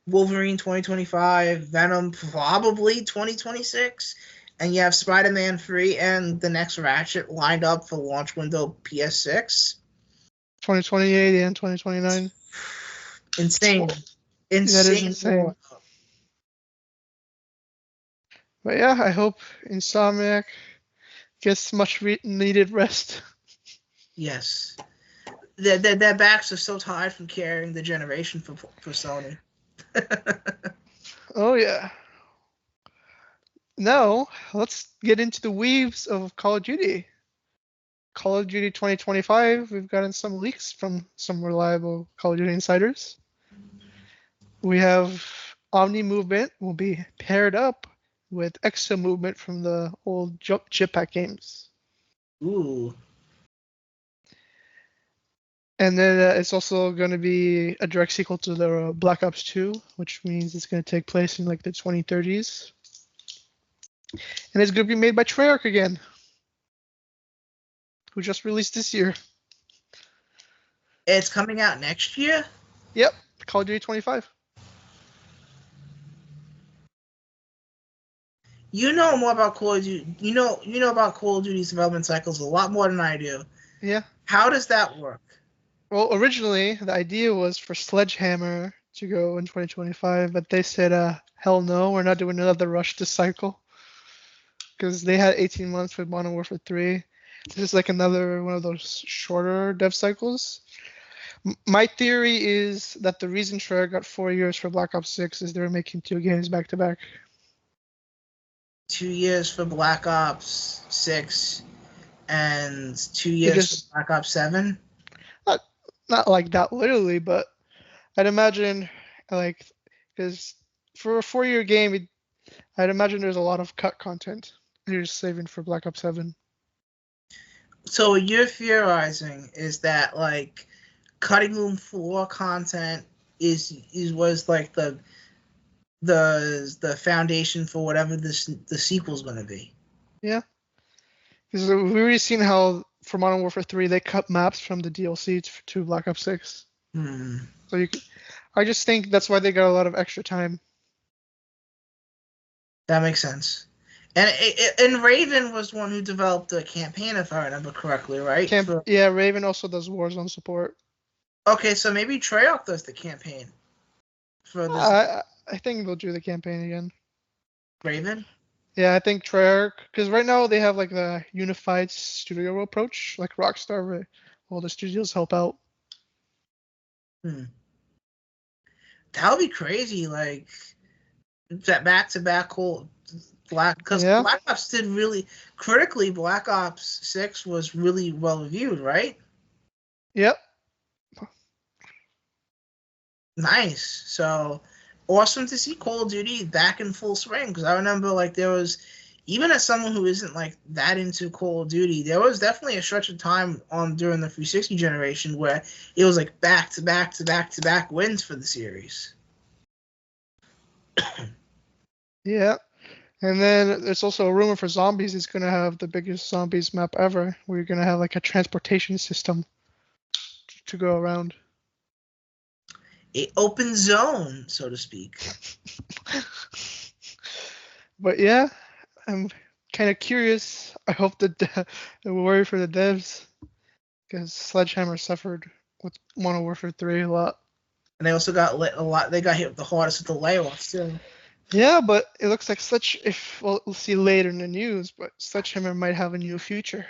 Wolverine 2025, Venom probably 2026, and you have Spider-Man 3 and the next Ratchet lined up for launch window PS6. 2028 and 2029. Insane. That is insane. But I hope Insomniac gets much needed rest. Yes. Their backs are so tired from carrying the generation for Sony. Oh, yeah. Now, let's get into the weaves of Call of Duty. Call of Duty 2025, we've gotten some leaks from some reliable Call of Duty insiders. We have Omni movement will be paired up with Exo movement from the old Jetpack games. Ooh. And then it's also going to be a direct sequel to the Black Ops 2, which means it's going to take place in like the 2030s. And it's going to be made by Treyarch again, who just released this year. It's coming out next year? Yep, Call of Duty 25. You know more about Call of Duty. You know about Call of Duty's development cycles a lot more than I do. Yeah. How does that work? Well, originally the idea was for Sledgehammer to go in 2025, but they said, hell no, we're not doing another rush this cycle. Because they had 18 months with Modern Warfare 3. This is like another one of those shorter dev cycles. My theory is that the reason Treyarch got 4 years for Black Ops 6 is they were making 2 games back to back. 2 years for Black Ops 6 and 2 years for Black Ops 7? Not like that literally, but I'd imagine, like, because for a 4-year game, I'd imagine there's a lot of cut content you're just saving for Black Ops 7. So what you're theorizing is that, like, cutting room floor content was like the foundation for whatever the sequel's going to be. Yeah, because we've already seen how for Modern Warfare 3 they cut maps from the DLC to Black Ops 6. So I just think that's why they got a lot of extra time. That makes sense. And Raven was one who developed the campaign, if I remember correctly, right? Yeah, Raven also does Warzone support. Okay, so maybe Treyarch does the campaign for this. I think they'll do the campaign again. Raven? Yeah, I think Treyarch, because right now they have like the unified studio approach, like Rockstar, where all the studios help out. That would be crazy, like that back-to-back whole because Black Ops did really critically. Black Ops 6 was really well reviewed, right? Yep. Nice. So awesome to see Call of Duty back in full swing, because I remember, like, there was, even as someone who isn't like that into Call of Duty, there was definitely a stretch of time during the 360 generation where it was like back to back to back to back wins for the series. Yeah. And then there's also a rumor for Zombies is going to have the biggest Zombies map ever, where you're going to have like a transportation system to go around. An open zone, so to speak. But yeah, I'm kind of curious. I hope that I worry for the devs, because Sledgehammer suffered with Modern Warfare 3 a lot. And they also got a lot. They got hit the hardest with the layoffs too. Yeah, but it looks like we'll see later in the news, but Sledgehammer might have a new future.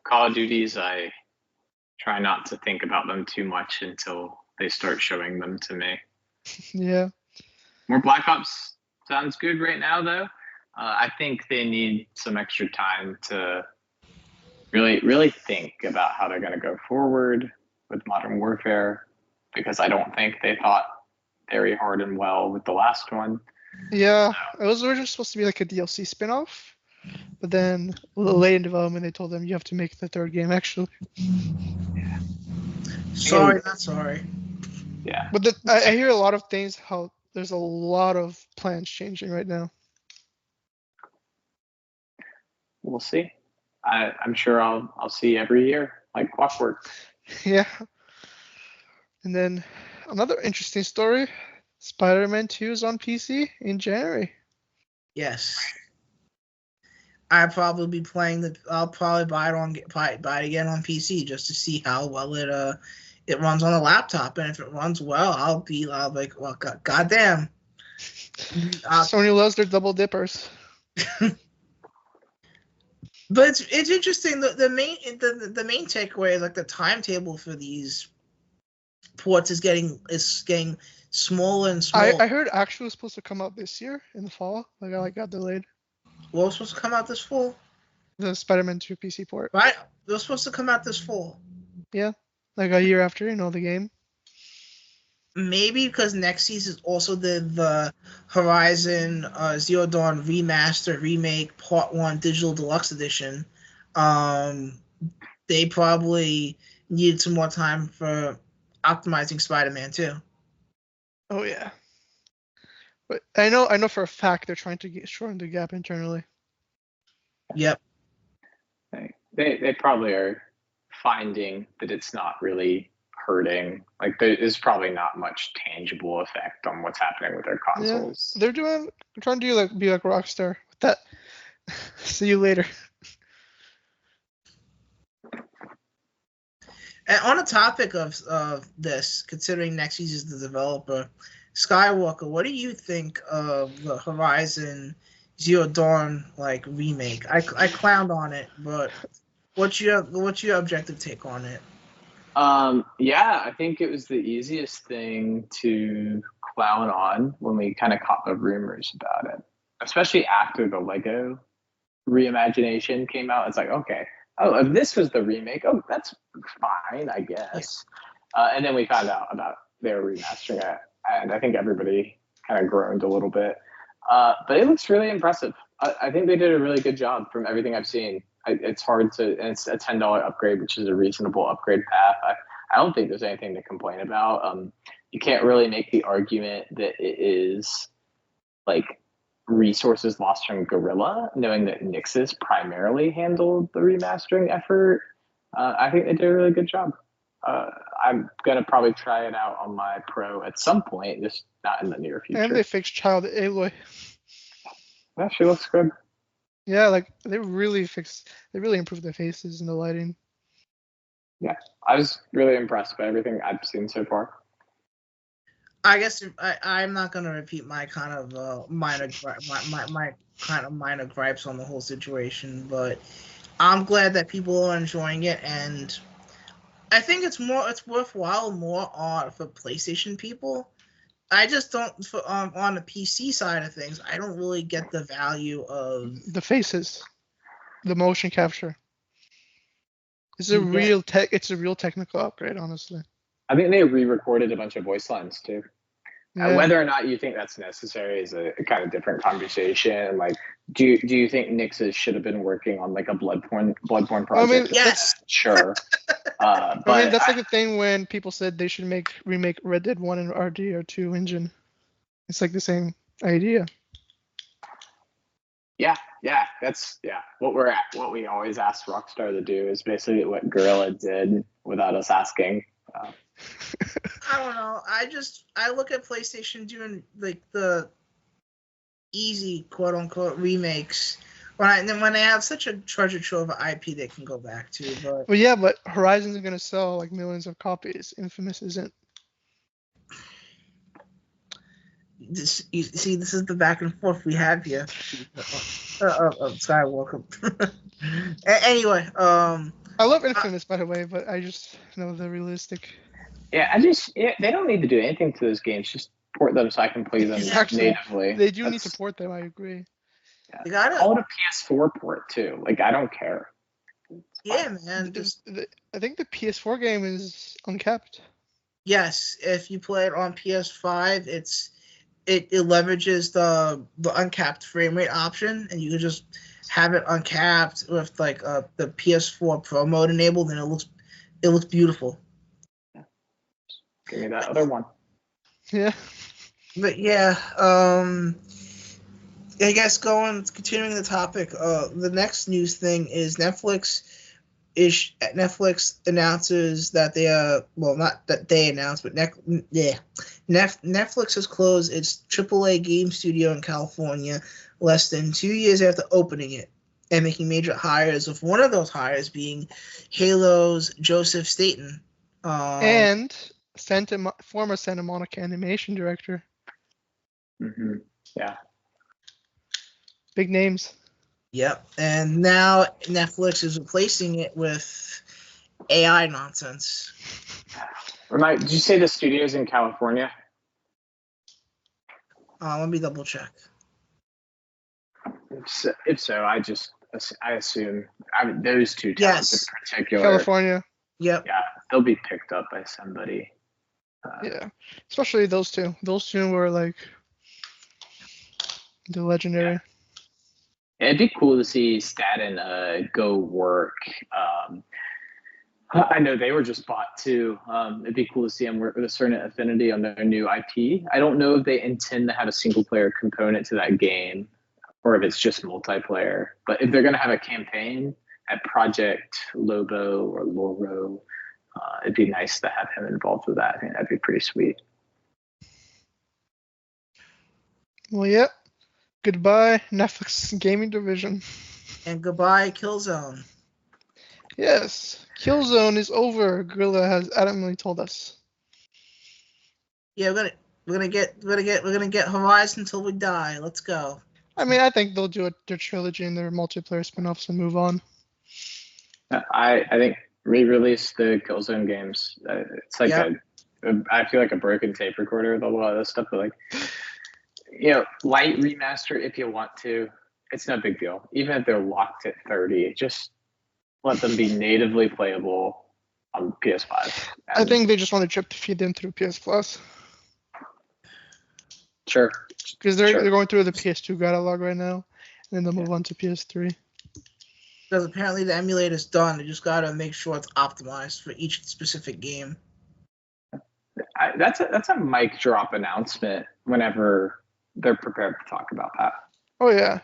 Call of Duties, I try not to think about them too much until they start showing them to me. Yeah. More Black Ops sounds good right now, though. I think they need some extra time to really think about how they're going to go forward with Modern Warfare, because I don't think they thought very hard and well with the last one. Yeah, it was originally supposed to be like a DLC spin-off, but then late in development they told them you have to make the third game actually. Yeah. Sorry, not sorry. Yeah. But I hear a lot of things, how there's a lot of plans changing right now. We'll see. I'm sure I'll see every year like clockwork. Yeah. And then another interesting story, Spider-Man 2 is on PC in January. Yes. I'll probably be playing I'll probably buy it again on PC just to see how well it runs on a laptop, and if it runs well, I'll be like, well, goddamn. Sony loves their double dippers. But it's interesting. The main takeaway is like the timetable for these ports is getting smaller and smaller. I heard actually was supposed to come out this year in the fall. Like got delayed. What was supposed to come out this fall? The Spider-Man 2 PC port. Right, it was supposed to come out this fall. Yeah, like a year after the game. Maybe because Nexus is also the Horizon Zero Dawn remaster remake Part 1 Digital Deluxe Edition. They probably needed some more time for optimizing Spider-Man 2. Oh yeah. But I know for a fact they're trying to shorten the gap internally. Yep. They probably are finding that it's not really hurting. Like there's probably not much tangible effect on what's happening with their consoles. Yeah, they're trying to be like Rockstar with that. See you later. And on the topic of this, considering Nexus is the developer, Skywalker, what do you think of the Horizon Zero Dawn remake? I clowned on it, but what's your objective take on it? Yeah, I think it was the easiest thing to clown on when we kind of caught the rumors about it, especially after the Lego reimagination came out. It's like, okay, oh, if this was the remake, oh, that's fine, I guess. Yeah. And then we found out about they were remastering it, and I think everybody kind of groaned a little bit. But it looks really impressive. I think they did a really good job from everything I've seen. It's hard to, and it's a $10 upgrade, which is a reasonable upgrade path. I don't think there's anything to complain about. You can't really make the argument that it is like resources lost from Guerrilla, knowing that Nixus primarily handled the remastering effort. I think they did a really good job. I'm gonna probably try it out on my Pro at some point, just not in the near future. And they fixed Child Aloy. Yeah, she looks good. Yeah, like they really improved the faces and the lighting. Yeah, I was really impressed by everything I've seen so far. I guess I'm not gonna repeat my kind of minor gripes on the whole situation, but I'm glad that people are enjoying it, and I think it's worthwhile more for PlayStation people. I just don't on the PC side of things. I don't really get the value of the faces, the motion capture. It's a real technical upgrade, honestly. I think they re-recorded a bunch of voice lines too. Yeah. Whether or not you think that's necessary is a kind of different conversation. Like, do you think Nixus should have been working on like a Bloodborne project? I mean, yes, sure. But I mean, that's like the thing when people said they should remake Red Dead 1 and RDR2 engine. It's like the same idea. Yeah, that's what we always ask Rockstar to do is basically what Guerrilla did without us asking. I don't know. I look at PlayStation doing like the easy quote unquote remakes when they have such a treasure trove of IP they can go back to. But well, yeah, but Horizon's gonna sell like millions of copies. Infamous isn't. This is the back and forth we have here. Skywalker. Anyway, I love Infamous, by the way, but I just know the realistic. Yeah, they don't need to do anything to those games. Just port them so I can play them natively. They do need to port them. I agree. Yeah. They got all the PS4 port too. Like I don't care. Yeah, man. I think the PS4 game is uncapped. Yes, if you play it on PS5, it leverages the uncapped frame rate option, and you can just have it uncapped with like the PS4 Pro mode enabled, and it looks beautiful. Give me that other one. Yeah. But yeah, I guess continuing the topic, the next news thing is Netflix announces that they not that they announced, but Netflix has closed its AAA game studio in California less than 2 years after opening it and making major hires, with one of those hires being Halo's Joseph Staten. And former Santa Monica animation director. Mm-hmm. Yeah. Big names. Yep. And now Netflix is replacing it with AI nonsense. Did you say the studio's in California? Let me double check. If so, I assume those two towns in particular. California. Yep. Yeah, they'll be picked up by somebody. Yeah, especially those two. Those two were like the legendary. Yeah, it'd be cool to see Staten go work. I know they were just bought too. It'd be cool to see them work with a certain affinity on their new IP. I don't know if they intend to have a single player component to that game, or if it's just multiplayer. But if they're going to have a campaign at Project Lobo or Loro, it'd be nice to have him involved with that. I think that'd be pretty sweet. Well, yeah. Goodbye, Netflix gaming division. And goodbye, Killzone. Yes, Killzone is over. Guerrilla has adamantly told us. Yeah, we're gonna get Horizon until we die. Let's go. I mean, I think they'll do their trilogy and their multiplayer spin-offs and move on. I think re-release the Killzone games. It's like I feel like a broken tape recorder with a lot of this stuff, but like, light remaster if you want to. It's no big deal. Even if they're locked at 30, just let them be natively playable on PS5. I think they just want to drip feed them through PS Plus. Sure. Because they're going through the PS2 catalog right now, and then they'll move on to PS3. Because apparently the emulator's done. They just gotta make sure it's optimized for each specific game. That's a mic drop announcement whenever they're prepared to talk about that. Oh yeah.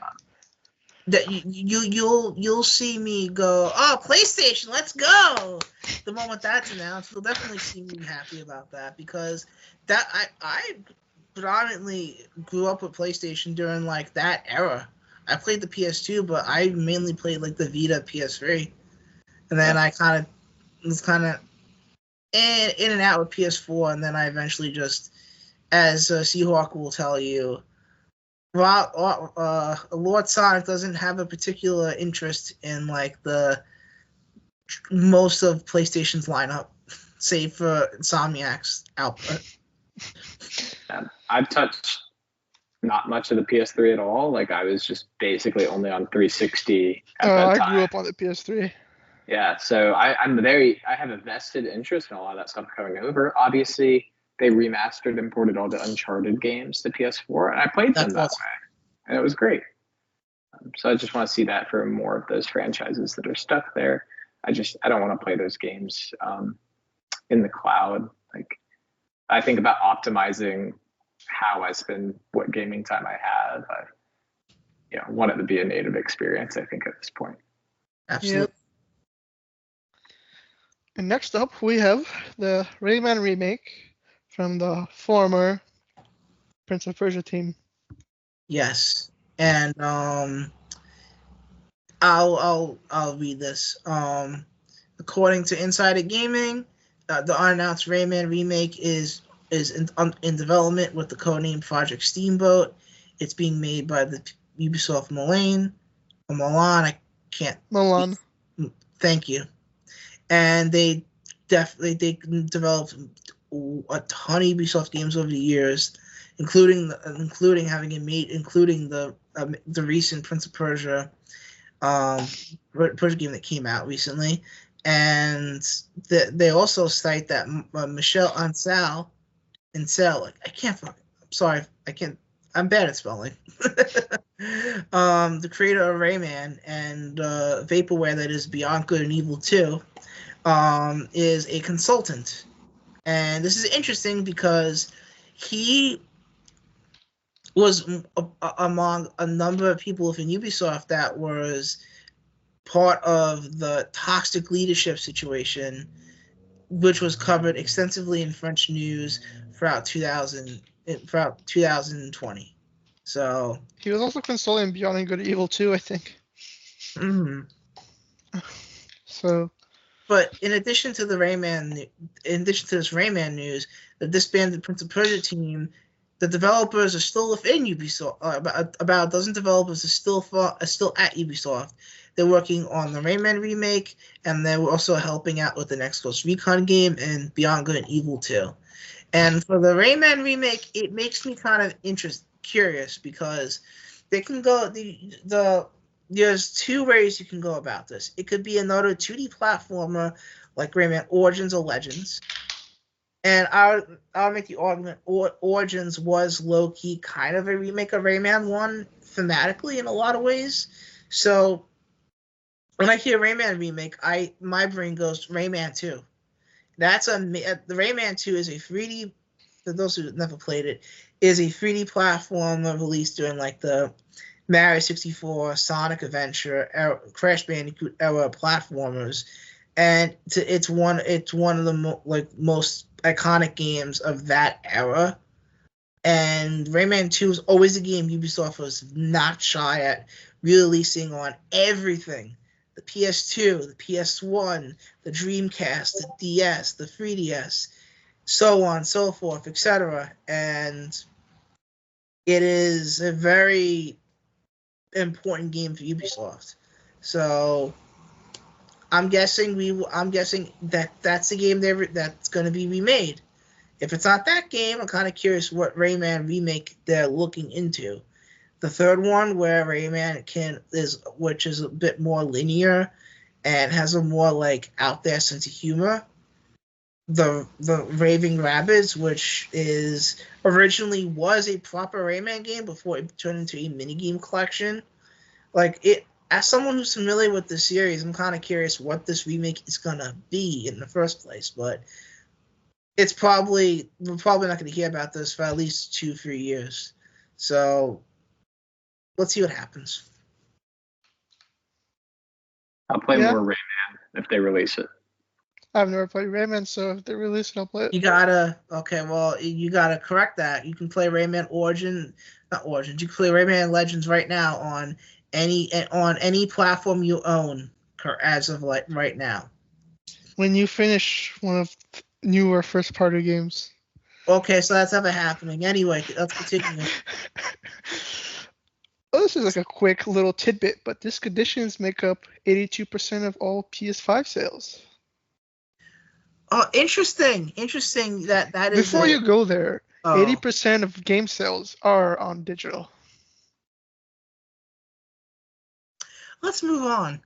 That you'll see me go, oh, PlayStation, let's go. The moment that's announced, you'll definitely see me happy about that, because that I predominantly grew up with PlayStation during like that era. I played the PS2, but I mainly played like the Vita, PS3, and then I was kind of in and out with PS4, and then I eventually just, as Seahawk will tell you, Lord Sonic doesn't have a particular interest in like the most of PlayStation's lineup, save for Insomniac's output. I've touched not much of the PS3 at all. Like I was just basically only on 360 at that time. I grew up on the PS3. Yeah, so I have a vested interest in a lot of that stuff coming over. Obviously, they remastered and ported all the Uncharted games to PS4, and I played them that way, and it was great. So I just want to see that for more of those franchises that are stuck there. I don't want to play those games in the cloud. Like I think about optimizing how I spend what gaming time I have. I want it to be a native experience, I think, at this point. Absolutely. Yep. And next up, we have the Rayman remake from the former Prince of Persia team. Yes, and I'll read this. According to Insider Gaming, the unannounced Rayman remake is in development with the codename Project Steamboat. It's being made by the Ubisoft Milan. Milan. Thank you. And they developed a ton of Ubisoft games over the years, including the recent Prince of Persia game that came out recently. And they also cite that Michel Ancel, I'm bad at spelling. The creator of Rayman and vaporware that is Beyond Good and Evil 2, is a consultant. And this is interesting because he was among a number of people within Ubisoft that was part of the toxic leadership situation, which was covered extensively in French news throughout 2020. So he was also consulting Beyond Good and Evil 2, I think. Mm-hmm. So, but in addition to this Rayman news, the disbanded Prince of Persia team, the developers are still within Ubisoft. About a dozen developers are still at Ubisoft. They're working on the Rayman remake, and they're also helping out with the Next Ghost Recon game and Beyond Good and Evil 2. And for the Rayman remake, it makes me kind of curious because they can go there's two ways you can go about this. It could be another 2D platformer like Rayman Origins or Legends. And I'll make the argument Origins was low-key kind of a remake of Rayman 1 thematically in a lot of ways. So when I hear Rayman remake, my brain goes to Rayman 2. The Rayman 2 is a 3D, for those who never played it, is a 3D platformer released during like the Mario 64, Sonic Adventure, Crash Bandicoot era platformers, and it's one of the most iconic games of that era. And Rayman 2 is always a game Ubisoft was not shy at releasing on everything. The PS2, the PS1, the Dreamcast, the DS, the 3DS, so on, so forth, etc. And it is a very important game for Ubisoft. So I'm guessing that's a game that's going to be remade. If it's not that game, I'm kind of curious what Rayman remake they're looking into. The third one, where Rayman which is a bit more linear and has a more like out there sense of humor. The Raving Rabbids, which originally was a proper Rayman game before it turned into a minigame collection. As someone who's familiar with the series, I'm kind of curious what this remake is gonna be in the first place. But we're probably not going to hear about this for at least 2-3 years. So let's see what happens. I'll play more Rayman if they release it. I've never played Rayman, so if they release it, I'll play it. You gotta correct that. You can play Rayman not Origins. You can play Rayman Legends right now on any platform you own as of right now. When you finish one of newer first-party games. Okay, so that's never happening. Anyway, let's continue. Well, this is like a quick little tidbit, but disc editions make up 82% of all PS5 sales. Oh, interesting that is. Before you go there, 80% of game sales are on digital. Let's move on.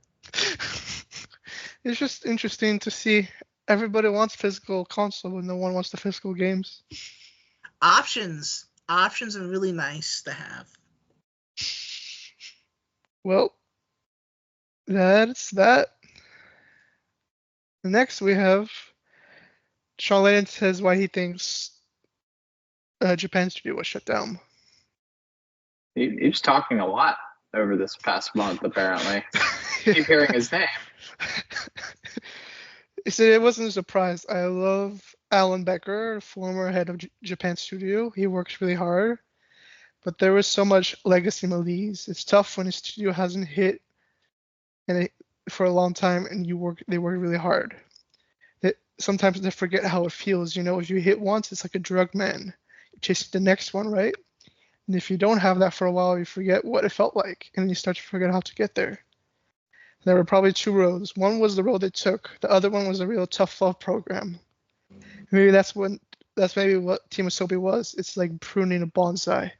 It's just interesting to see. Everybody wants physical console, but no one wants the physical games. Options are really nice to have. Well, that's that. Next, we have Sean Layden says why he thinks Japan studio was shut down. He's talking a lot over this past month, apparently. Keep hearing his name. He said it wasn't a surprise. I love Alan Becker, former head of Japan studio. He works really hard, but there was so much legacy malaise. It's tough when a studio hasn't hit for a long time and they work really hard. Sometimes they forget how it feels. If you hit once, it's like a drug, man. You chase the next one, right? And if you don't have that for a while, you forget what it felt like, and then you start to forget how to get there. There were probably two roads. One was the road they took. The other one was a real tough love program. Maybe that's maybe what Team Asobi was. It's like pruning a bonsai.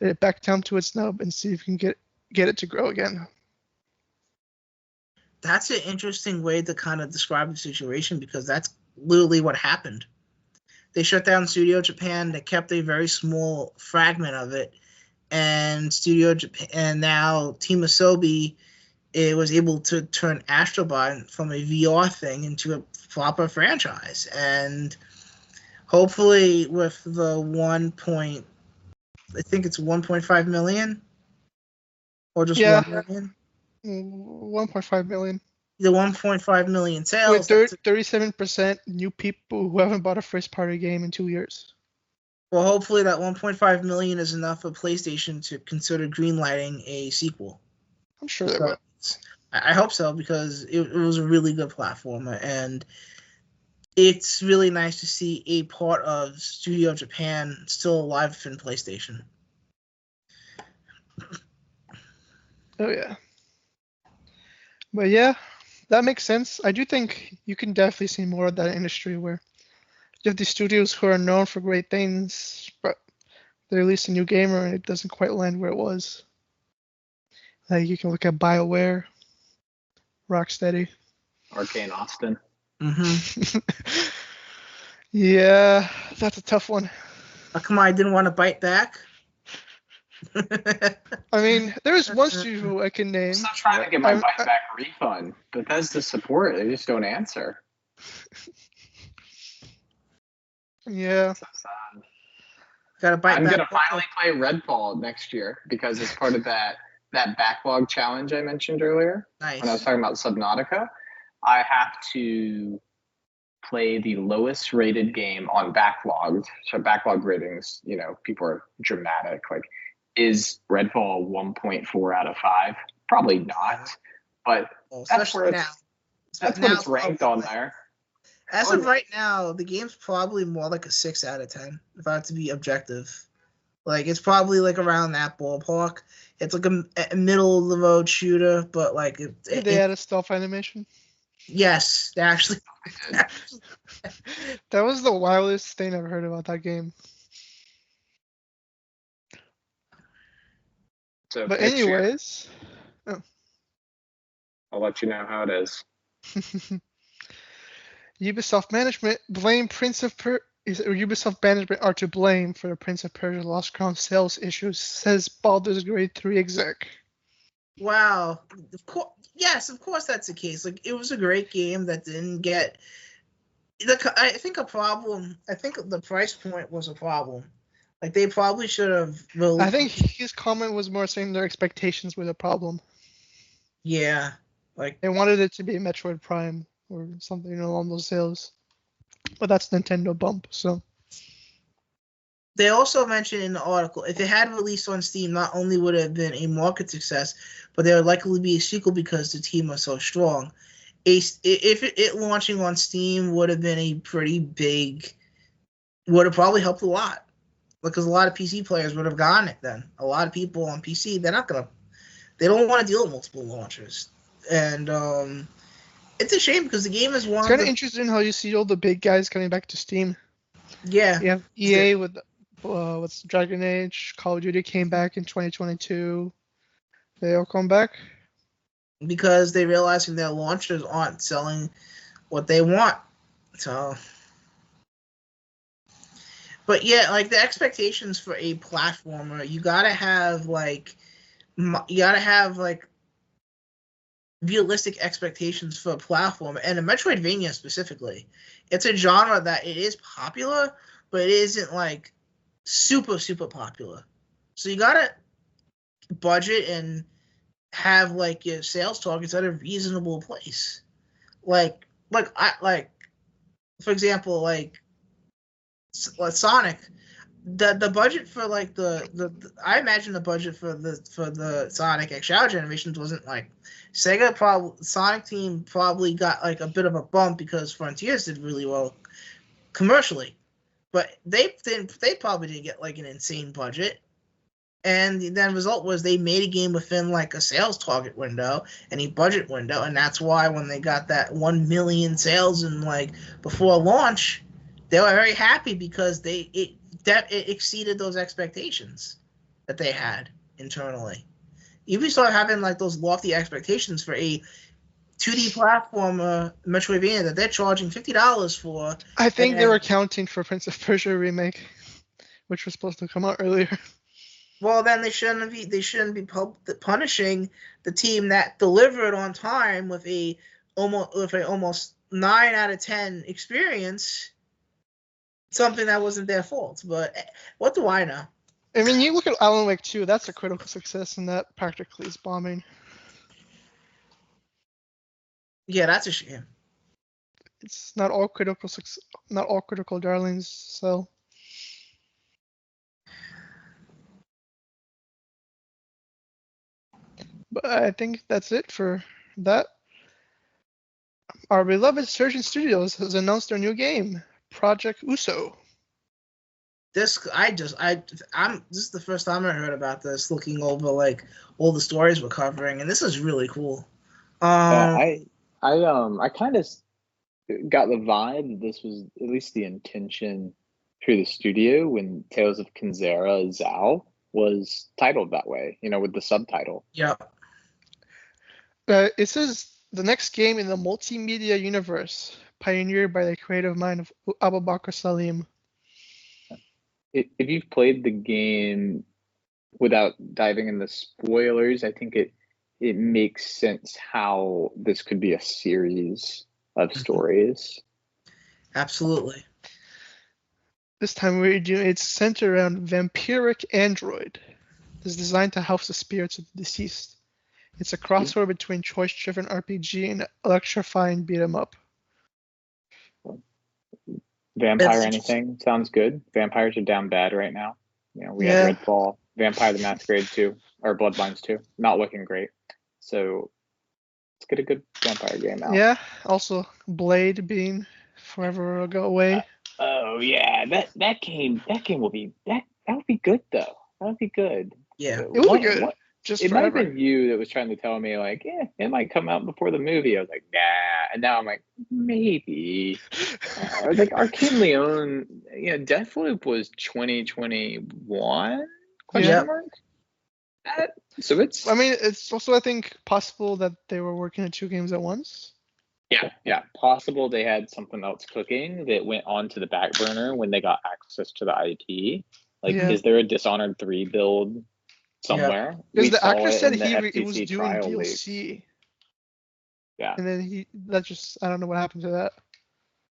Get it back down to its nub and see if you can get it to grow again. That's an interesting way to kind of describe the situation, because that's literally what happened. They shut down Studio Japan. They kept a very small fragment of it, and Studio Japan, and now Team Asobi, it was able to turn Astrobot from a VR thing into a proper franchise. And hopefully with the I think it's 1.5 million or just 1 million? 1.5 million. The 1.5 million sales. With 37% new people who haven't bought a first-party game in 2 years. Well, hopefully that 1.5 million is enough for PlayStation to consider greenlighting a sequel. I'm sure they will. I hope so, because it was a really good platformer, and it's really nice to see a part of Studio Japan still alive in PlayStation. Oh, yeah. But yeah, that makes sense. I do think you can definitely see more of that industry where you have these studios who are known for great things, but they release a new gamer and it doesn't quite land where it was. Like you can look at BioWare, Rocksteady. Arcane Austin. Mm-hmm. Yeah, that's a tough one. How come I didn't want to bite back? I mean, there's one studio I can name. I'm still trying to get my bite back refund. Bethesda support, they just don't answer. Yeah. So sad. Gotta bite I'm back. gonna finally play Redfall next year because it's part of that backlog challenge I mentioned earlier. Nice. When I was talking about Subnautica. I have to play the lowest rated game on backlog. So backlog ratings, people are dramatic. Like, is Redfall 1.4 out of 5? Probably not. But that's where it's ranked on there. As of right now, the game's probably more like a 6 out of 10, if I have to be objective. Like, it's probably like around that ballpark. It's like a middle of the road shooter, but like Did they add a stealth animation? Yes, they actually. That was the wildest thing I've heard about that game. So, but anyways, I'll let you know how it is. Ubisoft management Ubisoft management are to blame for the Prince of Persia Lost Crown sales issues, says Baldur's Gate 3 exec. Wow. Yes, of course that's the case. Like, it was a great game that didn't get. I think the price point was a problem. Like, they probably should have. I think his comment was more saying their expectations were the problem. Yeah, like they wanted it to be Metroid Prime or something along those sales, but that's Nintendo bump. So. They also mentioned in the article, if it had released on Steam, not only would it have been a market success, but there would likely be a sequel because the team was so strong. If it launching on Steam would have been a pretty big, would have probably helped a lot, because a lot of PC players would have gotten it then. A lot of people on PC, they don't want to deal with multiple launchers. And it's a shame because the game is one. It's kind of interesting how you see all the big guys coming back to Steam. Yeah. You have EA with Dragon Age, Call of Duty came back in 2022. They all come back because they realizing their launchers aren't selling what they want. So, but yeah, like the expectations for a platformer, you gotta have realistic expectations for a platform, and a Metroidvania specifically. It's a genre that it is popular, but it isn't like super, super popular. So you gotta budget and have like your sales targets at a reasonable place. Like for example, like Sonic, the budget for like the I imagine the budget for the Sonic XL generations wasn't like Sonic team probably got like a bit of a bump because Frontiers did really well commercially, but they probably didn't get like an insane budget. And then result was they made a game within like a sales target window and a budget window, and that's why when they got that 1 million sales in like before launch, they were very happy because it exceeded those expectations that they had internally. Ubisoft having like those lofty expectations for a 2D platformer Metroidvania that they're charging $50 for. I think they were counting for Prince of Persia remake, which was supposed to come out earlier. Well, then they shouldn't be punishing the team that delivered on time with a almost 9 out of 10 experience. Something that wasn't their fault, but what do I know? I mean, you look at Alan Wake 2, that's a critical success, and that practically is bombing. Yeah, that's a shame. It's not all critical darlings, so. But I think that's it for that. Our beloved Surgeon Studios has announced their new game, Project Uso. This is the first time I heard about this. Looking over like all the stories we're covering, and this is really cool. I kind of got the vibe that this was at least the intention through the studio when Tales of Kinzera Zao was titled that way, with the subtitle. Yeah. It says the next game in the multimedia universe, pioneered by the creative mind of Abu Bakr Salim. If you've played the game without diving in the spoilers, I think it makes sense how this could be a series of stories. Absolutely. This time it's centered around vampiric android. It's designed to house the spirits of the deceased. It's a crossover between choice-driven RPG and electrifying beat 'em up. Vampire anything sounds good. Vampires are down bad right now. We had Redfall, Vampire the Masquerade 2, or Bloodlines 2. Not looking great. So let's get a good vampire game out. Yeah. Also, Blade being forever away. Oh yeah, that game will be that would be good though. That would be good. Yeah, it would be good. It might have been you that was trying to tell me like, yeah, it might come out before the movie. I was like, nah, and now I'm like, maybe. Like Arcane Leon, Deathloop was 2021? Question mark. So it's. I mean, it's also I think possible that they were working on 2 games at once. Yeah, possible they had something else cooking that went on to the back burner when they got access to the IP. Like, is there a Dishonored 3 build somewhere? Because the actor said he was doing DLC. Yeah. And then I don't know what happened to that.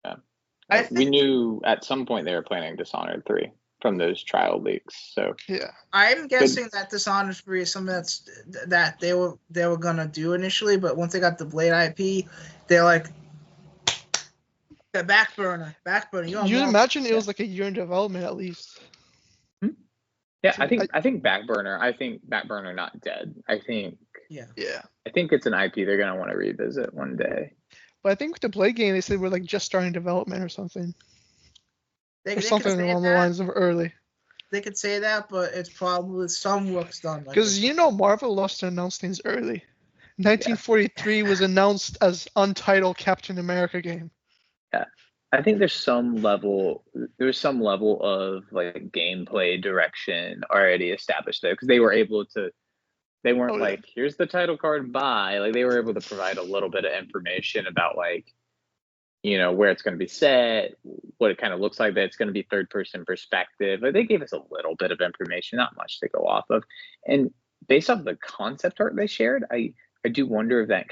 Yeah. We knew at some point they were planning Dishonored 3 from those trial leaks. So yeah. I'm guessing that Dishonored 3 is something that they were gonna do initially, but once they got the Blade IP, they're like the back burner. You'd imagine it was like a year in development at least. Yeah, I think back burner not dead. I think it's an IP they're gonna want to revisit one day. But I think with the Blade game they said we're like just starting development or something. Or something along the lines of early. They could say that, but it's probably some work's done. Because Marvel loves to announce things early. 1943 was announced as untitled Captain America game. Yeah, I think there's some level of like gameplay direction already established there because they were able to. They weren't like, here's the title card, bye. Like they were able to provide a little bit of information about like, where it's going to be set, what it kind of looks like, that it's going to be third-person perspective. But they gave us a little bit of information, not much to go off of. And based off the concept art they shared, I do wonder if that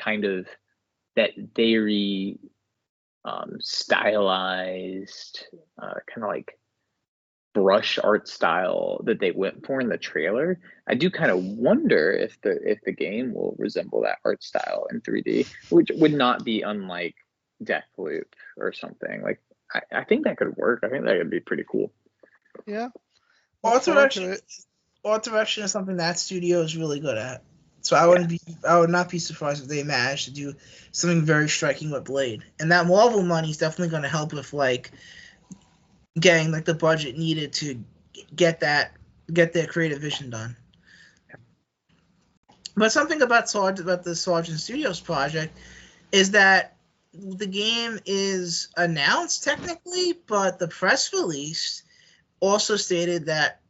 very stylized, kind of like brush art style that they went for in the trailer. I do kind of wonder if the game will resemble that art style in 3D, which would not be unlike Deathloop or something. Like I think that could work. I think that could be pretty cool. Yeah. Art direction is something that studio is really good at. So I would not be surprised if they managed to do something very striking with Blade. And that Marvel money is definitely going to help with like getting like the budget needed to get their creative vision done. But something about the Sergeant Studios project is that the game is announced technically, but the press release also stated that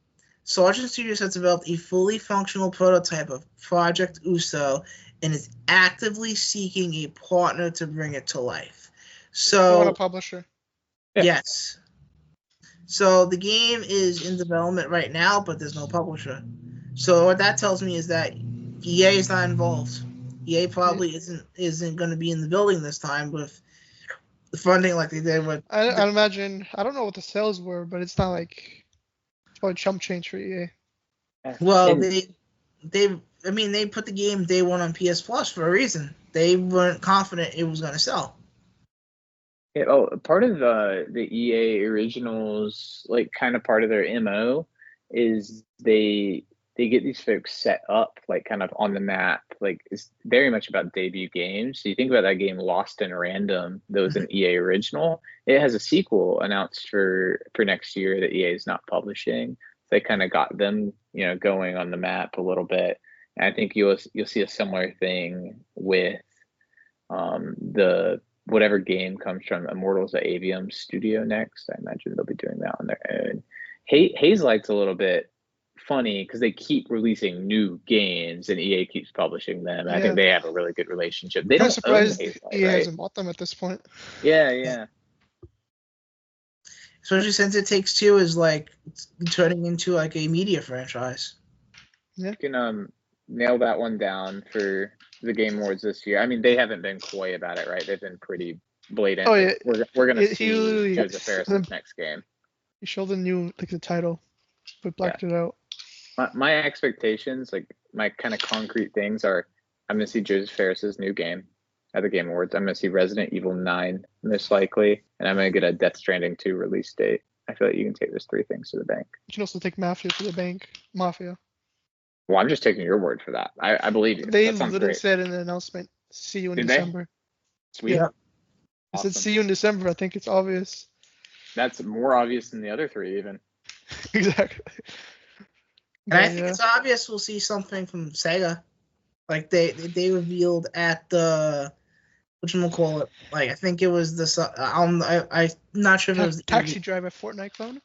Sergeant Studios has developed a fully functional prototype of Project Uso and is actively seeking a partner to bring it to life. So, a publisher. Yes. So the game is in development right now, but there's no publisher. So what that tells me is that EA is not involved. EA probably isn't going to be in the building this time with the funding like they did with. I imagine. I don't know what the sales were, but it's not like it's probably chump change for EA. Well, they put the game day one on PS Plus for a reason. They weren't confident it was going to sell. Yeah, part of the EA originals, like kind of part of their MO, is they get these folks set up like kind of on the map. Like it's very much about debut games. So you think about that game Lost in Random, that was an EA original. It has a sequel announced for next year that EA is not publishing. So they kind of got them, going on the map a little bit. And I think you'll see a similar thing with The whatever game comes from Immortals of Avium Studio next. I imagine they'll be doing that on their own. Hazelight's a little bit funny because they keep releasing new games and EA keeps publishing them. I think they have a really good relationship. They I'm don't surprised own Hazelight, EA right? hasn't bought them at this point. Yeah. Especially since It Takes Two is like turning into like a media franchise. You can nail that one down for the Game Awards this year. I mean, they haven't been coy about it, right? They've been pretty blatant. Oh yeah, we're gonna see Joseph Ferris's next game. He showed the title, but blacked it out. My expectations, like my kind of concrete things, are I'm gonna see Joseph Ferris's new game at the Game Awards. I'm gonna see Resident Evil 9 most likely, and I'm gonna get a Death Stranding 2 release date. I feel like you can take those three things to the bank. You can also take Mafia to the bank. Mafia. Well, I'm just taking your word for that. I believe you. They literally said in the announcement, "See you in December." Sweet. Yeah. I said, "See you in December." I think it's obvious. That's more obvious than the other three, even. Exactly. And I think it's obvious we'll see something from Sega. Like they revealed at the whatchamacallit, like I think it was this I'm not sure if it was the Taxi Driver Fortnite clone.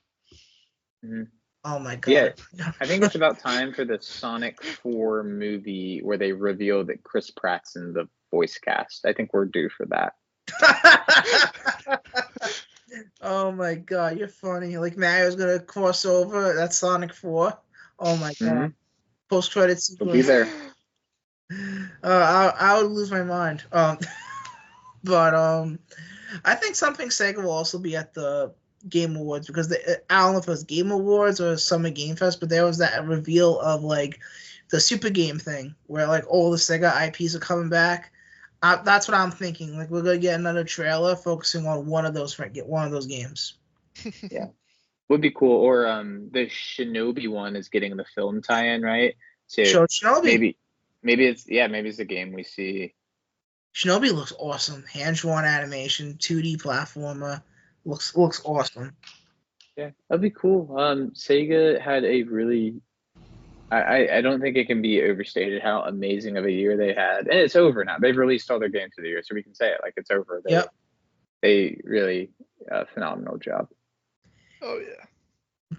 Mm-hmm. Oh my god. Yeah, I think it's about time for the Sonic 4 movie where they reveal that Chris Pratt's in the voice cast. I think we're due for that. Oh my god, you're funny. Like Mario's gonna cross over. That's Sonic 4. Oh my god. Mm-hmm. Post credit sequence. We'll be there. I would lose my mind. But I think something Sega will also be at the Game Awards because I don't know if it was Game Awards or Summer Game Fest, but there was that reveal of like the Super Game thing where like all the Sega IPs are coming back. That's what I'm thinking. Like we're gonna get another trailer focusing on one of those games. Yeah, would be cool. Or the Shinobi one is getting the film tie-in, right? So Shinobi. Maybe it's the game we see. Shinobi looks awesome. Hand-drawn animation, 2D platformer. Looks awesome. Yeah, that'd be cool. Sega had a really I don't think it can be overstated how amazing of a year they had. And it's over now. They've released all their games for the year, so we can say it like it's over. They really phenomenal job. Oh yeah.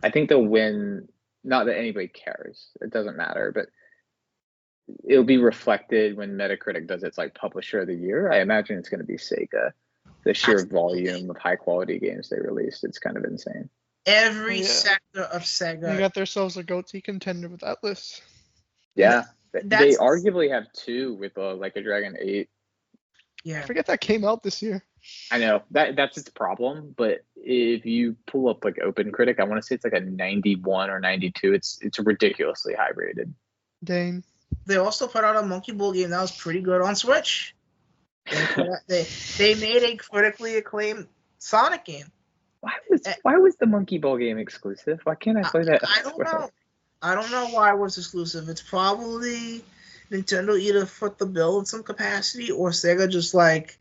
I think they'll win. Not that anybody cares. It doesn't matter, but it'll be reflected when Metacritic does its like Publisher of the Year. I imagine it's going to be Sega. The sheer volume of high quality games they released, it's kind of insane. Every sector of Sega. They got themselves a goatee contender with that list. Yeah, they arguably have two with like a Dragon 8. Yeah, I forget that came out this year. I know that's its problem, but if you pull up like OpenCritic, I want to say it's like a 91 or 92. It's ridiculously high rated. Dang. They also put out a Monkey Ball game that was pretty good on Switch. They made a critically acclaimed Sonic game. Why was the Monkey Ball game exclusive? Why can't I play that? I don't know. I don't know why it was exclusive. It's probably Nintendo either foot the bill in some capacity or Sega just like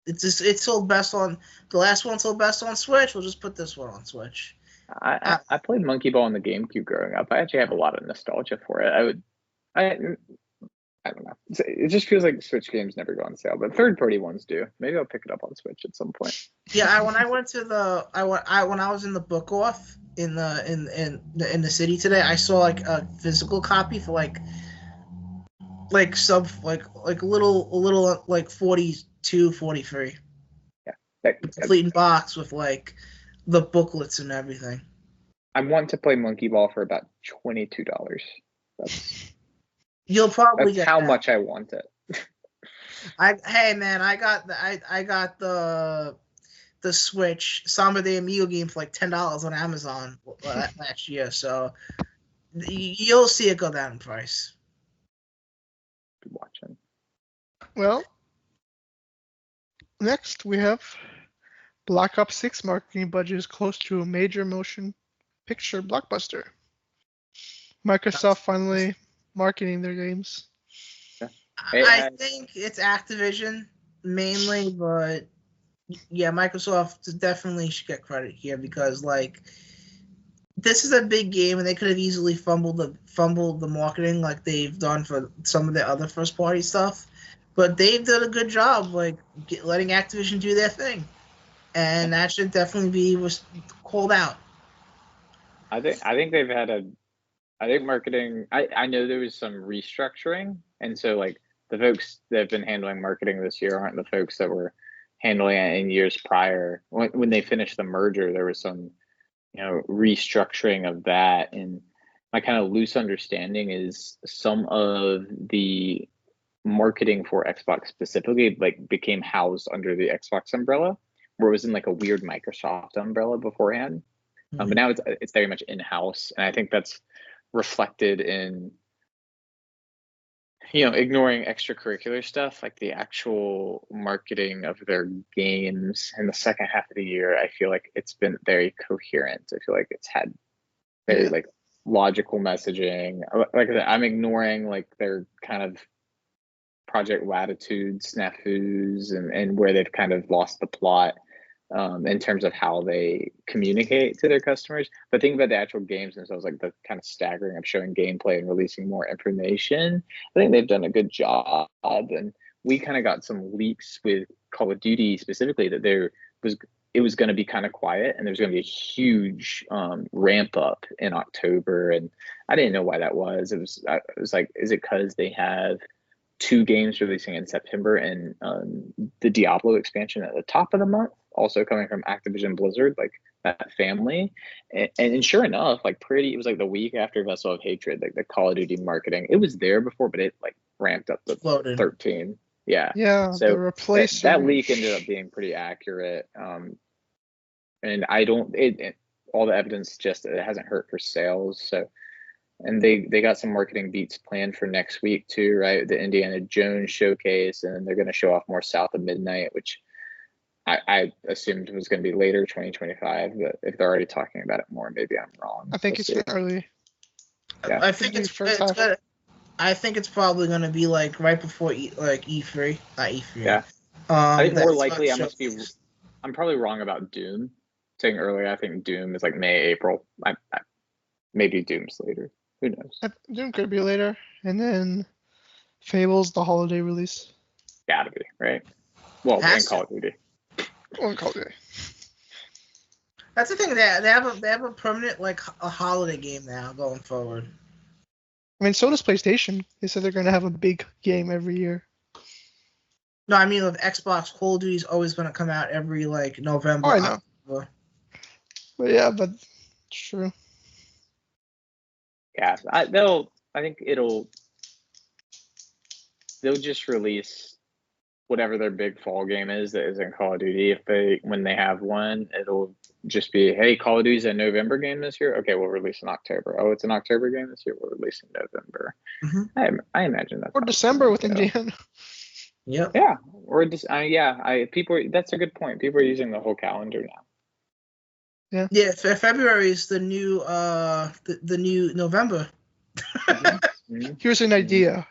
it sold best on the last one sold best on Switch. We'll just put this one on Switch. I played Monkey Ball on the GameCube growing up. I actually have a lot of nostalgia for it. I don't know. It just feels like Switch games never go on sale, but third-party ones do. Maybe I'll pick it up on Switch at some point. Yeah, when I went to when I was in the book off in the city today, I saw like a physical copy for like a little like 42, 43. Yeah, complete box with like the booklets and everything. I want to play Monkey Ball for about $22. You'll probably get how that. much I want it. I got the Switch Samba de Amigo game for like $10 on Amazon last year, so you'll see it go down in price. Be watching. Well, next we have Black Ops 6 marketing budget is close to a major motion picture blockbuster. Microsoft finally marketing their games. I think it's Activision mainly, but yeah, Microsoft definitely should get credit here because like this is a big game and they could have easily fumbled the marketing like they've done for some of the other first party stuff. but they've done a good job, like letting Activision do their thing, and that should definitely be called out. I think they've had I think marketing. I know there was some restructuring, and so like the folks that have been handling marketing this year aren't the folks that were handling it in years prior. When they finished the merger, there was some restructuring of that, and my kind of loose understanding is some of the marketing for Xbox specifically like became housed under the Xbox umbrella, where it was in like a weird Microsoft umbrella beforehand. But now it's very much in-house, and I think that's reflected in ignoring extracurricular stuff, like the actual marketing of their games in the second half of the year. I feel like it's been very coherent. I feel like it's had very like logical messaging. Like I said, I'm ignoring like their kind of Project Latitude snafus and where they've kind of lost the plot in terms of how they communicate to their customers. But think about the actual games themselves, like the kind of staggering of showing gameplay and releasing more information. I think they've done a good job. And we kind of got some leaks with Call of Duty specifically that it was going to be kind of quiet and there's going to be a huge ramp up in October. And I didn't know why that was. It was like, is it because they have 2 games releasing in September and the Diablo expansion at the top of the month, also coming from Activision Blizzard, like that family. And sure enough, like it was like the week after Vessel of Hatred, like the Call of Duty marketing, it was there before, but it like ramped up to 13. Yeah. So the replacer. That leak ended up being pretty accurate. And all the evidence suggests that it hasn't hurt for sales. So, and they got some marketing beats planned for next week too, right? The Indiana Jones showcase, and they're going to show off more South of Midnight, which I assumed was going to be later 2025, but if they're already talking about it more, maybe I'm wrong. I think it's early. Yeah. I think I think it's probably going to be like right before E3, not E3. Yeah. I think more likely I'm probably wrong about Doom. Saying earlier, I think Doom is like May, April. Maybe Doom's later. Who knows? Doom could be later, and then Fable's the holiday release. Gotta be, right? Well, and Call of Duty. Or Call of Duty. That's the thing. They have a permanent like a holiday game now going forward. I mean, so does PlayStation. They said they're going to have a big game every year. No, I mean with Xbox, Call of Duty is always going to come out every like November. Oh, I know. October. But yeah, but it's true. Yeah, they'll just release whatever their big fall game is that isn't Call of Duty. When they have one, it'll just be, hey, Call of Duty's a November game this year. Okay, we'll release in October. Oh, it's an October game this year. We'll release in November. Mm-hmm. I imagine that. Or December with Indiana. Yep. Yeah. Or people. That's a good point. People are using the whole calendar now. Yeah. Yeah. February is the new the new November. Mm-hmm. Here's an idea.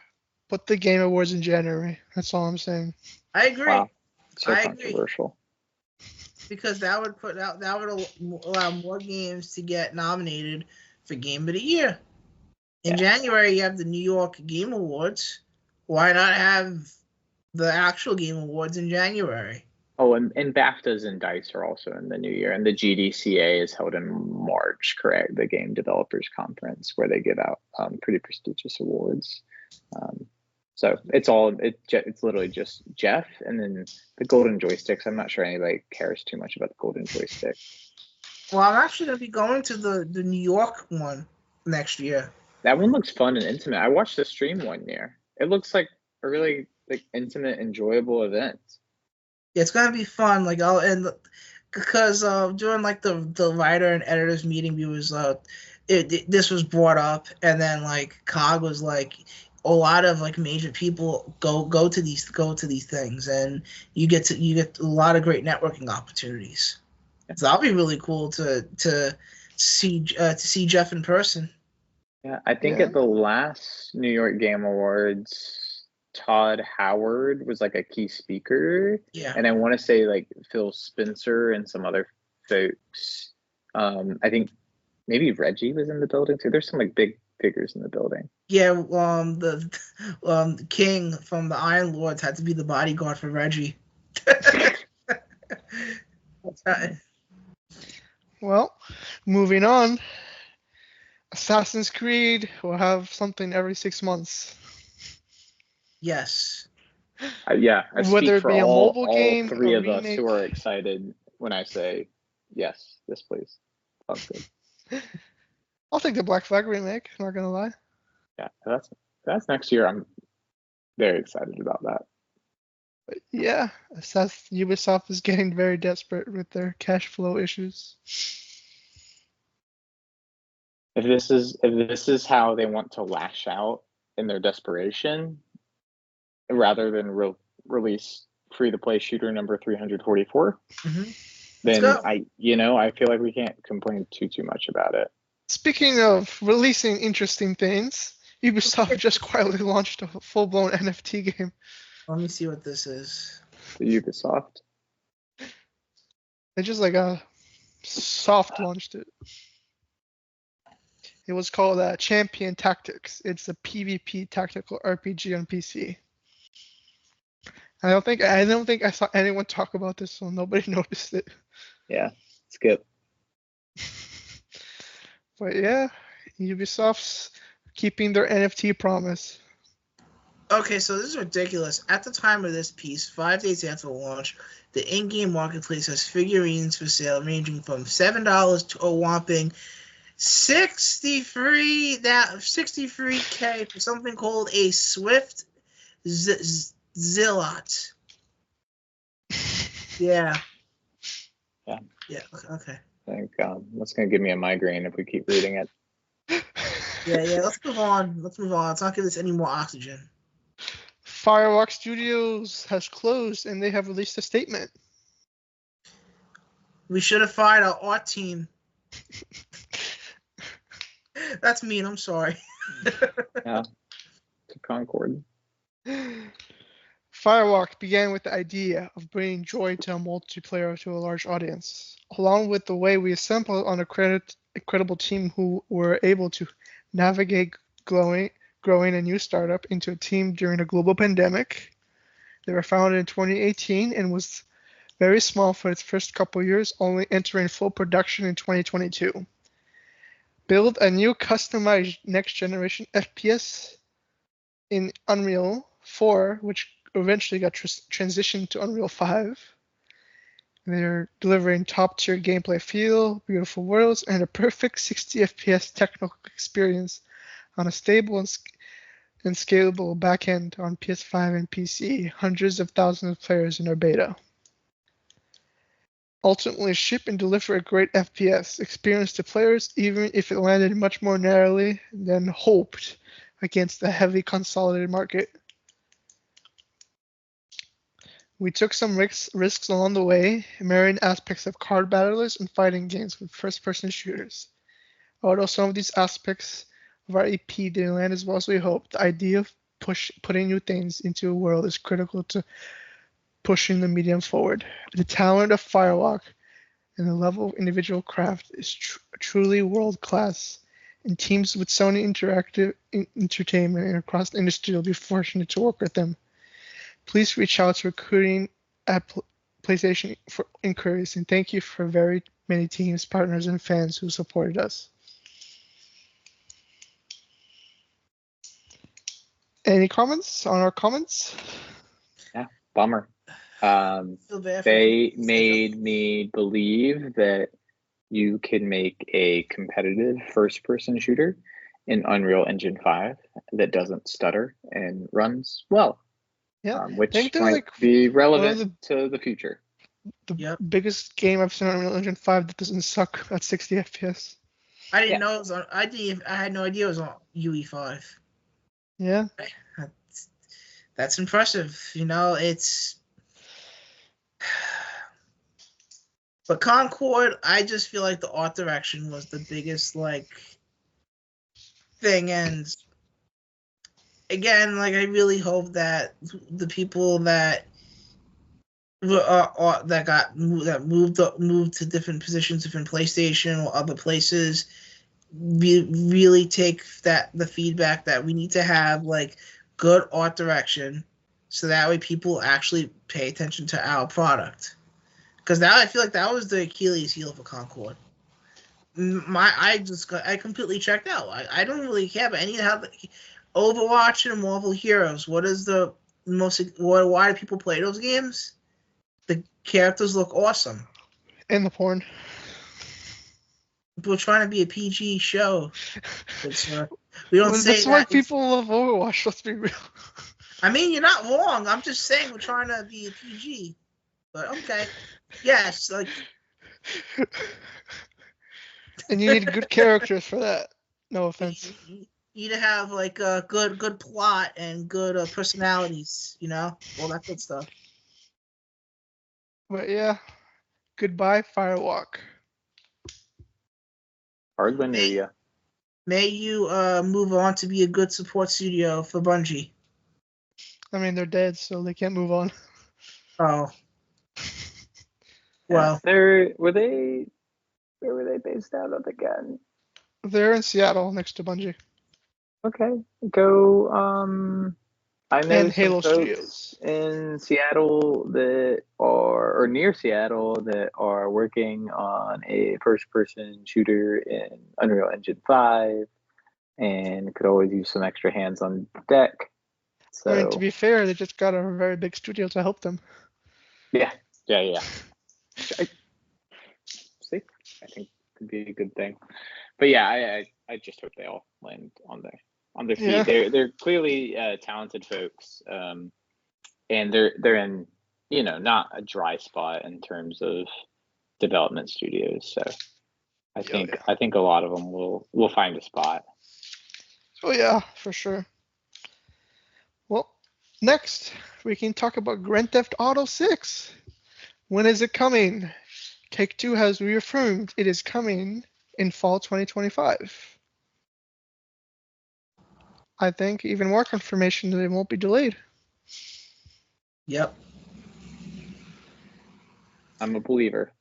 Put the Game Awards in January. That's all I'm saying. I agree. Wow. So I controversial. Agree. Because that would allow more games to get nominated for Game of the Year. In January, you have the New York Game Awards. Why not have the actual Game Awards in January? Oh, and BAFTAs and DICE are also in the new year, and the GDCA is held in March, correct? The Game Developers Conference, where they give out pretty prestigious awards. So it's literally just Jeff, and then the golden joysticks. I'm not sure anybody cares too much about the golden joystick. Well, I'm actually going to be going to the New York one next year. That one looks fun and intimate. I watched the stream one year. It looks like a really like intimate, enjoyable event. It's gonna be fun, because during like the writer and editors meeting, this was brought up, and then like COG was like, a lot of like major people go to these things, and you get a lot of great networking opportunities. So that'll be really cool to see Jeff in person. Yeah, I think at the last New York Game Awards, Todd Howard was like a key speaker. Yeah. And I want to say like Phil Spencer and some other folks. I think maybe Reggie was in the building too. There's some like big figures in the building. Yeah, the king from the Iron Lords had to be the bodyguard for Reggie. Well, moving on. Assassin's Creed will have something every 6 months. Yes. Yeah, I Whether speak it for be a all mobile game, three a of us remake. who are excited when I say yes, please. Sounds good. I'll take the Black Flag remake, not gonna lie. Yeah, that's next year. I'm very excited about that. But yeah, Ubisoft is getting very desperate with their cash flow issues. If this is how they want to lash out in their desperation, rather than release free-to-play shooter number 344, then I feel like we can't complain too much about it. Speaking of releasing interesting things, Ubisoft just quietly launched a full-blown NFT game. Let me see what this is. The Ubisoft. They just soft launched it. It was called Champion Tactics. It's a PvP tactical RPG on PC. I don't think I saw anyone talk about this, so nobody noticed it. Yeah, skip. But yeah, Ubisoft's keeping their NFT promise. Okay, so this is ridiculous. At the time of this piece, 5 days after launch, the in-game marketplace has figurines for sale ranging from $7 to a whopping $63K for something called a Swift Zillot. Yeah. Yeah. Yeah. Okay. I think that's gonna give me a migraine if we keep reading it. Yeah. Let's move on. Let's not give this any more oxygen. Firewalk Studios has closed, and they have released a statement. We should have fired our art team. That's mean. I'm sorry. Yeah. To Concord. Firewalk began with the idea of bringing joy to a multiplayer to a large audience, along with the way we assembled on a incredible team who were able to navigate growing a new startup into a team during a global pandemic. They were founded in 2018 and was very small for its first couple years, only entering full production in 2022. Build a new customized next-generation FPS in Unreal 4, which eventually got transitioned to Unreal 5. They're delivering top-tier gameplay feel, beautiful worlds, and a perfect 60 FPS technical experience on a stable and scalable backend on PS5 and PC. Hundreds of thousands of players in our beta. Ultimately ship and deliver a great FPS experience to players, even if it landed much more narrowly than hoped against the heavy consolidated market. We took some risks along the way, marrying aspects of card battlers and fighting games with first-person shooters. Although some of these aspects of our EP didn't land as well as we hoped, the idea of putting new things into a world is critical to pushing the medium forward. The talent of Firewalk and the level of individual craft is truly world-class, and teams with Sony Interactive Entertainment and across the industry will be fortunate to work with them. Please reach out to recruiting at PlayStation for inquiries, and thank you for very many teams, partners, and fans who supported us. Any comments on our comments? Yeah, bummer. They made me believe that you can make a competitive first-person shooter in Unreal Engine 5 that doesn't stutter and runs well. Yeah, which might be relevant to the future. The biggest game I've seen on Unreal Engine 5 that doesn't suck at 60 FPS. I didn't know it was on. I had no idea it was on UE5. Yeah, that's impressive. It's. But Concord, I just feel like the art direction was the biggest thing, and again, I really hope that the people that moved to different positions, different PlayStation or other places, really take the feedback that we need to have like good art direction, so that way people actually pay attention to our product. Because now I feel like that was the Achilles heel of a Concord. I completely checked out. I don't really care about any of how Overwatch and Marvel Heroes. What is the most? Why do people play those games? The characters look awesome. And the porn. We're trying to be a PG show. We don't say that's that. why people love Overwatch. Let's be real. I mean, you're not wrong. I'm just saying we're trying to be a PG. But okay, yes, like. And you need good characters for that. No offense. You need to have like a good plot and good personalities, all that good stuff. But yeah, goodbye, Firewalk. Hardly knew ya. May you move on to be a good support studio for Bungie. I mean, they're dead, so they can't move on. Oh. Well. Where were they based out of again? They're in Seattle, next to Bungie. Okay, go. I know And some Halo folks Studios in Seattle that are, or near Seattle, that are working on a first-person shooter in Unreal Engine 5, and could always use some extra hands on deck. So, I mean, to be fair, they just got a very big studio to help them. Yeah. See, I think could be a good thing. But yeah, I just hope they all land on their feet. Yeah. They're clearly talented folks, and they're in not a dry spot in terms of development studios. So I think a lot of them will find a spot. Oh yeah, for sure. Well, next we can talk about Grand Theft Auto 6. When is it coming? Take-Two has reaffirmed it is coming in fall 2025. I think even more confirmation that it won't be delayed. Yep. I'm a believer.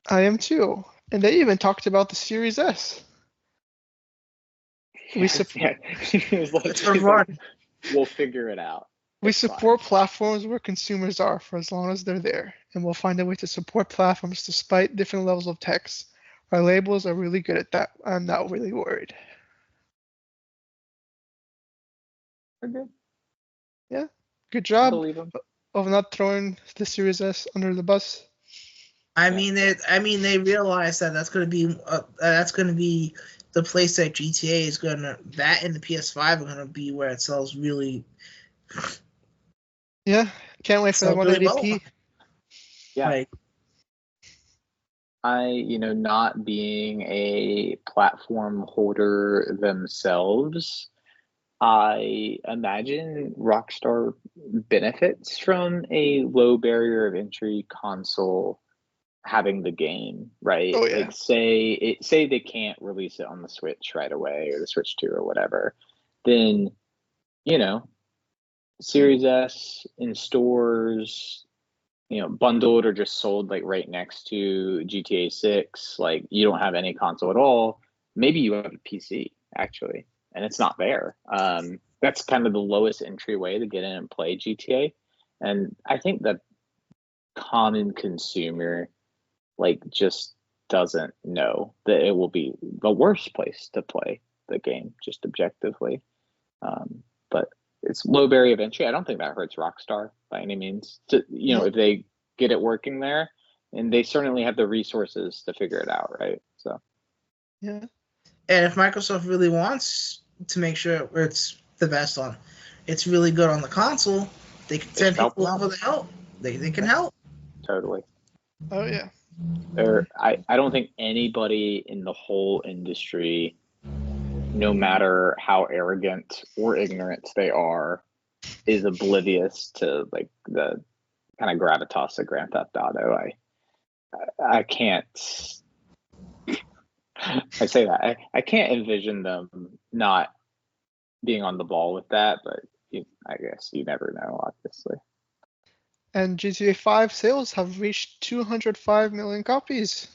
I am too. And they even talked about the Series S. We support. It's gonna run. We'll figure it out. We support platforms where consumers are for as long as they're there, and we'll find a way to support platforms despite different levels of tax. Our labels are really good at that. I'm not really worried. We're good. Yeah, good I job believe them. of not throwing the Series S under the bus. I mean, they realize that that's going to be the place that GTA is that and the PS5 are gonna be where it sells really. Yeah, can't wait for the 180p. Well. Yeah. Like, not being a platform holder themselves, I imagine Rockstar benefits from a low barrier of entry console having the game, right? Oh, yeah. Like say they can't release it on the Switch right away or the Switch 2 or whatever, then Series S in stores, bundled or just sold like right next to GTA 6, like you don't have any console at all. Maybe you have a PC actually, and it's not there. That's kind of the lowest entry way to get in and play GTA. And I think that common consumer just doesn't know that it will be the worst place to play the game, just objectively. But it's low barrier of entry. I don't think that hurts Rockstar by any means. If they get it working there, and they certainly have the resources to figure it out, right? So, yeah. And if Microsoft really wants to make sure it's the best it's really good on the console, they can send people over to help. They can help. Totally. Oh yeah. I don't think anybody in the whole industry, no matter how arrogant or ignorant they are, is oblivious to the kind of gravitas of Grand Theft Auto. I can't. I say that I can't envision them not being on the ball with that, but I guess you never know, obviously. And GTA 5 sales have reached 205 million copies.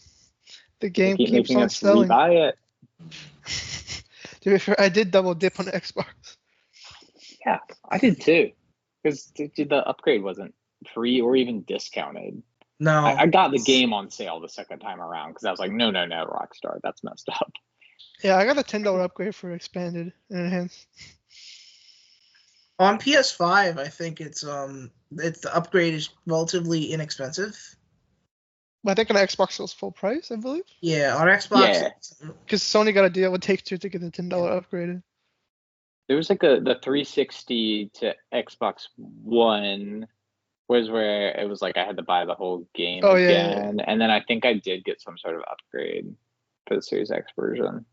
The game keeps on selling. Buy it. To be fair, I did double dip on Xbox. Yeah, I did too. Because the upgrade wasn't free or even discounted. No. I got the game on sale the second time around because I was like, no, Rockstar, that's messed up. Yeah, I got a $10 upgrade for expanded and enhanced. On PS5, I think it's the upgrade is relatively inexpensive. I think on Xbox it was full price, I believe. Yeah, on Xbox. Yeah. Because Sony got a deal with Take-Two to get the $10 upgraded. There was like the 360 to Xbox One was where it was like I had to buy the whole game again. And then I think I did get some sort of upgrade for the Series X version.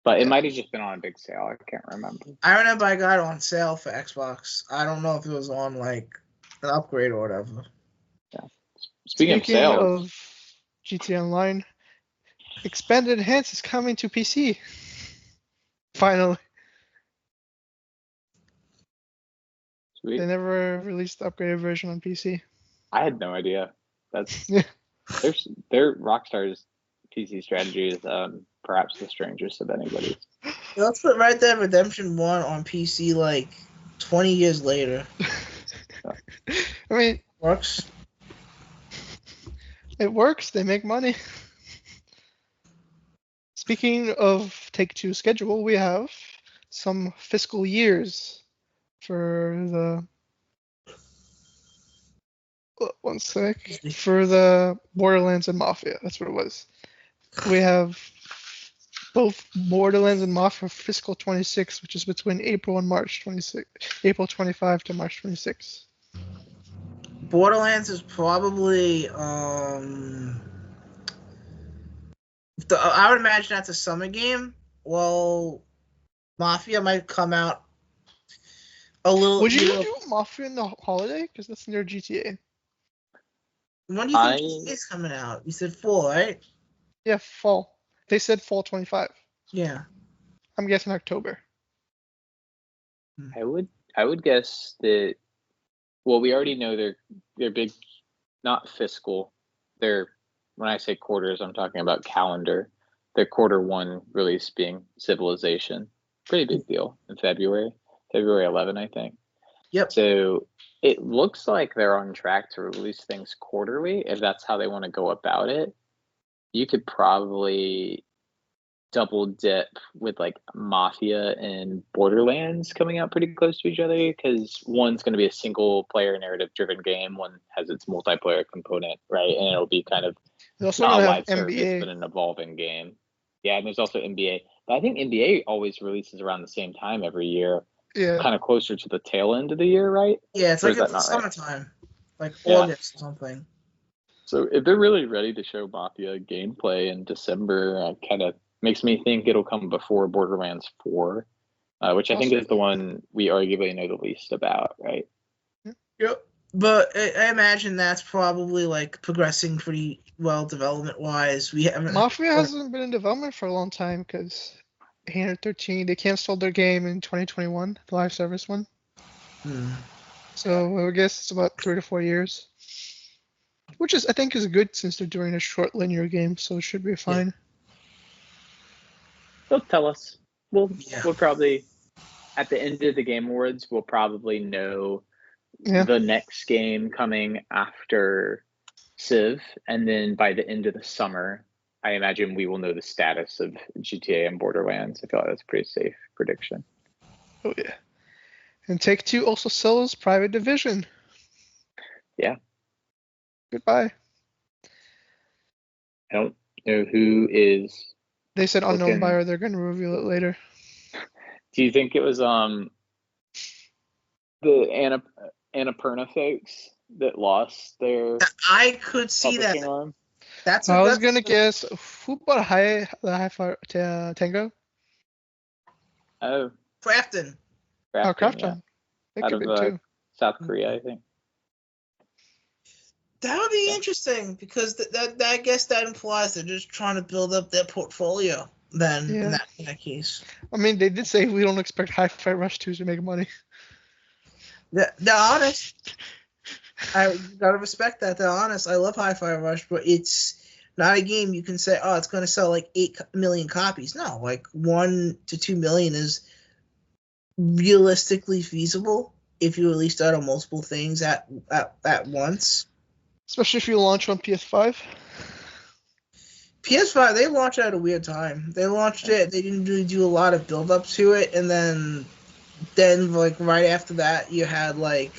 But it might have just been on a big sale. I can't remember. I remember I got it on sale for Xbox. I don't know if it was on like an upgrade or whatever. Yeah. Speaking of sales, of GTA Online, Expanded Enhanced is coming to PC. Finally. sweet. They never released the upgraded version on PC. I had no idea. That's Yeah. their Rockstar's PC strategy is perhaps the strangest of anybody's. Let's put Red Dead Redemption 1 on PC like 20 years later. I mean, Works. it works. They make money. Speaking of Take-Two schedule, we have some fiscal years for the. One sec. For the Borderlands and Mafia. That's what it was. We have both Borderlands and Mafia for fiscal 26, which is between April and March 26. April 25 to March 26. Borderlands is probably I would imagine that's a summer game. Well, Mafia might come out a little. Would you do Mafia in the holiday? Because that's near GTA. When do you think it's coming out? You said fall, right? Yeah, fall. They said fall 25. Yeah. I'm guessing October. I would guess that. Well, we already know they're big, not fiscal. They're, when I say quarters, I'm talking about calendar. Their quarter one release being Civilization, pretty big deal in February 11, I think. Yep. So it looks like they're on track to release things quarterly. If that's how they want to go about it, you could probably double dip with like Mafia and Borderlands coming out pretty close to each other, because one's going to be a single player narrative driven game, one has its multiplayer component, right? And it'll be kind of not live service but an evolving game. Yeah, and there's also NBA, but I think NBA always releases around the same time every year. Yeah. Kind of closer to the tail end of the year, right? Yeah, it's like it's summertime, like August or something. So if they're really ready to show Mafia gameplay in December, kind of makes me think it'll come before Borderlands 4, which I think is the one we arguably know the least about, right? Yep. But I imagine that's probably like progressing pretty well development-wise. We haven't. Mafia hasn't been in development for a long time because 813 they canceled their game in 2021, the live service one. So I guess it's about 3 to 4 years, which I think is good since they're doing a short linear game, so it should be fine. Yeah. They'll tell us. We'll probably, at the end of the Game Awards, we'll probably know the next game coming after Civ, and then by the end of the summer, I imagine we will know the status of GTA and Borderlands. I feel like that's a pretty safe prediction. Oh yeah. And Take-Two also sells Private Division. Yeah. Goodbye. I don't know who is. They said unknown buyer. They're going to reveal it later. Do you think it was the Annapurna folks that lost their? I could see that. Arm? I was going to guess who bought the Hi-Fi Tango. Oh, Crafton. Crafton. Yeah. Out of too. South Korea, I think. That would be interesting because that I guess that implies they're just trying to build up their portfolio. Then in that case, I mean, they did say we don't expect Hi-Fi Rush 2 to make money. They're honest. I gotta respect that. They're honest. I love Hi-Fi Rush, but it's Not a game you can say, oh, it's going to sell like 8 million copies. No, like 1 to 2 million is realistically feasible if you release out on multiple things at once. Especially if you launch on PS5. PS5, they launched at a weird time. They launched it, they didn't really do a lot of build up to it, and then like right after that you had like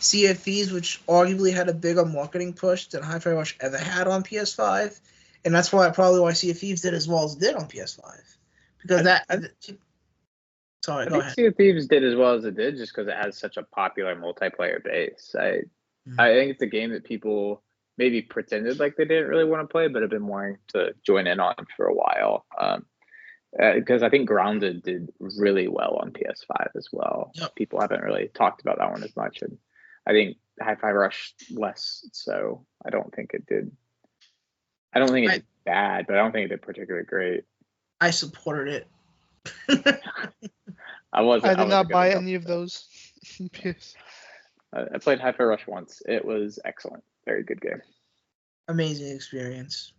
Sea of Thieves, which arguably had a bigger marketing push than Hi-Fi Rush ever had on PS5, and that's probably why Sea of Thieves did as well as it did on PS5, because sorry, I go think ahead. Sea of Thieves did as well as it did just because it has such a popular multiplayer base. I think it's a game that people maybe pretended like they didn't really want to play, but have been wanting to join in on for a while. Because I think Grounded did really well on PS5 as well. Yep. People haven't really talked about that one as much, and I think Hi-Fi Rush less. So I don't think it did. I don't think it did bad, but I don't think it did particularly great. I supported it. I did not buy any of those. I played Hi-Fi Rush once. It was excellent. Very good game. Amazing experience.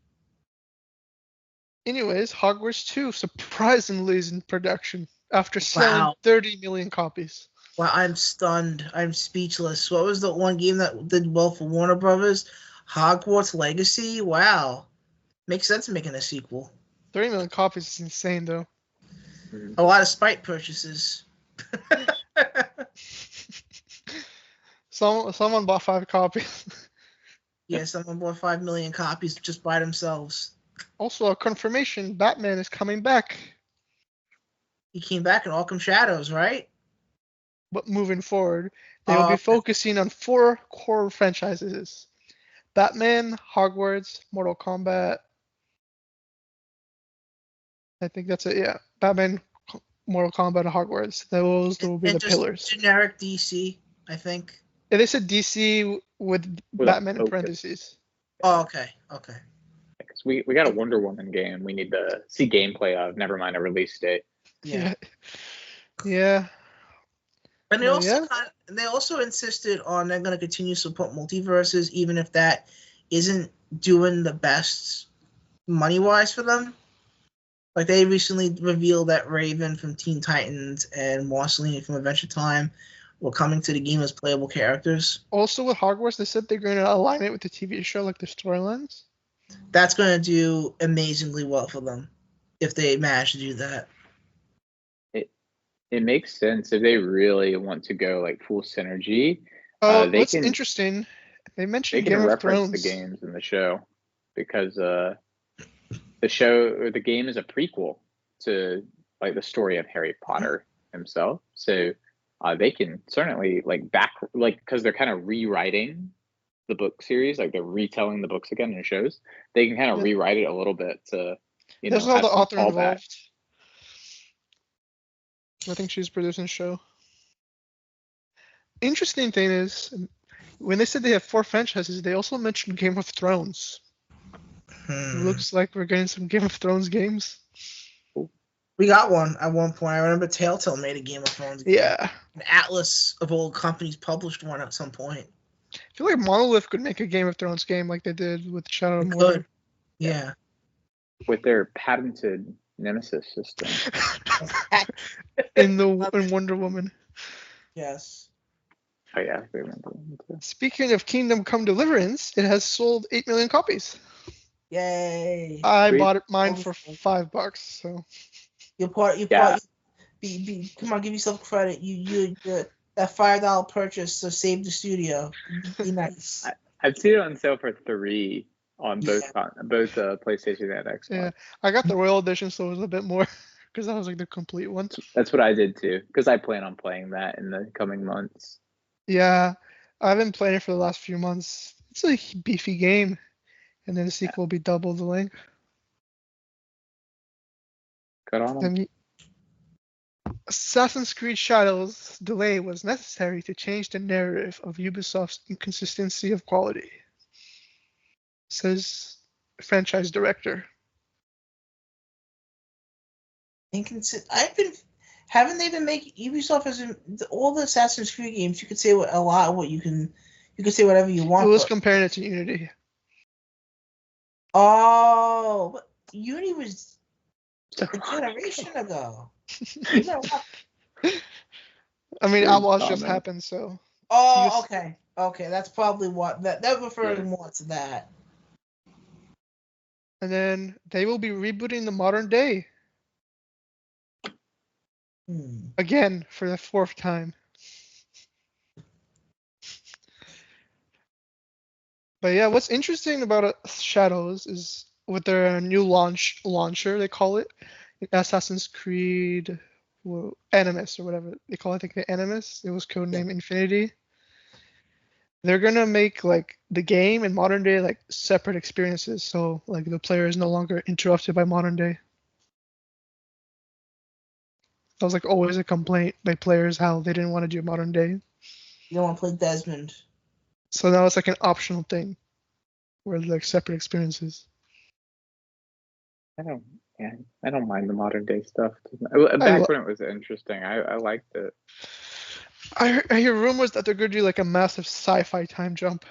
Anyways, Hogwarts 2 surprisingly is in production after selling 30 million copies. Wow, I'm stunned. I'm speechless. What was the one game that did well for Warner Brothers? Hogwarts Legacy? Wow. Makes sense making a sequel. 30 million copies is insane, though. A lot of Spite purchases. Someone bought 5 copies. Yeah, someone bought 5 million copies just by themselves. Also, a confirmation, Batman is coming back. He came back in Arkham Shadows, right? But moving forward, they will be focusing on 4 core franchises. Batman, Hogwarts, Mortal Kombat. I think that's it, yeah. Batman, Mortal Kombat, and Hogwarts. Those will be the pillars. Generic DC, I think. Yeah, they said DC with Batman in parentheses. Oh, okay. Because we got a Wonder Woman game we need to see gameplay of, never mind a release date. Yeah. And they also insisted on they're going to continue to support multiverses, even if that isn't doing the best money-wise for them. Like, they recently revealed that Raven from Teen Titans and Marceline from Adventure Time were coming to the game as playable characters. Also with Hogwarts, they said they're going to align it with the TV show, like the storylines. That's going to do amazingly well for them if they manage to do that. It makes sense if they really want to go like full synergy. What's interesting, they mentioned Game of Thrones. The games in the show because the game is a prequel to like the story of Harry Potter himself. So they can certainly because they're kind of rewriting the book series, like they're retelling the books again in shows. They can kind of rewrite it a little bit to There's all the author involved. I think she's producing the show. Interesting thing is, when they said they have 4 franchises, they also mentioned Game of Thrones. It looks like we're getting some Game of Thrones games. We got one at one point. I remember Telltale made a Game of Thrones game. Yeah. An Atlas of old companies published one at some point. I feel like Monolith could make a Game of Thrones game like they did with Shadow of Mordor. Yeah. With their patented Nemesis system. in Wonder Woman. Yes. Oh yeah, I remember. Speaking of Kingdom Come Deliverance, it has sold 8 million copies. Yay! I bought mine for $5. So. Come on, give yourself credit. You that $5 purchase, so save the studio. Be nice. I've seen it on sale for $3 on both PlayStation and Xbox. Yeah, I got the Royal Edition, so it was a bit more because that was like the complete one. That's what I did too, because I plan on playing that in the coming months. Yeah, I've been playing it for the last few months. It's a beefy game, and then the sequel will be double the length. Good on them. Assassin's Creed Shadows' delay was necessary to change the narrative of Ubisoft's inconsistency of quality, says franchise director. Haven't they been making Ubisoft all the Assassin's Creed games? You could say a lot of what you could say whatever you want. It was comparing it to Unity. Oh, but Uni was a generation ago. You know what? I mean, Good Outlaws just comment. happened, so. Oh, okay. Okay, that's probably what that referring Yeah. more to that. And then they will be rebooting the modern day again for the 4th time. But yeah, what's interesting about Shadows is with their new launcher, they call it Assassin's Creed Animus or whatever they call it. I think the Animus. It was codenamed Infinity. They're gonna make like the game and modern day like separate experiences, so like the player is no longer interrupted by modern day. That was like always a complaint by players how they didn't want to do modern day. You don't want to play Desmond. So now it's like an optional thing where like separate experiences. I don't mind the modern day stuff. Back when it was interesting, I liked it. I hear rumors that they're gonna do like a massive sci-fi time jump,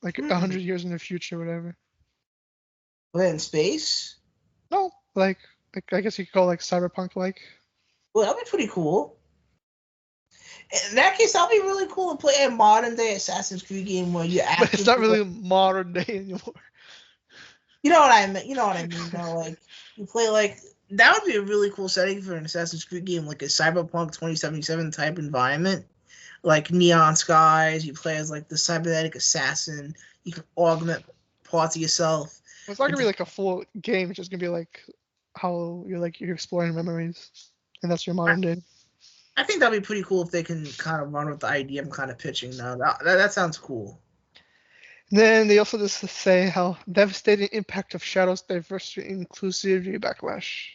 like 100 years in the future, whatever. We're in space? No, like I guess you could call it like cyberpunk like. Well, that'd be pretty cool. In that case, that'd be really cool to play a modern day Assassin's Creed game where you actually. But it's not really modern day anymore. You know what I mean? You know what I mean? Though, like you play like that would be a really cool setting for an Assassin's Creed game, like a Cyberpunk 2077 type environment, like neon skies. You play as like the cybernetic assassin. You can augment parts of yourself. It's not gonna be like a full game. It's just gonna be like how you're exploring memories, and that's your modern day. I think that'd be pretty cool if they can kind of run with the idea I'm kind of pitching now. That sounds cool. Then they also just say how devastating impact of Shadow's diversity and inclusivity backlash.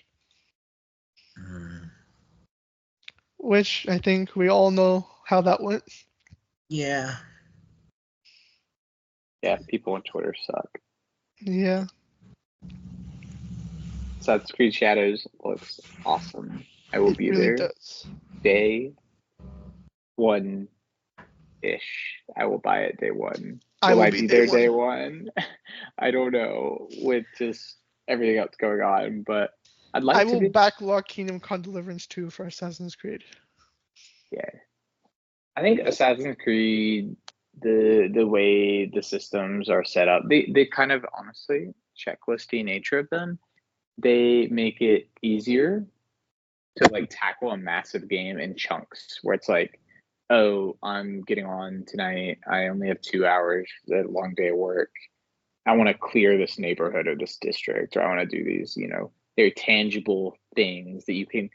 Which I think we all know how that went. Yeah. Yeah, people on Twitter suck. Yeah. Assassin's Creed Shadows looks awesome. I will be really there. Does. Day 1-ish. I will buy it day 1. I Will will I be be day there day one. 1? I don't know with just everything else going on, but I'd like I to will be. backlog Kingdom Come Deliverance 2 for Assassin's Creed. Yeah. I think Assassin's Creed, the way the systems are set up, they kind of honestly, checklisty nature of them, they make it easier to like tackle a massive game in chunks where it's like, oh, I'm getting on tonight. I only have 2 hours, a long day of work. I want to clear this neighborhood or this district, or I want to do these, very tangible things that you can